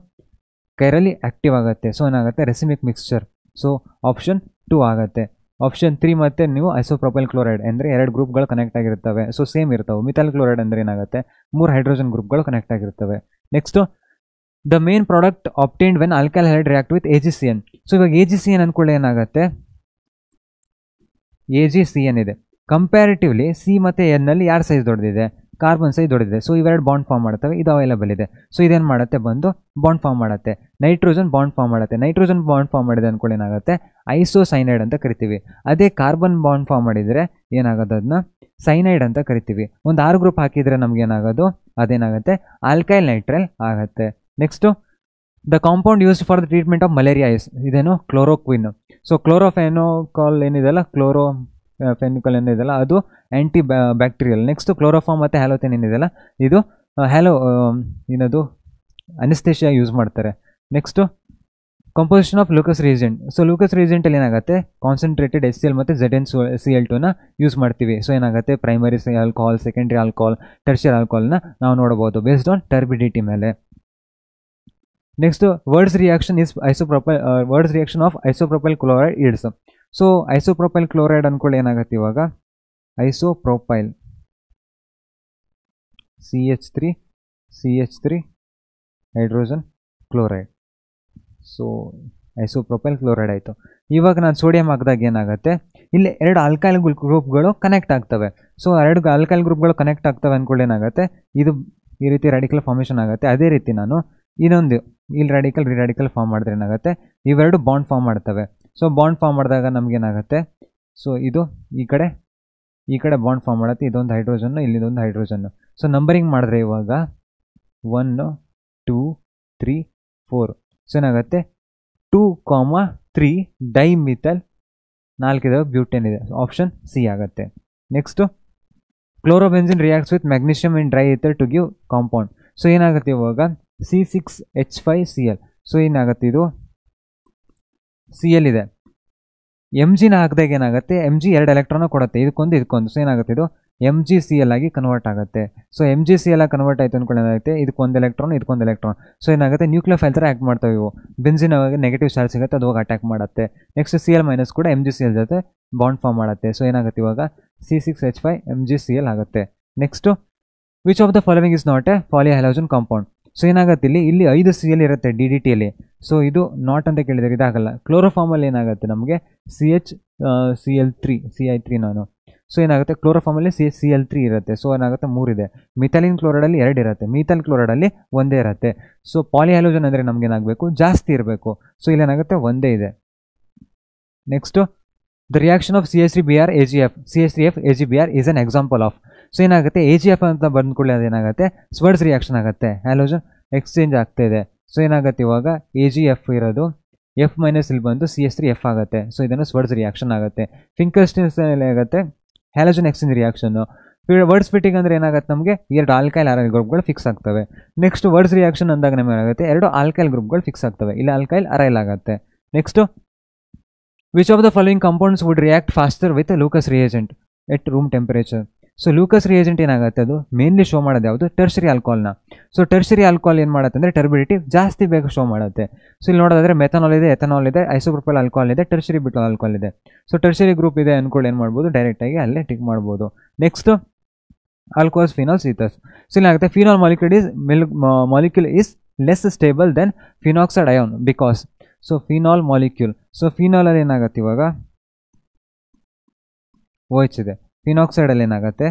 ಕೈರಲ್ಲಿ ಆಕ್ಟಿವ್ ಆಗುತ್ತೆ. ಸೊ ಏನಾಗುತ್ತೆ, ರೆಸಿಮಿಕ್ ಮಿಕ್ಸ್ಚರ್. ಸೊ ಆಪ್ಷನ್ 2 ಆಗುತ್ತೆ. ಆಪ್ಷನ್ 3 ಮತ್ತು ನೀವು ಐಸೋಪ್ರೊಪೈಲ್ ಕ್ಲೋರೈಡ್ ಅಂದರೆ 2 ಗ್ರೂಪ್ಗಳು ಕನೆಕ್ಟ್ ಆಗಿರ್ತವೆ. ಸೊ ಸೇಮ್ ಇರ್ತವೆ. ಮಿಥೈಲ್ ಕ್ಲೋರೈಡ್ ಅಂದರೆ ಏನಾಗುತ್ತೆ, 3 ಹೈಡ್ರೋಜನ್ ಗ್ರೂಪ್ಗಳು ಕನೆಕ್ಟ್ ಆಗಿರ್ತವೆ. Next the main product obtained when alkyl halide react with AgCN. So ಇವಾಗ AgCN ಅಂದ್ಕೊಳ್ಳಿ ಏನಾಗುತ್ತೆ, AgCN ಇದೆ. ಕಂಪ್ಯಾರಿಟಿವ್ಲಿ C ಮತ್ತು N ನಲ್ಲಿ ಯಾರು ಸೈಜ್ ದೊಡ್ಡದಿದೆ, ಕಾರ್ಬನ್ ಸೈಜ್ ದೊಡ್ಡದಿದೆ. ಸೊ ಇವೆರಡು ಬಾಂಡ್ ಫಾರ್ಮ್ ಮಾಡ್ತವೆ. ಇದು ಅವೈಲೇಬಲ್ ಇದೆ. ಸೊ ಇದೇನು ಮಾಡುತ್ತೆ, ಬಂದು ಬಾಂಡ್ ಫಾರ್ಮ್ ಮಾಡುತ್ತೆ. ನೈಟ್ರೋಜನ್ ಬಾಂಡ್ ಫಾರ್ಮ್ ಮಾಡುತ್ತೆ. ನೈಟ್ರೋಜನ್ ಬಾಂಡ್ ಫಾರ್ಮ್ ಮಾಡಿದೆ ಅಂದ್ಕೊಳ್ಳಿ ಏನಾಗುತ್ತೆ, ಐಸೋಸೈನೈಡ್ ಅಂತ ಕರಿತೀವಿ. ಅದೇ ಕಾರ್ಬನ್ ಬಾಂಡ್ ಫಾರ್ಮ್ ಮಾಡಿದರೆ ಏನಾಗೋದು, ಅದನ್ನ ಸೈನೈಡ್ ಅಂತ ಕರಿತೀವಿ. ಒಂದು 6 ಗ್ರೂಪ್ ಹಾಕಿದರೆ ನಮ್ಗೆ ಏನಾಗೋದು, ಅದೇನಾಗುತ್ತೆ, ಆಲ್ಕೈಲ್ ನೈಟ್ರೈಲ್ ಆಗುತ್ತೆ. Next the compound used for the treatment of malaria is, ಇದೇನು ಕ್ಲೋರೋಕ್ವಿನ್. ಸೊ ಕ್ಲೋರೋಫೆನೋಕಾಲ್ ಏನಿದೆಲ್ಲ, ಫೆನಿಕಲ್ ಏನಿದೆಲ್ಲ ಅದು ಆ್ಯಂಟಿ ಬ್ಯಾಕ್ಟೀರಿಯಲ್. ನೆಕ್ಸ್ಟ್ ಕ್ಲೋರೋಫಾರ್ಮ್ ಮತ್ತು ಹ್ಯಾಲೋಥೆನ್ ಏನಿದೆಲ್ಲ ಇದು ಏನದು ಅನಿಸ್ಥೇಷಿಯಾ ಯೂಸ್ ಮಾಡ್ತಾರೆ. Next composition of Lucas reagent. So Lucas ರಿಯೇಜೆಂಟಲ್ಲಿ ಏನಾಗುತ್ತೆ, ಕಾನ್ಸಂಟ್ರೇಟೆಡ್ HCl ಮತ್ತು ZnCl2ನ ಯೂಸ್ ಮಾಡ್ತೀವಿ. ಸೊ ಏನಾಗುತ್ತೆ, primary alcohol, secondary alcohol, tertiary ಆಲ್ಕೋಹಾಲ್ನ ನಾವು ನೋಡ್ಬೋದು ಬೇಸ್ಡ್ ಆನ್ ಟರ್ಬಿಡಿಟಿ ಮೇಲೆ. Next Wurtz reaction of isopropyl chloride yields. So isopropyl chloride ಅಂದ್ಕೊಳ್ಳಿ ಏನಾಗುತ್ತೆ, ಇವಾಗ isopropyl CH3 hydrogen chloride. So isopropyl chloride ಆಯಿತು. ಇವಾಗ ನಾನು ಸೋಡಿಯಂ ಹಾಕಿದಾಗ ಏನಾಗುತ್ತೆ, ಇಲ್ಲಿ 2 ಆಲ್ಕೈಲ್ ಗ್ರೂಪ್ಗಳು ಕನೆಕ್ಟ್ ಆಗ್ತವೆ. ಸೊ 2 ಆಲ್ಕೈಲ್ ಗ್ರೂಪ್ಗಳು ಕನೆಕ್ಟ್ ಆಗ್ತವೆ ಅಂದ್ಕೊಳ್ಳಿ ಏನಾಗುತ್ತೆ, ಇದು ಈ ರೀತಿ ರ್ಯಾಡಿಕಲ್ ಫಾರ್ಮೇಷನ್ ಆಗುತ್ತೆ. ಅದೇ ರೀತಿ ನಾನು ಇನ್ನೊಂದು ಇಲ್ಲಿ ರ್ಯಾಡಿಕಲ್ ಫಾರ್ಮ್ ಮಾಡಿದ್ರೆ ಏನಾಗುತ್ತೆ, ಇವೆರಡು ಬಾಂಡ್ ಫಾರ್ಮ್ ಮಾಡ್ತವೆ. ಸೊ ಬಾಂಡ್ ಫಾರ್ಮ್ ಮಾಡಿದಾಗ ನಮಗೇನಾಗುತ್ತೆ, ಸೊ ಇದು ಈ ಕಡೆ ಈ ಕಡೆ ಬಾಂಡ್ ಫಾರ್ಮ್ ಮಾಡುತ್ತೆ, ಇದೊಂದು ಹೈಡ್ರೋಜನ್ನು, ಇಲ್ಲಿದೊಂದು ಹೈಡ್ರೋಜನ್ನು. ಸೊ ನಂಬರಿಂಗ್ ಮಾಡಿದ್ರೆ ಇವಾಗ 1 2 3 4. ಸೊ ಏನಾಗುತ್ತೆ 2,3 ಡೈಮಿಥೈಲ್ 4 ಇದಾವೆ, ಬ್ಯೂಟೇನ್ ಇದೆ. ಆಪ್ಷನ್ ಸಿ ಆಗುತ್ತೆ. Next chlorobenzene reacts with magnesium in dry ether to give compound. So ಏನಾಗುತ್ತೆ ಇವಾಗ C6H5Cl. ಸೊ ಏನಾಗುತ್ತೆ ಇದು Cl ಇದೆ. Mgನ ಹಾಕಿದಾಗ ಏನಾಗುತ್ತೆ, Mg 2 ಎಲೆಕ್ಟ್ರಾನ್ ಕೊಡುತ್ತೆ, ಇದಕ್ಕೊಂದು. ಸೊ ಏನಾಗುತ್ತೆ ಇದು MgCl ಆಗಿ ಕನ್ವರ್ಟ್ ಆಗುತ್ತೆ. ಸೊ MgCl ಆಗಿ ಕನ್ವರ್ಟ್ ಆಯಿತು ಅಂದ್ಕೊಂಡು ಏನಾಗುತ್ತೆ, ಇದಕ್ಕೊಂದು ಎಲೆಕ್ಟ್ರಾನ್. ಸೊ ಏನಾಗುತ್ತೆ ನ್ಯೂಕ್ಲಿಯೋಫೈಲ್ ಥರ ಆ್ಯಕ್ಟ್ ಮಾಡ್ತಾವೆ ಇವು. ಬೆನ್ಸಿನ್ ಅವಾಗ ನೆಗೆಟಿವ್ ಚಾರ್ಜ್ ಸಿಗುತ್ತೆ, ಅದು ಹೋಗಿ ಅಟ್ಯಾಕ್ ಮಾಡುತ್ತೆ. ನೆಕ್ಸ್ಟ್ Cl- ಕೂಡ MgCl ಜೊತೆ ಬಾಂಡ್ ಫಾರ್ಮ್ ಮಾಡುತ್ತೆ. ಸೊ ಏನಾಗುತ್ತೆ ಇವಾಗ C6H5 MgCl ಆಗುತ್ತೆ. Next which of the following is not a polyhalogen compound. So ಏನಾಗುತ್ತೆ ಇಲ್ಲಿ 5 Cl ಇರುತ್ತೆ DDTಯಲ್ಲಿ. ಸೊ ಇದು ನಾಟ್ ಅಂತ ಕೇಳಿದರೆ ಇದಾಗಲ್ಲ. ಕ್ಲೋರೋಫಾರ್ಮಲ್ಲಿ ಏನಾಗುತ್ತೆ ನಮಗೆ CH Cl3 ನಾನು. ಸೊ ಏನಾಗುತ್ತೆ ಕ್ಲೋರೋಫಾರ್ಮಲ್ಲಿ Cl3 ಇರುತ್ತೆ. ಸೊ ಏನಾಗುತ್ತೆ 3 ಇದೆ. ಮಿಥೈಲಿನ್ ಕ್ಲೋರೈಡಲ್ಲಿ 2 ಇರುತ್ತೆ, ಮೀಥೈಲ್ ಕ್ಲೋರೈಡಲ್ಲಿ 1 ಇರುತ್ತೆ. ಸೊ ಪಾಲಿಹ್ಯಾಲೋಜನ್ ಅಂದರೆ ನಮ್ಗೆ ಏನಾಗಬೇಕು, ಜಾಸ್ತಿ ಇರಬೇಕು. ಸೊ ಇಲ್ಲೇನಾಗುತ್ತೆ 1 ಇದೆ. Next the reaction of CH3Br AgF CH3F AgBr is an example of. So ಏನಾಗುತ್ತೆ AgF ಅಂತ ಬಂದ್ಕೊಳ್ಳಿ ಅದೇನಾಗುತ್ತೆ ಸ್ಟರ್ಡ್ಸ್ ರಿಯಾಕ್ಷನ್ ಆಗುತ್ತೆ, ಹ್ಯಾಲೋಜನ್ ಎಕ್ಸ್ಚೇಂಜ್ ಆಗ್ತಾ ಇದೆ. ಸೊ ಏನಾಗುತ್ತೆ ಇವಾಗ AgF ಇರೋದು F- ಇಲ್ಲಿ ಬಂದು CH3F ಆಗುತ್ತೆ. ಸೊ ಇದನ್ನು ಸ್ಟರ್ಡ್ಸ್ ರಿಯಾಕ್ಷನ್ ಆಗುತ್ತೆ. ಫಿಂಕರ್ಸ್ಟೀನ್ಸ್ ಆಗುತ್ತೆ halogen exchange reaction. Words fitting ಅಂದರೆ ಏನಾಗುತ್ತೆ ನಮಗೆ 2 ಆಲ್ಕೈಲ್ ಅರೈಲ್ ಗ್ರೂಪ್ಗಳು ಫಿಕ್ಸ್ ಆಗ್ತವೆ. ನೆಕ್ಸ್ಟ್ ವರ್ಡ್ಸ್ ರಿಯಾಕ್ಷನ್ ಅಂದಾಗ ನಮಗೆ ಏನಾಗುತ್ತೆ 2 ಆಲ್ಕೈಲ್ ಗ್ರೂಪ್ಗಳು ಫಿಕ್ಸ್ ಆಗ್ತವೆ, ಇಲ್ಲಿ ಆಲ್ಕೈಲ್ ಅರೈಲ್ ಆಗುತ್ತೆ. Next which of the following compounds would react faster with Lucas reagent at room temperature. So Lucas reagent ಏನಾಗುತ್ತೆ, ಅದು ಮೇನ್ಲಿ ಶೋ ಮಾಡೋದು ಯಾವುದು, ಟರ್ಷರಿ ಆಲ್ಕೋಹಾಲ್ನ. ಸೊ ಟರ್ಷರಿ ಆಲ್ಕೋಹಾಲ್ ಏನು ಮಾಡುತ್ತೆ ಅಂದರೆ ಟರ್ಬಿಡಿಟಿ ಜಾಸ್ತಿ ಬೇಗ ಶೋ ಮಾಡುತ್ತೆ. ಸೊ ಇಲ್ಲಿ ನೋಡೋದಾದ್ರೆ ಮೆಥನಾಲ್ ಇದೆ, ಎಥನಾಲ್ ಇದೆ, ಐಸೋಪ್ರೊಪೈಲ್ ಆಲ್ಕೋಹಾಲ್ ಇದೆ, ಟರ್ಷರಿ ಬ್ಯೂಟೈಲ್ ಆಲ್ಕೋಹಾಲ್ ಇದೆ. ಸೊ ಟರ್ಷರಿ ಗ್ರೂಪ್ ಇದೆ ಅನ್ಕೊಂಡು ಏನು ಮಾಡ್ಬೋದು, ಡೈರೆಕ್ಟಾಗಿ ಅಲ್ಲೇ ಟಿಕ್ ಮಾಡ್ಬೋದು. Next alcohols, phenols, ethers. So ಏನಾಗುತ್ತೆ phenol molecule is less stable than phenoxide ion because. So phenol molecule, so ಫಿನಾಲಲ್ಲಿ ಏನಾಗುತ್ತೆ ಇವಾಗ OH ಇದೆ, ಫಿನಾಕ್ಸೈಡಲ್ಲಿ ಏನಾಗುತ್ತೆ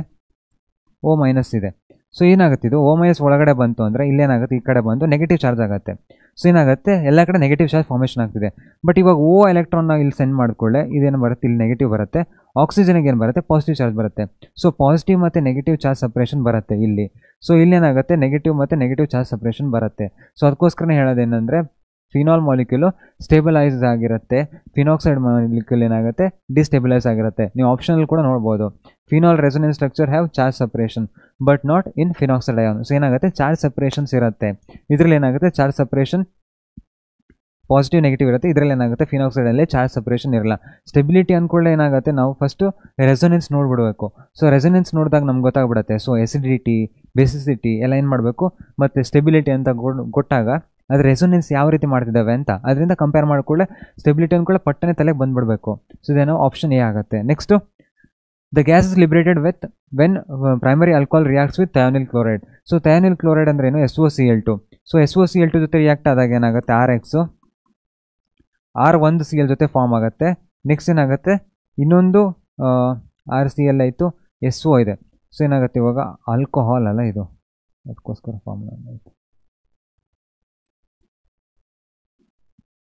O- ಇದೆ. ಸೊ ಏನಾಗುತ್ತೆ ಇದು O- ಒಳಗಡೆ ಬಂತು ಅಂದರೆ ಇಲ್ಲೇನಾಗುತ್ತೆ ಈ ಕಡೆ ಬಂದು ನೆಗೆಟಿವ್ ಚಾರ್ಜ್ ಆಗುತ್ತೆ. ಸೊ ಏನಾಗುತ್ತೆ ಎಲ್ಲ ಕಡೆ ನೆಗೆಟಿವ್ ಚಾರ್ಜ್ ಫಾರ್ಮೇಷನ್ ಆಗ್ತಿದೆ. ಬಟ್ ಇವಾಗ O ಎಲೆಕ್ಟ್ರಾನ್ನ ಇಲ್ಲಿ ಸೆಂಡ್ ಮಾಡಿಕೊಳ್ಳೆ ಇದೇನು ಬರುತ್ತೆ, ಇಲ್ಲಿ ನೆಗೆಟಿವ್ ಬರುತ್ತೆ. ಆಕ್ಸಿಜನ್ಗೆ ಏನು ಬರುತ್ತೆ, ಪಾಸಿಟಿವ್ ಚಾರ್ಜ್ ಬರುತ್ತೆ. ಸೊ ಪಾಸಿಟಿವ್ ಮತ್ತು ನೆಗೆಟಿವ್ ಚಾರ್ಜ್ ಸಪ್ರೇಷನ್ ಬರುತ್ತೆ ಇಲ್ಲಿ. ಸೊ ಇಲ್ಲೇನಾಗುತ್ತೆ ನೆಗೆಟಿವ್ ಮತ್ತು ನೆಗೆಟಿವ್ ಚಾರ್ಜ್ ಸಪ್ರೇಷನ್ ಬರುತ್ತೆ. ಸೊ ಅದಕ್ಕೋಸ್ಕರ ಹೇಳೋದೇನೆಂದರೆ ಫಿನಾಲ್ ಮಾಲಿಕ್ಯೂಲು ಸ್ಟೇಬಲೈಸ್ ಆಗಿರುತ್ತೆ, ಫಿನಾಕ್ಸೈಡ್ ಮಾಲಿಕ್ಯೂಲ್ ಏನಾಗುತ್ತೆ ಡಿಸ್ಟೇಬಲೈಸ್ ಆಗಿರುತ್ತೆ. ನೀವು ಆಪ್ಷನಲ್ಲಿ ಕೂಡ ನೋಡ್ಬೋದು phenol resonance structure have charge separation but not in phenoxide ion. So ಏನಾಗುತ್ತೆ ಚಾರ್ಜ್ ಸಪ್ರೇಷನ್ಸ್ ಇರುತ್ತೆ, ಇದರಲ್ಲಿ ಏನಾಗುತ್ತೆ ಚಾರ್ಜ್ ಸಪ್ರೇಷನ್ ಪಾಸಿಟಿವ್ ನೆಗೆಟಿವ್ ಇರುತ್ತೆ, ಇದರಲ್ಲಿ ಏನಾಗುತ್ತೆ ಫಿನಾಕ್ಸೈಡಲ್ಲಿ ಚಾರ್ಜ್ ಸಪ್ರೇಷನ್ ಇರಲ್ಲ. ಸ್ಟೆಬಿಲಿಟಿ ಅಂದ್ಕೊಳ್ಳೆ ಏನಾಗುತ್ತೆ ನಾವು ಫಸ್ಟು ರೆಸೊನೆನ್ಸ್ ನೋಡ್ಬಿಡ್ಬೇಕು. ಸೊ ರೆಸೊನೆನ್ಸ್ ನೋಡಿದಾಗ ನಮ್ಗೆ ಗೊತ್ತಾಗ್ಬಿಡುತ್ತೆ. ಸೊ ಎಸಿಡಿಟಿ, ಬೇಸಿಸಿಟಿ ಎಲ್ಲ ಏನು ಮಾಡಬೇಕು, ಮತ್ತು ಸ್ಟೆಬಿಲಿಟಿ ಅಂತ ಕೊಟ್ಟಾಗ ಅದು ರೆಸೊನೆನ್ಸ್ ಯಾವ ರೀತಿ ಮಾಡ್ತಿದ್ದಾವೆ ಅಂತ ಅದರಿಂದ ಕಂಪೇರ್ ಮಾಡಿಕೊಳ್ಳೆ ಸ್ಟೆಬಿಲಿಟಿ ಅಂದ್ಕೊಳ್ಳೆ ಪಟ್ಟನೆ ತಲೆಗೆ ಬಂದುಬಿಡಬೇಕು. ಸೊ ಇದೇನೋ ಆಪ್ಷನ್ ಎ ಆಗುತ್ತೆ. Next the gas is liberated with when primary alcohol reacts with thionyl chloride. So thionyl chloride ಅಂದ್ರೆ ಏನು, SOCl2. ಸೊ SOCl2 ಜೊತೆ ರಿಯಾಕ್ಟ್ ಆದಾಗ ಏನಾಗುತ್ತೆ R1Cl ಜೊತೆ ಫಾರ್ಮ್ ಆಗುತ್ತೆ. ನೆಕ್ಸ್ಟ್ ಏನಾಗುತ್ತೆ ಇನ್ನೊಂದು RCl ಆಯಿತು, SO ಇದೆ. ಸೊ ಏನಾಗುತ್ತೆ ಇವಾಗ ಆಲ್ಕೋಹಾಲ್ ಅಲ್ಲ ಇದು, ಅದಕ್ಕೋಸ್ಕರ ಫಾರ್ಮ್ ಆಯಿತು.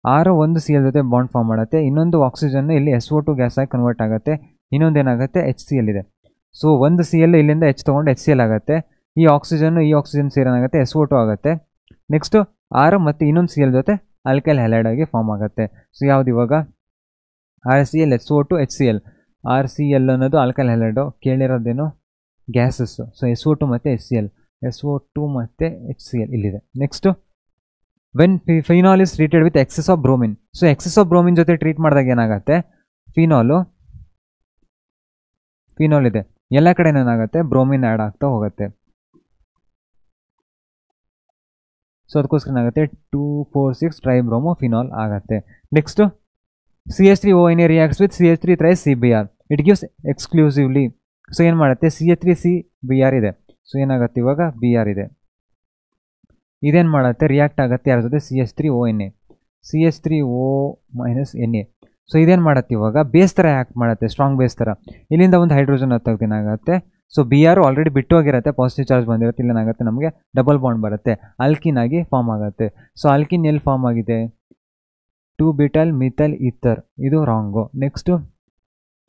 R1Cl ಜೊತೆ ಬಾಂಡ್ ಫಾರ್ಮ್ ಮಾಡುತ್ತೆ, ಇನ್ನೊಂದು ಆಕ್ಸಿಜನ್ ಇಲ್ಲಿ SO2 ಗ್ಯಾಸ್ ಆಗಿ ಕನ್ವರ್ಟ್ ಆಗುತ್ತೆ, ಇನ್ನೊಂದು ಏನಾಗುತ್ತೆ HCl ಇದೆ. ಸೊ ಒಂದು Cl ಇಲ್ಲಿಂದ H ತೊಗೊಂಡು HCl ಆಗುತ್ತೆ, ಈ ಆಕ್ಸಿಜನ್ ಸೇರೇನಾಗುತ್ತೆ SO2 ಆಗುತ್ತೆ. ನೆಕ್ಸ್ಟು R ಮತ್ತು ಇನ್ನೊಂದು Cl ಜೊತೆ ಆಲ್ಕೈಲ್ ಹ್ಯಾಲೈಡ್ ಆಗಿ ಫಾರ್ಮ್ ಆಗುತ್ತೆ. ಸೊ ಯಾವ್ದು ಇವಾಗ RCl SO2 HCl. RCl ಅನ್ನೋದು ಆಲ್ಕೈಲ್ ಹ್ಯಾಲೈಡು, ಕೇಳಿರೋದೇನು ಗ್ಯಾಸಸ್ಸು. ಸೊ SO2 ಮತ್ತು HCl, SO2 ಮತ್ತು HCl ಇಲ್ಲಿದೆ. Next when phenol is treated with excess of bromine. So excess of bromine ಜೊತೆ ಟ್ರೀಟ್ ಮಾಡಿದಾಗ ಏನಾಗುತ್ತೆ ಫಿನಾಲ್ ಇದೆ, ಎಲ್ಲ ಕಡೆ ಏನಾಗುತ್ತೆ ಬ್ರೋಮಿನ್ ಆ್ಯಡ್ ಆಗ್ತಾ ಹೋಗುತ್ತೆ. ಸೊ ಅದಕ್ಕೋಸ್ಕರ ಏನಾಗುತ್ತೆ 2,4,6 ಟ್ರೈಬ್ರೋಮೋ ಫಿನಾಲ್ ಆಗುತ್ತೆ. Next CH3ONA reacts with CH3-CBr it gives exclusively. So ಏನು ಮಾಡುತ್ತೆ CH3CBr ಇದೆ. ಸೊ ಏನಾಗುತ್ತೆ ಇವಾಗ BR ಇದೆ, ಇದೇನು ಮಾಡುತ್ತೆ ರಿಯಾಕ್ಟ್ ಆಗುತ್ತೆ ಯಾರ ಜೊತೆ CH3ONA, CH3O-Na. ಸೊ ಇದೇನು ಮಾಡುತ್ತೆ ಇವಾಗ ಬೇಸ್ ಥರ ಆ್ಯಕ್ಟ್ ಮಾಡುತ್ತೆ, ಸ್ಟ್ರಾಂಗ್ ಬೇಸ್ ಥರ. ಇಲ್ಲಿಂದ ಒಂದು ಹೈಡ್ರೋಜನ್ ಹತ್ತೋದೇನಾಗುತ್ತೆ, ಸೊ BR ಆಲ್ರೆಡಿ ಬಿಟ್ಟು ಹೋಗಿರುತ್ತೆ, ಪಾಸಿಟಿವ್ ಚಾರ್ಜ್ ಬಂದಿರುತ್ತೆ, ಇಲ್ಲೇನಾಗುತ್ತೆ ನಮಗೆ ಡಬಲ್ ಬಾಂಡ್ ಬರುತ್ತೆ, ಆಲ್ಕಿನ್ ಆಗಿ ಫಾರ್ಮ್ ಆಗುತ್ತೆ. ಸೊ ಆಲ್ಕಿನ್ ಎಲ್ಲಿ ಫಾರ್ಮ್ ಆಗಿದೆ 2-butyl methyl ether, ಇದು ರಾಂಗು. ನೆಕ್ಸ್ಟು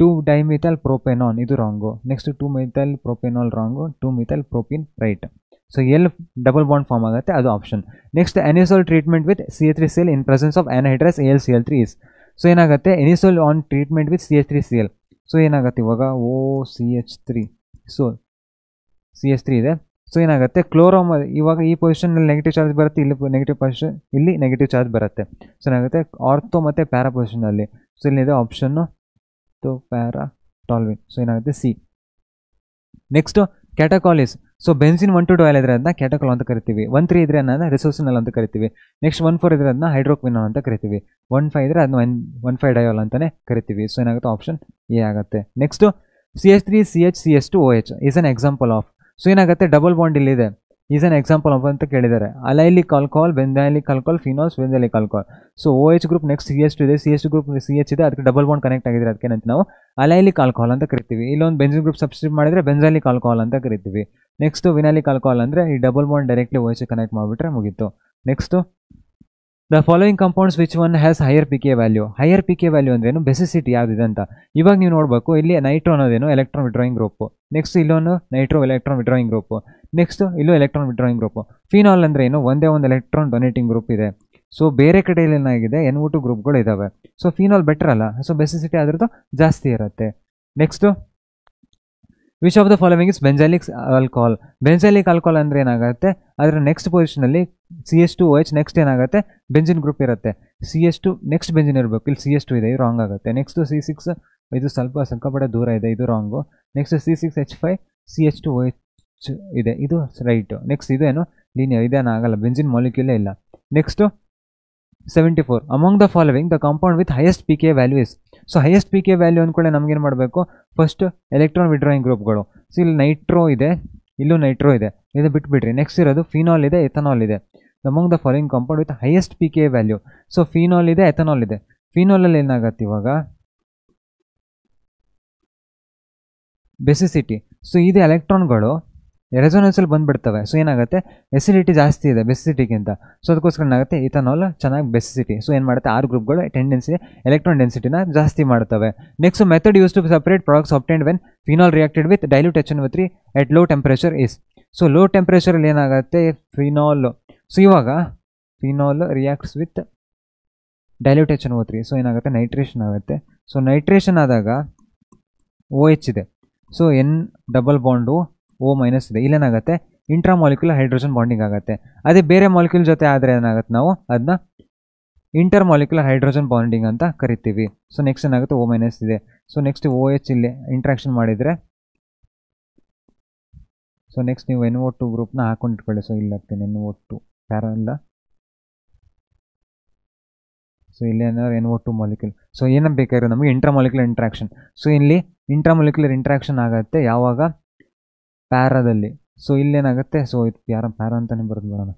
2-dimethyl propanol ಇದು wrong. Next 2-methyl propanol wrong, 2-methyl propene right. So ಎಲ್ಲಿ ಡಬಲ್ ಬಾಂಡ್ ಫಾರ್ಮ್ ಆಗುತ್ತೆ ಅದು option. Next ಅನಿಸೋಲ್ treatment with CH3Cl in presence of anhydrous AlCl3 is. So ಏನಾಗುತ್ತೆ ಎನಿಸೋಲ್ on treatment with CH3Cl. So ಏನಾಗುತ್ತೆ ಇವಾಗ OCH3, ಸೊ CH3 ಇದೆ. ಸೊ ಏನಾಗುತ್ತೆ ಕ್ಲೋರೋಮ್ ಇವಾಗ ಈ ಪೊಸಿಷನಲ್ಲಿ ನೆಗೆಟಿವ್ ಚಾರ್ಜ್ ಬರುತ್ತೆ, ಇಲ್ಲಿ ನೆಗೆಟಿವ್ ಪೊಸಿಷನ್, ಇಲ್ಲಿ ನೆಗೆಟಿವ್ ಚಾರ್ಜ್ ಬರುತ್ತೆ. ಸೊ ಏನಾಗುತ್ತೆ ಆರ್ಥೋ ಮತ್ತು ಪ್ಯಾರಾ ಪೊಸಿಷನಲ್ಲಿ. ಸೊ ಇಲ್ಲಿದೆ ಆಪ್ಷನ್ನು ಪ್ಯಾರಾ ಟಾಲ್ವಿನ್. ಸೊ ಏನಾಗುತ್ತೆ C. Next catechol is. So benzene 1,2-diol ಇದ್ರೆ ಅದನ್ನ ಕ್ಯಾಟಕಾಲ್ ಅಂತ ಕರಿತೀವಿ. 1,3 ಇದ್ರೆ ಅದನ್ನ ರಿಸೋಸಿನಲ್ ಅಂತ ಕರಿತೀವಿ. ನೆಕ್ಸ್ಟ್ 1,4 ಇದ್ರೆ ಅದನ್ನ ಹೈಡ್ರೋಕ್ವಿನಾಲ್ ಅಂತ ಕರಿತೀವಿ. 1,5 ಇದ್ರೆ ಅದನ್ನ 1,5-diol ಅಂತಾನೆ ಕರಿತೀವಿ. ಸೊ ಏನಾಗುತ್ತೆ ಆಪ್ಷನ್ ಎ ಆಗುತ್ತೆ. Next CH3CH2OH is an example of. So ಏನಾಗುತ್ತೆ ಡಬಲ್ ಬಾಂಡ್ ಇಲ್ಲಿದೆ, ಈಸ್ ಅನ್ ಎಕ್ಸಾಂಪಲ್ ಆಫ್ ಅಂತ ಕೇಳಿದ್ದಾರೆ. Allylic alcohol, benzylic alcohol, phenols, benzylic alcohol. So OH group next CH2 ಇದೆ, CH2 ಗ್ರೂಪ್ CH ಇದೆ, ಅದಕ್ಕೆ ಡಬಲ್ ಬಾಂಡ್ ಕನೆಕ್ಟ್ ಆಗಿದ್ರೆ ಅದಕ್ಕೆ ನಾವು ಅಲೈಲಿಕ್ ಆಲ್ಕೋಹಾಲ್ ಅಂತ ಕರಿತೀವಿ. ಇಲ್ಲೊಂದು ಬೆಂಜಿನ್ ಗ್ರೂಪ್ ಸಬ್ಸ್ಟಿಟ್ಯೂಟ್ ಮಾಡಿದ್ರೆ ಬೆಂಜೈಲಿಕ್ ಆಲ್ಕೋಹಾಲ್ ಅಂತ ಕರಿತೀವಿ. ನೆಕ್ಸ್ಟ್ ವಿನಾಲಿಕ್ ಆಲ್ಕೋಹಾಲ್ ಅಂದರೆ ಈ double bond directly OH connect ಮಾಡಿಬಿಟ್ರೆ ಮುಗೀತು. Next the following compounds which one has higher pK value. Higher pK value ಅಂದ್ರೇನು, ಬೆಸಿಸಿಟಿ ಯಾವುದಿದೆ ಅಂತ. ಇವಾಗ ನೀವು ನೋಡಬೇಕು, ಇಲ್ಲಿ ನೈಟ್ರೋ ಅನ್ನೋದೇನು ಎಲೆಕ್ಟ್ರಾನ್ ವಿಡ್ರಾಯಿಂಗ್ ಗ್ರೂಪು, ನೆಕ್ಸ್ಟ್ ಇಲ್ಲೊಂದು nitro electron withdrawing group, next ಇಲ್ಲೂ ಎಲೆಕ್ಟ್ರಾನ್ ವಿಡ್ರಾಯಿಂಗ್ ಗ್ರೂಪು. ಫಿನಾಲ್ ಅಂದರೆ ಏನು, ಒಂದೇ ಒಂದು ಎಲೆಕ್ಟ್ರಾನ್ ಡೊನೇಟಿಂಗ್ ಗ್ರೂಪ್ ಇದೆ. ಸೊ ಬೇರೆ ಕಡೆಯಲ್ಲಿ ಏನಾಗಿದೆ NO2 ಗ್ರೂಪ್ಗಳು ಇದ್ದಾವೆ. ಸೊ ಫಿನಾಲ್ ಬೆಟರ್ ಅಲ್ಲ, ಸೊ ಬೆಸಿಸಿಟಿ ಅದರದ್ದು ಜಾಸ್ತಿ ಇರುತ್ತೆ. Next which of the following is benzylic alcohol. Benzylic alcohol ಅಂದರೆ ಏನಾಗುತ್ತೆ, ಅದರ ನೆಕ್ಸ್ಟ್ ಪೊಸಿಷನಲ್ಲಿ CH2OH ನೆಕ್ಸ್ಟ್ ಏನಾಗುತ್ತೆ ಬೆಂಜಿನ್ ಗ್ರೂಪ್ ಇರುತ್ತೆ. CH2 ನೆಕ್ಸ್ಟ್ ಬೆಂಜಿನ್ ಇರಬೇಕು, ಇಲ್ಲಿ CH2 ಇದೆ, ಇದು ರಾಂಗ್ ಆಗುತ್ತೆ. ನೆಕ್ಸ್ಟ್ C6 ಇದು ಸಿಕ್ಕಾಪಟ್ಟೆ ದೂರ ಇದೆ, ಇದು ರಾಂಗು. ನೆಕ್ಸ್ಟ್ C6H5 CH2OH ಇದೆ, ಇದು ರೈಟು. ನೆಕ್ಸ್ಟ್ ಇದೇನು ಲೀನಿಯರ್, ಇದೇನಾಗಲ್ಲ, ಬೆಂಜಿನ್ ಮಾಲಿಕ್ಯೂಲೇ ಇಲ್ಲ. Next 74 among the following the compound with highest pK value is. So highest pK value ಅಂದ್ಕೊಳ್ಳಿ ನಮಗೇನು ಮಾಡಬೇಕು, ಫಸ್ಟ್ ಎಲೆಕ್ಟ್ರಾನ್ ವಿಡ್ರಾಯಿಂಗ್ ಗ್ರೂಪ್ಗಳು. ಸೊ ಇಲ್ಲಿ ನೈಟ್ರೋ ಇದೆ, ಇಲ್ಲೂ ನೈಟ್ರೋ ಇದೆ, ಇದು ಬಿಟ್ಬಿಡ್ರಿ. ನೆಕ್ಸ್ಟ್ ಇರೋದು ಫಿನಾಲ್ ಇದೆ, ಎಥನಾಲ್ ಇದೆ. Among the following compound with highest pK value. So phenol ಇದೆ, ಎಥನಾಲ್ ಇದೆ. ಫಿನಾಲಲ್ಲಿ ಏನಾಗುತ್ತೆ ಇವಾಗ ಬೆಸಿಸಿಟಿ. ಸೊ ಇದು ಎಲೆಕ್ಟ್ರಾನ್ಗಳು ರೆಸೊನೆನ್ಸಲ್ಲಿ ಬಂದುಬಿಡ್ತವೆ. ಸೊ ಏನಾಗುತ್ತೆ ಎಸಿಡಿಟಿ ಜಾಸ್ತಿ ಇದೆ ಬೆಸಿಸಿಟಿಗಿಂತ. ಸೊ ಅದಕ್ಕೋಸ್ಕರ ಏನಾಗುತ್ತೆ ಇಥನಾಲ್ ಚೆನ್ನಾಗಿ ಬೆಸಿಸಿಟಿ. ಸೊ ಏನು ಮಾಡುತ್ತೆ ಆರು ಗ್ರೂಪ್ಗಳು ಟೆಂಡೆನ್ಸಿ ಎಲೆಕ್ಟ್ರಾನ್ ಡೆನ್ಸಿಟಿನ ಜಾಸ್ತಿ ಮಾಡ್ತವೆ. Next method use to separate products obtained when phenol reacted with dilute HNO3 at low temperature is. So low ಟೆಂಪರೇಚರಲ್ಲಿ ಏನಾಗುತ್ತೆ ಫಿನಾಲ್. ಸೊ ಇವಾಗ phenol reacts with dilute HNO3. So ಏನಾಗುತ್ತೆ ನೈಟ್ರೇಷನ್ ಆಗುತ್ತೆ. ಸೊ ನೈಟ್ರೇಷನ್ ಆದಾಗ OH ಇದೆ, so N double bond O minus ಇದೆ. ಇಲ್ಲೇನಾಗುತ್ತೆ ಇಂಟ್ರಾಮಾಲಿಕ್ಯುಲರ್ ಹೈಡ್ರೋಜನ್ ಬಾಂಡಿಂಗ್ ಆಗುತ್ತೆ. ಅದೇ ಬೇರೆ ಮಾಲಿಕ್ಯೂಲ್ ಜೊತೆ ಆದರೆ ಏನಾಗುತ್ತೆ ನಾವು ಅದನ್ನ ಇಂಟರ್ಮಾಲಿಕ್ಯುಲರ್ ಹೈಡ್ರೋಜನ್ ಬಾಂಡಿಂಗ್ ಅಂತ ಕರಿತೀವಿ. ಸೊ ನೆಕ್ಸ್ಟ್ ಏನಾಗುತ್ತೆ O ಮೈನಸ್ ಇದೆ. ಸೊ ನೆಕ್ಸ್ಟ್ OH ಇಲ್ಲಿ ಇಂಟ್ರಾಕ್ಷನ್ ಮಾಡಿದರೆ, ಸೊ ನೆಕ್ಸ್ಟ್ ನೀವು NO2 ಗ್ರೂಪ್ನ ಹಾಕೊಂಡಿಟ್ಕೊಳ್ಳಿ. ಸೊ ಇಲ್ಲಿ ಹಾಕ್ತೀನಿ NO2 ಪ್ಯಾರಾ ಇಲ್ಲ, ಸೊ ಇಲ್ಲಿ ಏನಾದ್ರು NO2 ಮಾಲಿಕ್ಯೂಲ್. ಸೊ ಏನಕ್ಕೆ ಬೇಕಾಗಿರೋ ನಮಗೆ ಇಂಟ್ರಾಮಾಲಿಕ್ಯುಲರ್ ಇಂಟ್ರಾಕ್ಷನ್. ಸೊ ಇಲ್ಲಿ ಇಂಟ್ರಾಮಾಲಿಕ್ಯುಲರ್ ಇಂಟ್ರಾಕ್ಷನ್ ಆಗುತ್ತೆ ಯಾವಾಗ ಪ್ಯಾರಾದಲ್ಲಿ. ಸೊ ಇಲ್ಲೇನಾಗುತ್ತೆ, ಸೊ ಇದು ಪ್ಯಾರಾ ಅಂತಲೇ ಬರೋದು ಬರೋಣ.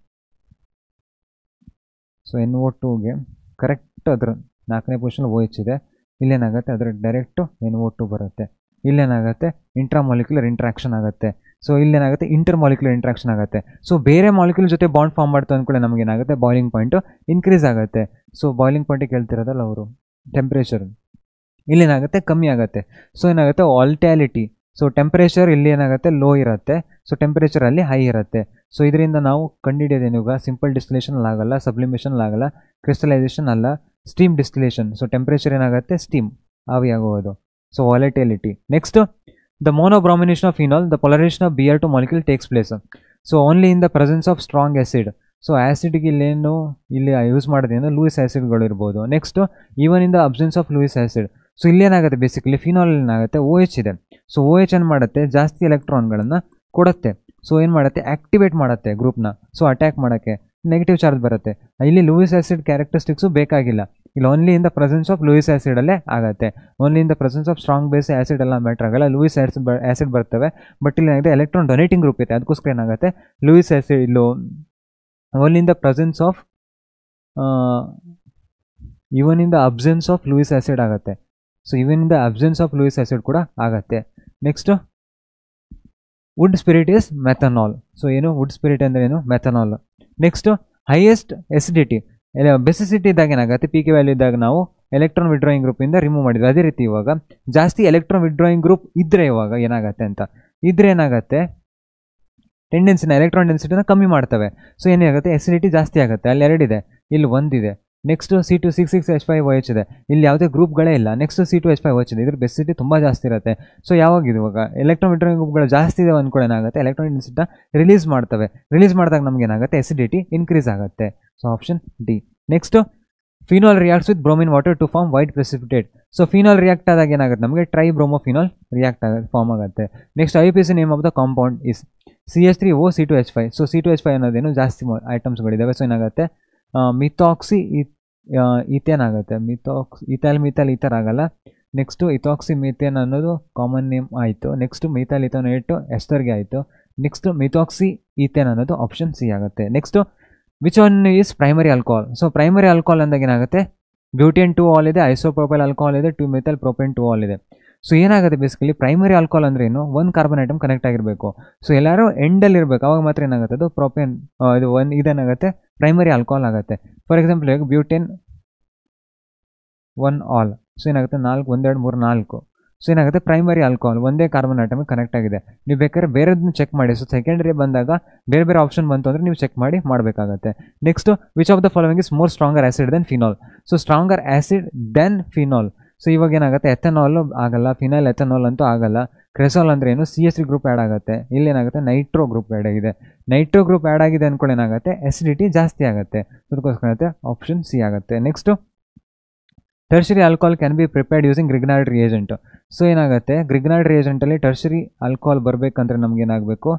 ಸೊ NO2ಗೆ ಕರೆಕ್ಟ್ ಅದರ 4ನೇ ಪೊಸಿಷನ್ OH ಇದೆ, ಇಲ್ಲೇನಾಗುತ್ತೆ ಅದರ ಡೈರೆಕ್ಟು NO2 ಬರುತ್ತೆ. ಇಲ್ಲೇನಾಗುತ್ತೆ ಇಂಟ್ರಾಮಾಲಿಕ್ಯುಲರ್ ಇಂಟ್ರಾಕ್ಷನ್ ಆಗುತ್ತೆ. ಸೊ ಇಲ್ಲೇನಾಗುತ್ತೆ ಇಂಟರ್ಮಾಲಿಕ್ಯುಲರ್ ಇಂಟ್ರಾಕ್ಷನ್ ಆಗುತ್ತೆ. ಸೊ ಬೇರೆ ಮಾಲಿಕ್ಯೂಲ್ ಜೊತೆ ಬಾಂಡ್ ಫಾರ್ಮ್ ಮಾಡ್ತು ಅಂದ್ಕೊಳ್ಳಿ ನಮಗೇನಾಗುತ್ತೆ ಬಾಯ್ಲಿಂಗ್ ಪಾಯಿಂಟು ಇನ್ಕ್ರೀಸ್ ಆಗುತ್ತೆ. ಸೊ ಬಾಯ್ಲಿಂಗ್ ಪಾಯಿಂಟಿಗೆ ಕೇಳ್ತಿರೋದಲ್ಲ ಅವರು ಟೆಂಪ್ರೇಚರ್, ಇಲ್ಲೇನಾಗುತ್ತೆ ಕಮ್ಮಿ ಆಗುತ್ತೆ. ಸೊ ಏನಾಗುತ್ತೆ ವಾಲ್ಟ್ಯಾಲಿಟಿ. ಸೊ ಟೆಂಪ್ರೇಚರ್ ಇಲ್ಲಿ ಏನಾಗುತ್ತೆ ಲೋ ಇರುತ್ತೆ, ಸೊ ಟೆಂಪ್ರೇಚರಲ್ಲಿ ಹೈ ಇರುತ್ತೆ. ಸೊ ಇದರಿಂದ ನಾವು ಕಂಡುಹಿಡಿಯೋದೇನು ಇವಾಗ ಸಿಂಪಲ್ ಡಿಸ್ಟಿಲೇಷನ್ ಆಗಲ್ಲ, ಸಬ್ಲಿಮೇಷನ್ ಆಗಲ್ಲ, ಕ್ರಿಸ್ಟಲೈಸೇಷನ್ ಅಲ್ಲ, ಸ್ಟೀಮ್ ಡಿಸ್ಟಿಲೇಷನ್. ಸೊ ಟೆಂಪ್ರೇಚರ್ ಏನಾಗುತ್ತೆ ಸ್ಟೀಮ್ ಆವಿಯಾಗೋದು. So volatility. Next the monobromination of phenol the polarisation of Br2 molecule takes place. So only in the presence of strong acid. So ಆ್ಯಸಿಡ್ಗೆ ಇಲ್ಲೇನು ಇಲ್ಲಿ ಯೂಸ್ ಮಾಡೋದೇನು ಲೂಯಿಸ್ ಆ್ಯಸಿಡ್ಗಳು ಇರ್ಬೋದು. Next even in the absence of Lewis acid. So ಇಲ್ಲೇನಾಗುತ್ತೆ ಬೇಸಿಕಲಿ ಫಿನಾಲ್ ಏನಾಗುತ್ತೆ OH ಇದೆ. ಸೊ OH ಏನು ಮಾಡುತ್ತೆ ಜಾಸ್ತಿ ಎಲೆಕ್ಟ್ರಾನ್ಗಳನ್ನು ಕೊಡುತ್ತೆ. ಸೊ ಏನು ಮಾಡುತ್ತೆ ಆ್ಯಕ್ಟಿವೇಟ್ ಮಾಡುತ್ತೆ ಗ್ರೂಪ್ನ. ಸೊ ಅಟ್ಯಾಕ್ ಮಾಡೋಕ್ಕೆ ನೆಗೆಟಿವ್ ಚಾರ್ಜ್ ಬರುತ್ತೆ. ಇಲ್ಲಿ ಲೂಯಿಸ್ ಆ್ಯಸಿಡ್ ಕ್ಯಾರೆಕ್ಟರಿಸ್ಟಿಕ್ಸು ಬೇಕಾಗಿಲ್ಲ, ಇಲ್ಲಿ only in the presence of Lewis ಆ್ಯಸಿಡಲ್ಲೇ ಆಗುತ್ತೆ. Only in the presence of strong base acid ಎಲ್ಲ ಮ್ಯಾಟ್ರ್ ಆಗಲ್ಲ, ಲೂಯಿಸ್ ಆ್ಯಸಿಡ್ ಬರ್ತವೆ. ಬಟ್ ಇಲ್ಲಿ ಏನಾಗುತ್ತೆ ಎಲೆಕ್ಟ್ರಾನ್ ಡೊನೇಟಿಂಗ್ ಗ್ರೂಪ್ ಇದೆ, ಅದಕ್ಕೋಸ್ಕರ ಏನಾಗುತ್ತೆ ಲೂಯಿಸ್ ಆ್ಯಸಿಡ್ ಇಲ್ಲೂ only in the presence of even in the absence of Lewis acid ಆಗುತ್ತೆ. So even in the absence of Lewis acid ಕೂಡ ಆಗುತ್ತೆ. Next wood spirit is methanol. So ಏನು ವುಡ್ ಸ್ಪಿರಿಟ್ ಅಂದರೆ ಏನು methanol. Next highest acidity basicity ಇದ್ದಾಗ ಏನಾಗುತ್ತೆ PK ವ್ಯಾಲ್ಯೂ ಇದ್ದಾಗ ನಾವು ಎಲೆಕ್ಟ್ರಾನ್ ವಿಡ್ರಾಯಿಂಗ್ ಗ್ರೂಪಿಂದ ರಿಮೂವ್ ಮಾಡಿದ್ವಿ. ಅದೇ ರೀತಿ ಇವಾಗ ಜಾಸ್ತಿ ಎಲೆಕ್ಟ್ರಾನ್ ವಿಡ್ರಾಯಿಂಗ್ ಗ್ರೂಪ್ ಇದ್ದರೆ ಇವಾಗ ಏನಾಗುತ್ತೆ ಅಂತ ಇದ್ರೆ ಏನಾಗುತ್ತೆ, ಟೆಂಡೆನ್ಸಿನ ಎಲೆಕ್ಟ್ರಾನ್ ಡೆನ್ಸಿಟಿನ ಕಮ್ಮಿ ಮಾಡ್ತವೆ. ಸೊ ಏನಾಗುತ್ತೆ, ಎಸಿಡಿಟಿ ಜಾಸ್ತಿ ಆಗುತ್ತೆ. ಅಲ್ಲಿ 2 ಇದೆ, ಇಲ್ಲಿ 1 ಇದೆ. ನೆಕ್ಸ್ಟು C2H6H5OH ಇದೆ, ಇಲ್ಲಿ ಯಾವುದೇ ಗ್ರೂಪ್ಗಳೇ ಇಲ್ಲ. ನೆಕ್ಸ್ಟ್ C2H5OH ಇದೆ, ಇದ್ರ ಬೆಸಿಟಿ ತುಂಬ ಜಾಸ್ತಿ ಇರುತ್ತೆ. ಸೊ ಯಾವಾಗ ಇವಾಗ ಎಲೆಕ್ಟ್ರಾನ್ ವಿಡ್ರಾಯಿಂಗ್ ಗ್ರೂಪ್ಗಳು ಜಾಸ್ತಿ ಇದೆ ಅಂದ್ಕೊಂಡು ಏನಾಗುತ್ತೆ, ಎಲೆಕ್ಟ್ರಾನ್ ಡೆನ್ಸಿಟಿನ ರಿಲೀಸ್ ಮಾಡ್ತವೆ. ರಿಲೀಸ್ ಮಾಡಿದಾಗ ನಮ್ಗೆ ಏನಾಗುತ್ತೆ, ಎಸಿಡಿಟಿ ಇನ್ಕ್ರೀಸ್ ಆಗುತ್ತೆ. So option D. Next phenol reacts with bromine water to form white precipitate. So phenol react ಆದಾಗ ಏನಾಗುತ್ತೆ, ನಮಗೆ ಟ್ರೈಬ್ರೋಮೋಫಿನಾಲ್ ರಿಯಾಕ್ಟ್ ಫಾರ್ಮ್ ಆಗುತ್ತೆ. Next IUPAC name of the compound is CH3O C2H5. So C2H5 ಅನ್ನೋದೇನು ಜಾಸ್ತಿ ಐಟಮ್ಸ್ಗಳಿದ್ದಾವೆ. ಸೊ ಏನಾಗುತ್ತೆ, ಮಿಥಾಕ್ಸಿ ಈಥೇನ್ ಆಗುತ್ತೆ. ಇಥೈಲ್ ಈಥರ್ ಆಗಲ್ಲ. ನೆಕ್ಸ್ಟು ಇಥಾಕ್ಸಿ ಮಿಥೇನ್ ಅನ್ನೋದು ಕಾಮನ್ ನೇಮ್ ಆಯಿತು. ನೆಕ್ಸ್ಟು ಮಿಥೈಲ್ ಇಥೋನೇಟು ಎಸ್ಟರ್ಗೆ ಆಯಿತು. ನೆಕ್ಸ್ಟು ಮಿಥಾಕ್ಸಿ ಈಥೇನ್ ಅನ್ನೋದು ಆಪ್ಷನ್ ಸಿ ಆಗುತ್ತೆ. Next which one is primary alcohol. So primary alcohol ಅಂದಾಗ ಏನಾಗುತ್ತೆ, ಬ್ಯೂಟೇನ್ 2 ಆಲ್ ಇದೆ, ಐಸೋಪ್ರೋಪೈಲ್ ಆಲ್ಕೋಹಾಲ್ ಇದೆ, 2 ಮೆಥೈಲ್ ಪ್ರೋಪೇನ್ 2 ಆಲ್ ಇದೆ. ಸೊ ಏನಾಗುತ್ತೆ ಬೇಸಿಕಲಿ ಪ್ರೈಮರಿ ಆಲ್ಕೋಹಾಲ್ ಅಂದ್ರೆ ಏನು, 1 ಕಾರ್ಬನ್ ಐಟಮ್ ಕನೆಕ್ಟ್ ಆಗಿರಬೇಕು. ಸೊ ಎಲ್ಲರೂ ಎಂಡಲ್ಲಿ ಇರಬೇಕು, ಅವಾಗ ಮಾತ್ರ ಏನಾಗುತ್ತೆ ಅದು ಪ್ರೋಪೇನ್ ಇದು 1 ಇದೇನಾಗುತ್ತೆ ಪ್ರೈಮರಿ ಆಲ್ಕೋಹಾಲ್ ಆಗುತ್ತೆ. ಫಾರ್ ಎಕ್ಸಾಂಪಲ್ ಇವಾಗ ಬ್ಯೂಟೇನ್ 1 ಆಲ್. ಸೊ ಏನಾಗುತ್ತೆ 4 1 2 3 4. ಸೊ ಏನಾಗುತ್ತೆ ಪ್ರೈಮರಿ ಆಲ್ಕೋಹಾಲ್ ಒಂದೇ ಕಾರ್ಬನ್ ಐಟಮ್ ಕನೆಕ್ಟ್ ಆಗಿದೆ. ನೀವು ಬೇಕಾದ್ರೆ ಬೇರೆದನ್ನ ಚೆಕ್ ಮಾಡಿ. ಸೊ ಸೆಕೆಂಡರಿ ಬಂದಾಗ ಬೇರೆ ಬೇರೆ ಆಪ್ಷನ್ ಬಂತು ಅಂದರೆ ನೀವು ಚೆಕ್ ಮಾಡಿ ಮಾಡಬೇಕಾಗತ್ತೆ. Next which of the following is more stronger acid than phenol. So stronger acid than phenol. So ಇವಾಗ ಏನಾಗುತ್ತೆ, ಎಥನಾಲ್ ಆಗಲ್ಲ, ಫಿನೈಲ್ ಎಥನಾಲ್ ಅಂತೂ ಆಗಲ್ಲ. ಕ್ರೆಸಾಲ್ ಅಂದ್ರೆ ಏನು, CH3 ಗ್ರೂಪ್ ಆ್ಯಡ್ ಆಗುತ್ತೆ. ಇಲ್ಲಿ ಏನಾಗುತ್ತೆ ನೈಟ್ರೋ ಗ್ರೂಪ್ ಆ್ಯಡ್ ಆಗಿದೆ. ನೈಟ್ರೋ ಗ್ರೂಪ್ ಆ್ಯಡ್ ಆಗಿದೆ ಅಂದ್ಕೊಂಡು ಏನಾಗುತ್ತೆ, ಎಸಿಡಿಟಿ ಜಾಸ್ತಿ ಆಗುತ್ತೆ. ಅದಕ್ಕೋಸ್ಕರ ಆಪ್ಷನ್ ಸಿ ಆಗುತ್ತೆ. Next tertiary alcohol can be prepared using Grignard reagent. So ಏನಾಗುತ್ತೆ, ಗ್ರಿಗ್ನಾರ್ಡ್ ರಿಯೇಜೆಂಟಲ್ಲಿ ಟರ್ಷರಿ ಆಲ್ಕೋಹಾಲ್ ಬರಬೇಕಂದ್ರೆ ನಮ್ಗೆ ಏನಾಗಬೇಕು,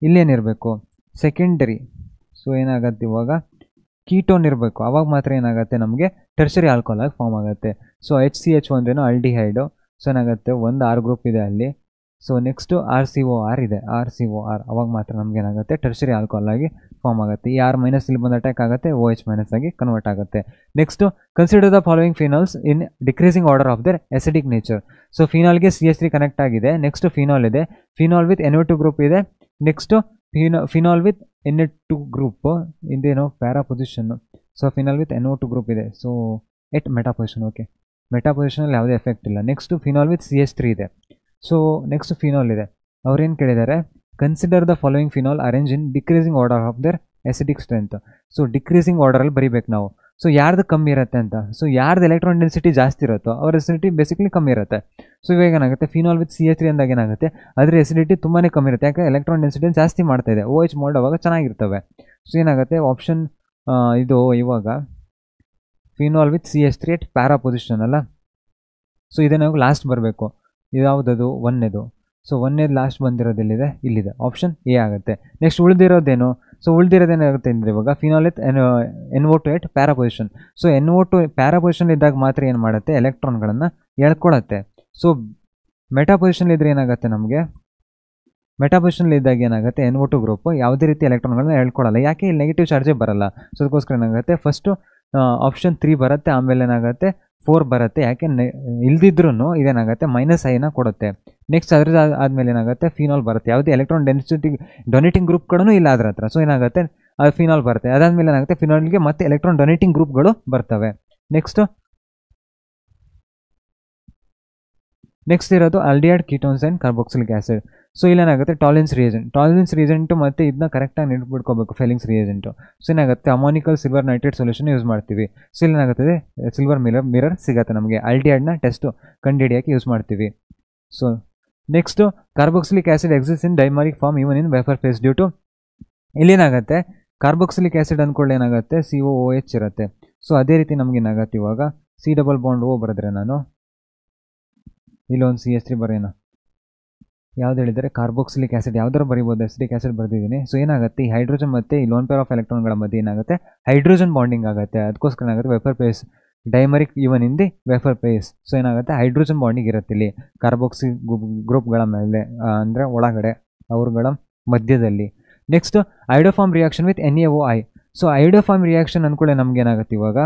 ಇಲ್ಲೇನಿರಬೇಕು ಸೆಕೆಂಡರಿ. ಸೊ ಏನಾಗುತ್ತೆ ಇವಾಗ ಕೀಟೋನ್ ಇರಬೇಕು, ಅವಾಗ ಮಾತ್ರ ಏನಾಗುತ್ತೆ ನಮಗೆ ಟರ್ಷರಿ ಆಲ್ಕೋಹಾಲ್ ಆಗಿ ಫಾರ್ಮ್ ಆಗುತ್ತೆ. ಸೊ HCH ಒಂದೇನೋ ಆಲ್ಡಿಹೈಡು. ಸೊ ಏನಾಗುತ್ತೆ ಒಂದು R ಗ್ರೂಪ್ ಇದೆ ಅಲ್ಲಿ. ಸೊ ನೆಕ್ಸ್ಟು RCOR ಇದೆ, RCOR ಅವಾಗ ಮಾತ್ರ ನಮ್ಗೆ ಏನಾಗುತ್ತೆ ಟರ್ಷರಿ ಆಲ್ಕೋಹಾಲ್ ಆಗಿ ಫಾರ್ಮ್ ಆಗುತ್ತೆ. ಈ R ಮೈನಸ್ ಇಲ್ಲಿ ಬಂದು ಅಟ್ಯಾಕ್ ಆಗುತ್ತೆ, OH ಮೈನಸ್ ಆಗಿ ಕನ್ವರ್ಟ್ ಆಗುತ್ತೆ. Next consider the following phenols in decreasing order of their acidic nature. So ಫಿನಾಲ್ಗೆ CH3 ಕನೆಕ್ಟ್ ಆಗಿದೆ. ನೆಕ್ಸ್ಟ್ ಫಿನಾಲ್ ಇದೆ, ಫಿನಾಲ್ ವಿತ್ NO2 ಗ್ರೂಪ್ ಇದೆ. Next phenol with Na2 group ಇಂದೇನೋ para position. So phenol with NO2 group ಇದೆ. So meta position, okay meta ಪೊಸಿಷನಲ್ಲಿ ಯಾವುದೇ ಎಫೆಕ್ಟ್ ಇಲ್ಲ. ನೆಕ್ಸ್ಟು ಫಿನಾಲ್ ವಿತ್ CH3 ಇದೆ. ಸೊ ನೆಕ್ಸ್ಟ್ ಫಿನಾಲ್ ಇದೆ. ಅವ್ರೇನು ಕೇಳಿದ್ದಾರೆ, consider the following phenol arrange in decreasing order of their acidic strength. So decreasing ಆರ್ಡರಲ್ಲಿ ಬರೀಬೇಕು ನಾವು. ಸೊ ಯಾರ್ದು ಕಮ್ಮಿ ಇರುತ್ತೆ ಅಂತ, ಸೊ ಯಾರ್ದು ಎಲೆಕ್ಟ್ರಾನ್ ಡೆನ್ಸಿಟಿ ಜಾಸ್ತಿ ಇರುತ್ತೋ ಅವ್ರ ಎಸಿಡಿಟಿ ಬೇಸಿಕಲಿ ಕಮ್ಮಿ ಇರುತ್ತೆ. ಸೊ ಇವಾಗ ಏನಾಗುತ್ತೆ, ಫಿನಾಲ್ ವಿತ್ CH3 ಅಂದಾಗ ಏನಾಗುತ್ತೆ, ಅದರ ಎಸಿಡಿಟಿ ತುಂಬಾ ಕಮ್ಮಿ ಇರುತ್ತೆ. ಯಾಕೆ, ಎಲೆಕ್ಟ್ರಾನ್ ಡೆನ್ಸಿಟಿ ಜಾಸ್ತಿ ಮಾಡ್ತಾ ಇದೆ. OH ಮೋಲ್ಡ್ ಅವಾಗ ಚೆನ್ನಾಗಿರ್ತವೆ. ಸೊ ಏನಾಗುತ್ತೆ ಆಪ್ಷನ್ ಇದು ಇವಾಗ phenol with CH3 at para position ಅಲ್ಲ. ಸೊ ಇದೇ ನಾವು ಲಾಸ್ಟ್ ಬರಬೇಕು. ಯಾವುದದು, 1ನೇದು. ಸೊ 1ನೇದು ಲಾಸ್ಟ್ ಬಂದಿರೋದೆಲ್ಲಿದೆ, ಇಲ್ಲಿದೆ, ಆಪ್ಷನ್ ಎ ಆಗುತ್ತೆ. ನೆಕ್ಸ್ಟ್ ಉಳಿದಿರೋದೇನು, ಸೊ ಉಳಿದಿರೋದೇನಾಗುತ್ತೆ ಅಂದರೆ ಇವಾಗ phenol with NO2 at para position. So NO2 para position ಇದ್ದಾಗ ಮಾತ್ರ ಏನು ಮಾಡುತ್ತೆ, ಎಲೆಕ್ಟ್ರಾನ್ಗಳನ್ನು ಎಳ್ಕೊಳ್ಳುತ್ತೆ. ಸೊ ಮೆಟಾ ಪೊಸಿಷನ್ ಇದ್ರೆ ಏನಾಗುತ್ತೆ, ನಮಗೆ ಮೆಟಾ ಪೊಸಿಷನ್ ಇದ್ದಾಗ ಏನಾಗುತ್ತೆ, NO2 ಗ್ರೂಪ್ ಯಾವುದೇ ರೀತಿ ಎಲೆಕ್ಟ್ರಾನ್ಗಳನ್ನ ಎಳ್ಕೊಳ್ಳಲ್ಲ. ಯಾಕೆ, ಇಲ್ಲಿ ನೆಗೆಟಿವ್ ಚಾರ್ಜೇ ಬರಲ್ಲ. ಸೊ ಅದಕ್ಕೋಸ್ಕರ ಏನಾಗುತ್ತೆ, ಫಸ್ಟು ಆಪ್ಷನ್ 3 ಬರುತ್ತೆ, ಆಮೇಲೆ ಏನಾಗುತ್ತೆ 4 ಬರುತ್ತೆ. ಯಾಕೆ ಇಲ್ದಿದ್ರೂ ಇದೇನಾಗುತ್ತೆ -I ಕೊಡುತ್ತೆ. ನೆಕ್ಸ್ಟ್ ಅದ್ರ ಆದಮೇಲೆ ಏನಾಗುತ್ತೆ ಫಿನಾಲ್ ಬರುತ್ತೆ. ಯಾವುದೇ ಎಲೆಕ್ಟ್ರಾನ್ ಡೆನ್ಸಿಟಿ ಡೊನೇಟಿಂಗ್ ಗ್ರೂಪ್ಗಳೂ ಇಲ್ಲ ಅದ್ರ ಹತ್ರ. ಸೊ ಏನಾಗುತ್ತೆ ಅದು ಫಿನಾಲ್ ಬರುತ್ತೆ. ಅದಾದಮೇಲೆ ಏನಾಗುತ್ತೆ ಫಿನಾಲ್ಗೆ ಮತ್ತೆ ಎಲೆಕ್ಟ್ರಾನ್ ಡೊನೇಟಿಂಗ್ ಗ್ರೂಪ್ಗಳು ಬರ್ತವೆ. ನೆಕ್ಸ್ಟ್ ಇರೋದು aldehyde ketones and carboxylic acid. So ಇಲ್ಲೇನಾಗುತ್ತೆ ಟಾಲೆನ್ಸ್ ರಿಯೇಜೆಂಟು ಮತ್ತು ಇದನ್ನ ಕರೆಕ್ಟಾಗಿ ನೆನ್ಪಿಟ್ಕೋಬೇಕು, ಫೆಲಿಂಗ್ಸ್ ರಿಯೇಜೆಂಟು. ಸೊ ಏನಾಗುತ್ತೆ ammoniacal silver nitrate solution use ಮಾಡ್ತೀವಿ. ಸೊ ಇಲ್ಲೇನಾಗುತ್ತೆ ಸಿಲ್ವರ್ ಮಿರರ್ ಸಿಗುತ್ತೆ ನಮಗೆ. ಆಲ್ಡಿಹೈಡ್ನ ಟೆಸ್ಟು ಕಂಡುಹಿಡಿಯೋಕ್ಕೆ ಯೂಸ್ ಮಾಡ್ತೀವಿ. So next carboxylic acid exist in dimeric form even in vapour phase due to, ಇಲ್ಲೇನಾಗುತ್ತೆ ಕಾರ್ಬಾಕ್ಸಿಲಿಕ್ ಆ್ಯಸಿಡ್ ಅಂದ್ಕೊಳ್ಳಿ ಏನಾಗುತ್ತೆ COOH ಇರುತ್ತೆ. ಸೊ ಅದೇ ರೀತಿ ನಮ್ಗೆ ಏನಾಗುತ್ತೆ ಇವಾಗ C ಡಬಲ್ ಬಾಂಡ್ O ಬರೆದ್ರೆ, ನಾನು ಇಲ್ಲೊಂದು CH3 ಬರೆಯೋಣ. ಯಾವ್ದು ಹೇಳಿದರೆ ಕಾರ್ಬಾಕ್ಸಿಲಿಕ್ ಆ್ಯಸಿಡ್ ಯಾವ್ದಾರು ಬರೀಬೋದು, ಎಸಿಡಿಕ್ ಆ್ಯಸಿಡ್ ಬರೆದಿದ್ದೀನಿ. ಸೊ ಏನಾಗುತ್ತೆ, ಈ ಹೈಡ್ರೋಜನ್ ಮತ್ತು ಈ ಲೋನ್ ಪೇರ್ ಆಫ್ ಎಲೆಕ್ಟ್ರಾನ್ಗಳ ಮಧ್ಯೆ ಏನಾಗುತ್ತೆ ಹೈಡ್ರೋಜನ್ ಬಾಂಡಿಂಗ್ ಆಗುತ್ತೆ. ಅದಕ್ಕೋಸ್ಕರ ಏನಾಗುತ್ತೆ vapour phase dimeric even in the vapour phase. So ಏನಾಗುತ್ತೆ ಹೈಡ್ರೋಜನ್ ಬಾಂಡಿಂಗ್ ಇರುತ್ತೆ ಇಲ್ಲಿ ಕಾರ್ಬಾಕ್ಸಿ ಗ್ರೂಪ್ಗಳ ಮೇಲೆ, ಅಂದರೆ ಒಳಗಡೆ ಅವ್ರಗಳ ಮಧ್ಯದಲ್ಲಿ. Next iodoform reaction with NaOI. So iodoform reaction ಅಂದ್ಕೊಳ್ಳಿ ನಮ್ಗೆ ಏನಾಗುತ್ತೆ ಇವಾಗ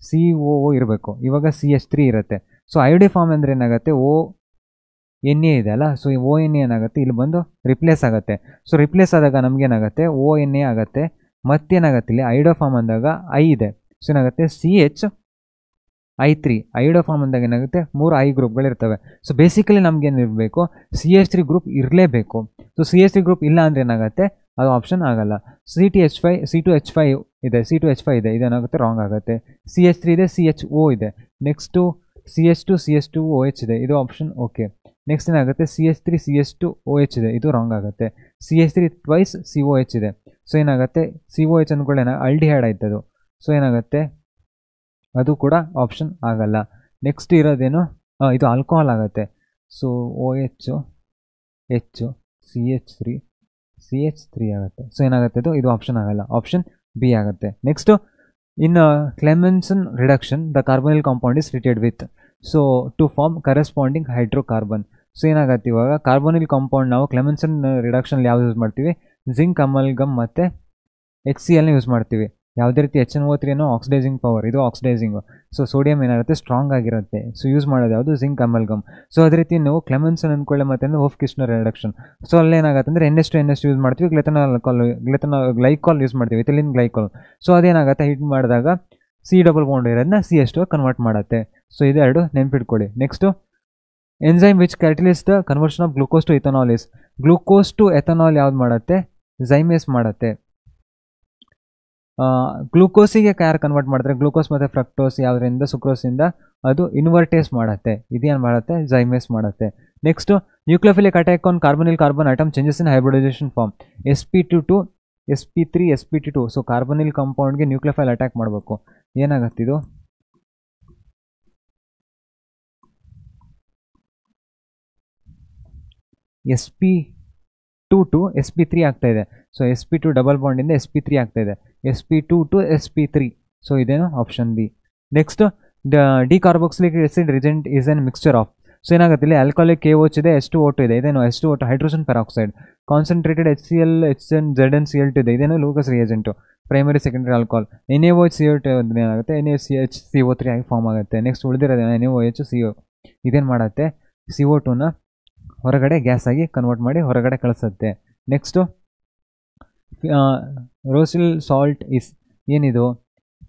COO ಇರಬೇಕು, ಇವಾಗ CH3 ಇರುತ್ತೆ. ಸೊ ಐಡೋಫಾರ್ಮ್ ಅಂದರೆ ಏನಾಗುತ್ತೆ ONA ಇದೆ ಅಲ್ಲ. ಸೊ ಈ ONA ಏನಾಗುತ್ತೆ ಇಲ್ಲಿ ಬಂದು ರಿಪ್ಲೇಸ್ ಆಗುತ್ತೆ. ಸೊ ರಿಪ್ಲೇಸ್ ಆದಾಗ ನಮ್ಗೆ ಏನಾಗುತ್ತೆ ONA ಆಗುತ್ತೆ. ಮತ್ತೇನಾಗುತ್ತೆ ಇಲ್ಲಿ ಐಡೋಫಾರ್ಮ್ ಅಂದಾಗ I ಇದೆ. ಸೊ ಏನಾಗುತ್ತೆ CH3 ಐಡೋ ಫಾರ್ಮ್ ಅಂದಾಗ ಏನಾಗುತ್ತೆ 3 I ಗ್ರೂಪ್ಗಳಿರ್ತವೆ. ಸೊ ಬೇಸಿಕಲಿ ನಮ್ಗೆ ಏನಿರಬೇಕು, CH3 ಗ್ರೂಪ್ ಇರಲೇಬೇಕು. ಸೊ CH3 ಗ್ರೂಪ್ ಇಲ್ಲ ಅಂದರೆ ಏನಾಗುತ್ತೆ, ಅದು ಆಪ್ಷನ್ ಆಗಲ್ಲ. C2H5 ಇದೆ, C2H5 ಇದೆ, ಇದೇನಾಗುತ್ತೆ ರಾಂಗ್ ಆಗುತ್ತೆ. CH3 ಇದೆ, CHO ಇದೆ, ನೆಕ್ಸ್ಟು CH2OH ಇದೆ, ಇದು ಆಪ್ಷನ್ ಓಕೆ. ನೆಕ್ಸ್ಟ್ ಏನಾಗುತ್ತೆ CH3 CH2OH ಇದೆ, ಇದು ರಾಂಗ್ ಆಗುತ್ತೆ. CH3 ಟ್ವೈಸ್ COH ಇದೆ. ಸೊ ಏನಾಗುತ್ತೆ COH ಅಂದ್ಕೊಳ್ಳೇನ ಆಲ್ಡಿಹೈಡ್ ಆಯ್ತದು. ಸೊ ಏನಾಗುತ್ತೆ ಅದು ಕೂಡ ಆಪ್ಷನ್ ಆಗಲ್ಲ. ನೆಕ್ಸ್ಟ್ ಇರೋದೇನು, ಇದು ಆಲ್ಕೋಹಾಲ್ ಆಗುತ್ತೆ. ಸೊ OH CH3 ಆಗುತ್ತೆ. ಸೊ ಏನಾಗುತ್ತೆ ಇದು ಆಪ್ಷನ್ ಆಗಲ್ಲ, ಆಪ್ಷನ್ ಬಿ ಆಗುತ್ತೆ. Next in Clemmensen reduction the carbonyl compound is treated with so to form corresponding hydrocarbon. So ಏನಾಗುತ್ತೆ ಇವಾಗ ಕಾರ್ಬೊನಿಲ್ ಕಾಂಪೌಂಡ್ ನಾವು ಕ್ಲೆಮೆನ್ಸನ್ ರಿಡಕ್ಷನ್ ಯಾವ್ದು ಯೂಸ್ ಮಾಡ್ತೀವಿ, ಜಿಂಕ್ ಅಮಲ್ಗಮ್ ಮತ್ತು HCl ಯೂಸ್ ಮಾಡ್ತೀವಿ. ಯಾವುದೇ ರೀತಿ HNO3 ಏನೋ ಆಕ್ಸಿಡೈಸಿಂಗ್ ಪವರ್, ಇದು ಆಕ್ಸಿಡೈಸಿಂಗು. ಸೊ ಸೋಡಿಯಂ ಏನಾಗುತ್ತೆ ಸ್ಟ್ರಾಂಗ್ ಆಗಿರುತ್ತೆ. ಸೊ ಯೂಸ್ ಮಾಡೋದು ಯಾವುದು, ಜಿಂಕ್ ಅಮಲ್ಗಮ್. ಸೊ ಅದೇ ರೀತಿ ನಾವು ಕ್ಲೆಮೆನ್ಸನ್ ಅಂದ್ಕೊಳ್ಳೆ ಮತ್ತೆ ಹೋಫ್-ಕಿರ್ಚ್ನರ್ ರಿಡಕ್ಷನ್. ಸೊ ಅಲ್ಲೇನಾಗುತ್ತೆ ಅಂದರೆ NH2 ಯೂಸ್ ಮಾಡ್ತೀವಿ, ಗ್ಲೈಕಾಲ್ ಯೂಸ್ ಮಾಡ್ತೀವಿ, ಇಥಿಲಿನ್ ಗ್ಲೈಕಾಲ್. ಸೊ ಅದೇನಾಗುತ್ತೆ ಹೀಟ್ ಮಾಡಿದಾಗ C ಡಬಲ್ ಬಾಂಡ್ ಇರೋದನ್ನ CH2 ಕನ್ವರ್ಟ್ ಮಾಡುತ್ತೆ. ಸೊ ಇದೆರಡು ನೆನ್ಪಿಟ್ಕೊಳ್ಳಿ. Next enzyme which catalyses the conversion of glucose to ethanol is. Glucose to ethanol ಯಾವ್ದು ಮಾಡುತ್ತೆ, ಝೈಮೇಸ್ ಮಾಡುತ್ತೆ. ಗ್ಲೂಕೋಸಿಗೆ ಯಾರು ಕನ್ವರ್ಟ್ ಮಾಡ್ತಾರೆ, ಗ್ಲೂಕೋಸ್ ಮತ್ತು ಫ್ರಕ್ಟೋಸ್ ಯಾವುದರಿಂದ, ಸುಕ್ರೋಸಿಂದ, ಅದು ಇನ್ವರ್ಟೇಸ್ ಮಾಡುತ್ತೆ. ಇದೇನು ಮಾಡುತ್ತೆ, ಝೈಮೇಸ್ ಮಾಡುತ್ತೆ. Next nucleophilic attack on carbonyl carbon atom changes in hybridisation form sp2 to sp3 sp2. So carbonyl ಕಾಂಪೌಂಡ್ಗೆ ನ್ಯೂಕ್ಲಿಯೋಫೈಲ್ ಅಟ್ಯಾಕ್ ಮಾಡಬೇಕು, ಏನಾಗತ್ತಿದು sp2 to sp3 ಆಗ್ತಾ ಇದೆ. ಸೊ sp2 ಡಬಲ್ ಬಾಂಡಿಂದ sp3 ಆಗ್ತಾ ಇದೆ, sp2 to sp3. ಸೊ ಇದೇನು option B. Next dicarboxylic acid reagent is an mixture of. So ಏನಾಗುತ್ತೆ ಇಲ್ಲಿ ಆಲ್ಕೋಹಾಲಿಕ್ KOH ಇದೆ, H2O2 ಇದೆ, ಇದೇನು H2O2 hydrogen peroxide. Concentrated HCl ZnCl2 ಇದೆ, ಇದೇನು Lucas reagent, primary secondary alcohol. NaOH CO2 ಏನಾಗುತ್ತೆ NaCH CO3 ಆಗಿ ಫಾರ್ಮ್ ಆಗುತ್ತೆ. ನೆಕ್ಸ್ಟ್ ಉಳಿದಿರೋದು NaOH CO, ಇದೇನು ಮಾಡುತ್ತೆ CO2ನ ಹೊರಗಡೆ ಗ್ಯಾಸ್ ಆಗಿ ಕನ್ವರ್ಟ್ ಮಾಡಿ ಹೊರಗಡೆ ಕಳಿಸುತ್ತೆ. ನೆಕ್ಸ್ಟು ರೋಸಿಲ್ ಸಾಲ್ಟ್ ಇಸ್ ಏನಿದು,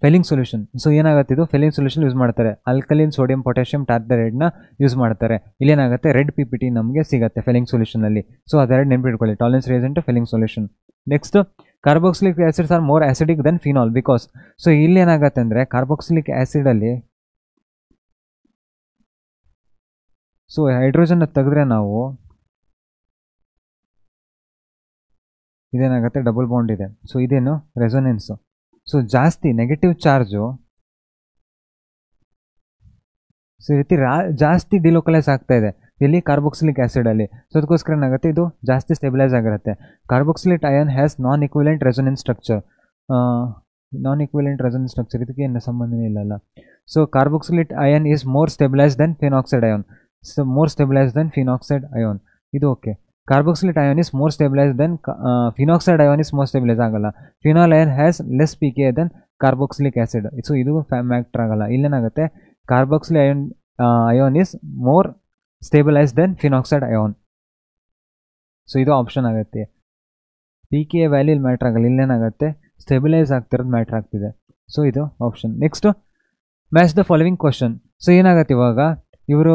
ಫೆಲಿಂಗ್ ಸೊಲ್ಯೂಷನ್. ಸೊ ಏನಾಗುತ್ತೆ ಇದು ಫೆಲಿಂಗ್ ಸೊಲ್ಯೂಷನ್ ಯೂಸ್ ಮಾಡ್ತಾರೆ, ಆಲ್ಕಲಿನ್ ಸೋಡಿಯಂ ಪೊಟ್ಯಾಷಿಯಂ ಟಾರ್ಟರೇಟ್ನ ಯೂಸ್ ಮಾಡ್ತಾರೆ. ಇಲ್ಲೇನಾಗುತ್ತೆ ರೆಡ್ PPT ನಮಗೆ ಸಿಗುತ್ತೆ ಫೆಲಿಂಗ್ ಸೊಲ್ಯೂಷನಲ್ಲಿ. ಸೊ ಅದೆರಡು ನೆನ್ಪಿಟ್ಕೊಳ್ಳಿ, Tollens reagent Fehling solution. Next carboxylic acids are more acidic than phenol because. So ಇಲ್ಲೇನಾಗುತ್ತೆ ಅಂದರೆ ಕಾರ್ಬಾಕ್ಸಿಲಿಕ್ ಆ್ಯಸಿಡಲ್ಲಿ ಸೊ ಹೈಡ್ರೋಜನ್ನ ತೆಗೆದ್ರೆ ನಾವು ಇದೇನಾಗುತ್ತೆ ಡಬಲ್ ಬಾಂಡ್ ಇದೆ. ಸೊ ಇದೇನು ರೆಸೊನೆನ್ಸು. ಸೊ ಜಾಸ್ತಿ ನೆಗೆಟಿವ್ ಚಾರ್ಜು ಸೊ ಈ ರೀತಿ ಜಾಸ್ತಿ ಡಿಲೋಕಲೈಸ್ ಆಗ್ತಾ ಇದೆ ಇಲ್ಲಿ ಕಾರ್ಬಾಕ್ಸಿಲಿಕ್ ಆ್ಯಸಿಡಲ್ಲಿ. ಸೊ ಅದಕ್ಕೋಸ್ಕರ ಏನಾಗುತ್ತೆ ಇದು ಜಾಸ್ತಿ ಸ್ಟೆಬಿಲೈಸ್ ಆಗಿರುತ್ತೆ. Carboxylate ion has non equivalent resonance structure. ಇದಕ್ಕೆ ಏನು ಸಂಬಂಧನೇ ಇಲ್ಲಲ್ಲ. So carboxylate ion is more stabilise than phenoxide ion. So more stabilise than phenoxide ion, ಇದು okay. Carboxylate ion is more stabilise than phenoxide ion is more stabilise ಆಗಲ್ಲ. Phenol ion has less pKa than carboxylic acid. So ಇದು ಮ್ಯಾಕ್ಟರ್ ಆಗಲ್ಲ. ಇಲ್ಲೇನಾಗುತ್ತೆ carboxyl ion is more stabilise than phenoxide ion. So ಇದು ಆಪ್ಷನ್ ಆಗುತ್ತೆ. pKa ವ್ಯಾಲ್ಯೂ ಇಲ್ಲಿ ಮ್ಯಾಟ್ರ್ ಆಗಲ್ಲ, ಇಲ್ಲೇನಾಗುತ್ತೆ ಸ್ಟೆಬಿಲೈಸ್ ಆಗ್ತಿರೋದು ಮ್ಯಾಟ್ರ್ ಆಗ್ತಿದೆ. ಸೊ ಇದು option. Next match the following question. So ಏನಾಗುತ್ತೆ ಇವಾಗ ಇವರು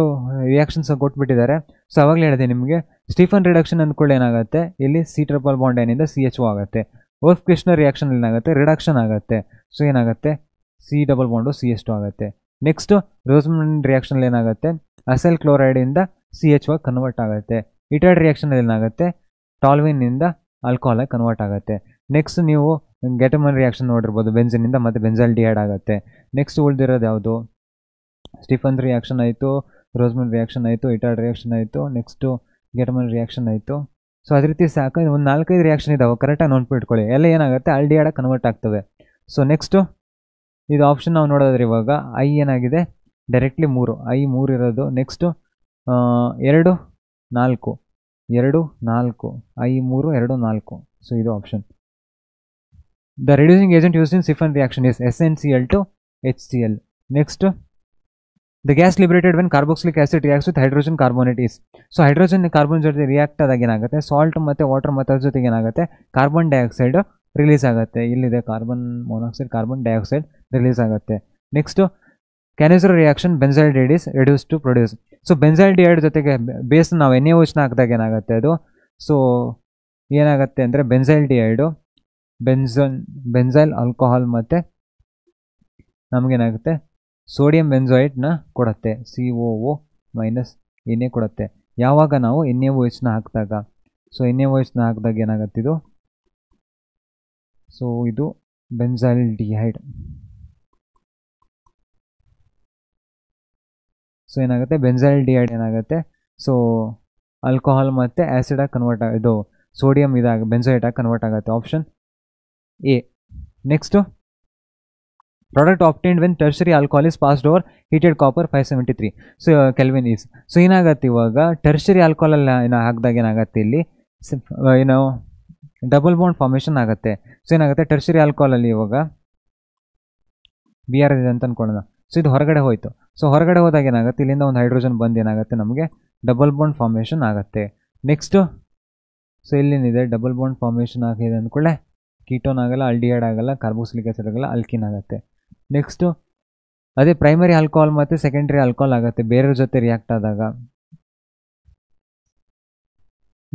ರಿಯಾಕ್ಷನ್ಸ್ ಕೊಟ್ಬಿಟ್ಟಿದ್ದಾರೆ. ಸೊ ಅವಾಗಲೇ ಹೇಳಿದೆ ನಿಮಗೆ ಸ್ಟೀಫನ್ ರಿಡಕ್ಷನ್ ಅಂದ್ಕೊಳ್ಳಿ ಏನಾಗುತ್ತೆ ಇಲ್ಲಿ C ಟ್ರಿಪಲ್ ಬಾಂಡ್ ಏನಿಂದ CHO ಆಗುತ್ತೆ. ಹೋಫ್-ಕಿರ್ಚ್ನರ್ ರಿಯಾಕ್ಷನ್ ಏನಾಗುತ್ತೆ ರಿಡಕ್ಷನ್ ಆಗುತ್ತೆ. ಸೊ ಏನಾಗುತ್ತೆ C ಡಬಲ್ ಬಾಂಡು CH2 ಆಗುತ್ತೆ. ನೆಕ್ಸ್ಟು ರೋಸ್ಮನ್ ರಿಯಾಕ್ಷನಲ್ಲಿ ಏನಾಗುತ್ತೆ ಅಸೈಲ್ ಕ್ಲೋರೈಡಿಂದ CHO ಕನ್ವರ್ಟ್ ಆಗುತ್ತೆ. ಇಟೈಡ್ ರಿಯಾಕ್ಷನಲ್ಲಿ ಏನಾಗುತ್ತೆ ಟಾಲ್ವಿನಿಂದ ಆಲ್ಕೋಹಾಲ್ ಕನ್ವರ್ಟ್ ಆಗುತ್ತೆ. ನೆಕ್ಸ್ಟ್ ನೀವು ಗೆಟಮನ್ ರಿಯಾಕ್ಷನ್ ನೋಡಿರ್ಬೋದು, ಬೆಂಜಿನಿಂದ ಮತ್ತು ಬೆಂಜಾಲ್ ಡಿಹೈಡ್ ಆಗುತ್ತೆ. ನೆಕ್ಸ್ಟ್ ಉಳಿದಿರೋದು ಯಾವುದು, ಸ್ಟೀಫನ್ ರಿಯಾಕ್ಷನ್ ಆಯಿತು, ರೋಸ್ಮನ್ ರಿಯಾಕ್ಷನ್ ಆಯಿತು, ಇಟೈಡ್ ರಿಯಾಕ್ಷನ್ ಆಯಿತು, ನೆಕ್ಸ್ಟು ಗೆಟಮನ್ ರಿಯಾಕ್ಷನ್ ಆಯಿತು. ಸೊ ಅದೇ ರೀತಿ ಸಾಕು ಒಂದು 4-5 ರಿಯಾಕ್ಷನ್ ಇದಾವೆ, ಕರೆಕ್ಟಾಗಿ ನೋಡ್ಬಿಟ್ಕೊಳ್ಳಿ. ಎಲ್ಲ ಏನಾಗುತ್ತೆ ಆಲ್ಡಿಹೈಡ್ ಕನ್ವರ್ಟ್ ಆಗ್ತವೆ. ಸೊ ನೆಕ್ಸ್ಟು ಇದು ಆಪ್ಷನ್ ನಾವು ನೋಡೋದ್ರೆ ಇವಾಗ I ಏನಾಗಿದೆ ಡೈರೆಕ್ಟ್ಲಿ 3 I 3 ಇರೋದು. Next 2 4 I 3 2 4. ಸೊ ಇದು option. The reducing agent used in Stephen reaction is SnCl to HCl. Next the gas liberated when carboxylic acid reacts with hydrogen carbonate is. So hydrogen carbon ಜೊತೆ ರಿಯಾಕ್ಟ್ ಆದಾಗ ಏನಾಗುತ್ತೆ ಸಾಲ್ಟ್ ಮತ್ತು ವಾಟರ್ ಮತ್ತು ಅದ್ರ ಜೊತೆಗೆ ಏನಾಗುತ್ತೆ ಕಾರ್ಬನ್ ಡೈಆಕ್ಸೈಡ್ ರಿಲೀಸ್ ಆಗುತ್ತೆ. ಇಲ್ಲಿದೆ carbon monoxide, carbon dioxide release ಆಗುತ್ತೆ. Next Cannizzaro reaction benzaldehyde is reduce to produce. So benzaldehyde ಜೊತೆಗೆ ಬೇಸ್ ನಾವು NaOH ಹಾಕಿದಾಗ ಏನಾಗುತ್ತೆ ಅದು, ಸೊ ಏನಾಗುತ್ತೆ ಅಂದರೆ ಬೆನ್ಸಾಲ್ಡಿಹೈಡು ಬೆನ್ಸೈಲ್ ಆಲ್ಕೋಹಾಲ್ ಮತ್ತು ನಮಗೇನಾಗುತ್ತೆ ಸೋಡಿಯಂ ಬೆನ್ಸೋಯೇಟ್ನ ಕೊಡುತ್ತೆ, COO- Na ಕೊಡುತ್ತೆ. ಯಾವಾಗ ನಾವು NaOH ಹಾಕಿದಾಗ, ಸೊ NaOH ಹಾಕಿದಾಗ ಏನಾಗುತ್ತೆ ಇದು, ಸೊ ಇದು ಬೆನ್ಸಾಲ್ಡಿಹೈಡ್. ಸೊ ಏನಾಗುತ್ತೆ ಬೆನ್ಸಾಲ್ಡಿಹೈಡ್ ಏನಾಗುತ್ತೆ, ಸೊ ಆಲ್ಕೋಹಾಲ್ ಮತ್ತು ಆ್ಯಸಿಡಾಗಿ ಕನ್ವರ್ಟ್ ಇದು ಸೋಡಿಯಂ ಇದಾಗ ಬೆನ್ಸೋಯೇಟಾಗಿ ಕನ್ವರ್ಟ್ ಆಗುತ್ತೆ. Option A. Next product obtained when tertiary alcohol is passed over heated copper 573 so kelvin is. So ಏನಾಗುತ್ತೆ ಇವಾಗ ಟರ್ಷರಿ ಆಲ್ಕೋಹಾಲಲ್ಲಿ ಹಾಕಿದಾಗ ಏನಾಗುತ್ತೆ ಇಲ್ಲಿ ಏನೋ ಡಬಲ್ ಬಾಂಡ್ ಫಾರ್ಮೇಷನ್ ಆಗುತ್ತೆ. ಸೊ ಏನಾಗುತ್ತೆ ಟರ್ಷರಿ ಆಲ್ಕೋಹಾಲಲ್ಲಿ ಇವಾಗ Br ಇದೆ ಅಂತ ಅಂದ್ಕೊಳ್ಳೋಣ. ಸೊ ಇದು ಹೊರಗಡೆ ಹೋಯಿತು. ಸೊ ಹೊರಗಡೆ ಹೋದಾಗ ಏನಾಗುತ್ತೆ ಇಲ್ಲಿಂದ ಒಂದು ಹೈಡ್ರೋಜನ್ ಬಂದು ಏನಾಗುತ್ತೆ ನಮಗೆ ಡಬಲ್ ಬಾಂಡ್ ಫಾರ್ಮೇಷನ್ ಆಗುತ್ತೆ. ನೆಕ್ಸ್ಟು ಸೊ ಇಲ್ಲೇನಿದೆ ಡಬಲ್ ಬಾಂಡ್ ಫಾರ್ಮೇಷನ್ ಆಗಿದೆ ಅಂದ್ಕೊಳ್ಳೆ ಕೀಟೋನ್ ಆಗಲ್ಲ, ಆಲ್ಡಿಹೈಡ್ ಆಗಲ್ಲ, ಕಾರ್ಬೋಕ್ಸಿಲಿಕ್ ಆಸಿಡ್ ಆಗಲ್ಲ, ಅಲ್ಕಿನ್ ಆಗುತ್ತೆ. ನೆಕ್ಸ್ಟು ಅದೇ ಪ್ರೈಮರಿ ಆಲ್ಕೋಹಾಲ್ ಮತ್ತು ಸೆಕೆಂಡ್ರಿ ಆಲ್ಕೋಹಾಲ್ ಆಗುತ್ತೆ ಬೇರೆಯವ್ರ ಜೊತೆ ರಿಯಾಕ್ಟ್ ಆದಾಗ.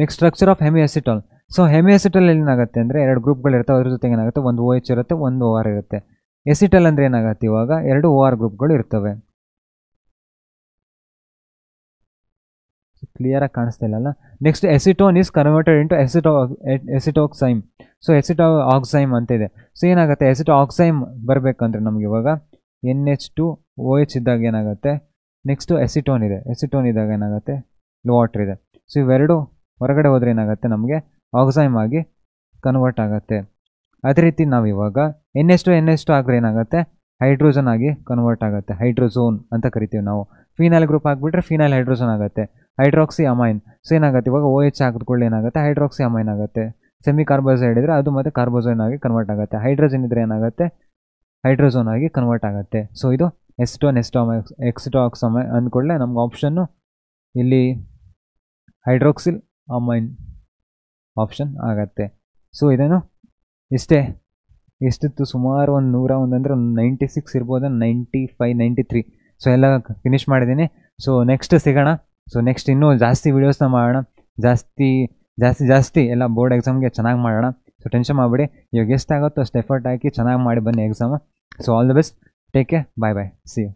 Next structure of hemiacetal. So hemiacetal ಏನಾಗುತ್ತೆ ಅಂದರೆ 2 ಗ್ರೂಪ್ಗಳು ಇರ್ತವೆ, ಅದ್ರ ಜೊತೆಗೆ ಏನಾಗುತ್ತೆ ಒಂದು OH ಇರುತ್ತೆ, ಒಂದು OR ಇರುತ್ತೆ. ಎಸಿಟಲ್ ಅಂದರೆ ಏನಾಗುತ್ತೆ ಇವಾಗ 2 OR ಗ್ರೂಪ್ಗಳು ಇರ್ತವೆ. ಕ್ಲಿಯರಾಗಿ ಕಾಣಿಸ್ತಾ ಇಲ್ಲಲ್ಲ. Next acetone is converted into acetoxime. So acetoxime ಅಂತ ಇದೆ. ಸೊ ಏನಾಗುತ್ತೆ ಎಸಿಟೋಆಕ್ಸೈಮ್ ಬರಬೇಕಂದ್ರೆ ನಮ್ಗೆ ಇವಾಗ NH2OH ಇದ್ದಾಗ ಏನಾಗುತ್ತೆ, ನೆಕ್ಸ್ಟು ಎಸಿಟೋನ್ ಇದೆ, ಎಸಿಟೋನ್ ಇದ್ದಾಗ ಏನಾಗುತ್ತೆ ವಾಟರ್ ಇದೆ. ಸೊ ಇವೆರಡು ಹೊರಗಡೆ ಹೋದರೆ ಏನಾಗುತ್ತೆ ನಮಗೆ ಆಕ್ಸೈಮ್ ಆಗಿ ಕನ್ವರ್ಟ್ ಆಗುತ್ತೆ. ಅದೇ ರೀತಿ ನಾವು ಇವಾಗ NH2 ಆದರೆ ಏನಾಗುತ್ತೆ ಹೈಡ್ರೋಜನ್ ಆಗಿ ಕನ್ವರ್ಟ್ ಆಗುತ್ತೆ, ಹೈಡ್ರೋಝೋನ್ ಅಂತ ಕರಿತೀವಿ ನಾವು. ಫಿನೈಲ್ ಗ್ರೂಪ್ ಆಗಿಬಿಟ್ರೆ ಫಿನೈಲ್ ಹೈಡ್ರೋಜನ್ ಆಗುತ್ತೆ, ಹೈಡ್ರಾಕ್ಸಿ ಅಮೈನ್. ಸೊ ಏನಾಗುತ್ತೆ ಇವಾಗ OH ಹಾಕಿದ್ಕೊಳ್ಳಿ ಏನಾಗುತ್ತೆ ಹೈಡ್ರಾಕ್ಸಿ ಅಮೈನ್ ಆಗುತ್ತೆ. ಸೆಮಿ ಕಾರ್ಬೋಸೈಡ್ ಇದ್ದರೆ ಅದು ಮತ್ತೆ ಕಾರ್ಬೋಸೈನ್ ಆಗಿ ಕನ್ವರ್ಟ್ ಆಗುತ್ತೆ. ಹೈಡ್ರೋಜನ್ ಇದ್ದರೆ ಏನಾಗುತ್ತೆ ಹೈಡ್ರೋಝೋನ್ ಆಗಿ ಕನ್ವರ್ಟ್ ಆಗುತ್ತೆ. ಸೊ ಇದು ಎಕ್ಸಿಟೋಆಕ್ಸಮೈನ್ ಅಂದ್ಕೊಳ್ಳೆ ನಮ್ಗೆ ಆಪ್ಷನ್ನು ಇಲ್ಲಿ ಹೈಡ್ರಾಕ್ಸಿಲ್ ಅಮೈನ್ ಆಪ್ಷನ್ ಆಗುತ್ತೆ. ಸೊ ಇದನ್ನು ಎಷ್ಟಿತ್ತು ಸುಮಾರು ಒಂದು 100 ಅಂದರೆ 96 ಇರ್ಬೋದು, 95 93. ಸೊ ಎಲ್ಲ ಫಿನಿಷ್ ಮಾಡಿದ್ದೀನಿ. ಸೊ ನೆಕ್ಸ್ಟ್ ಸಿಗೋಣ. ಸೊ ನೆಕ್ಸ್ಟ್ ಇನ್ನೂ ಜಾಸ್ತಿ ವೀಡಿಯೋಸ್ನ ಮಾಡೋಣ, ಜಾಸ್ತಿ ಎಲ್ಲ ಬೋರ್ಡ್ ಎಕ್ಸಾಮ್ಗೆ ಚೆನ್ನಾಗಿ ಮಾಡೋಣ. ಸೊ ಟೆನ್ಷನ್ ಮಾಡಬೇಡಿ, ಇವಾಗ ಎಷ್ಟಾಗುತ್ತೋ ಅಷ್ಟು ಎಫರ್ಟ್ ಹಾಕಿ ಚೆನ್ನಾಗಿ ಮಾಡಿ ಬನ್ನಿ exam. So all the best, take care, bye see you.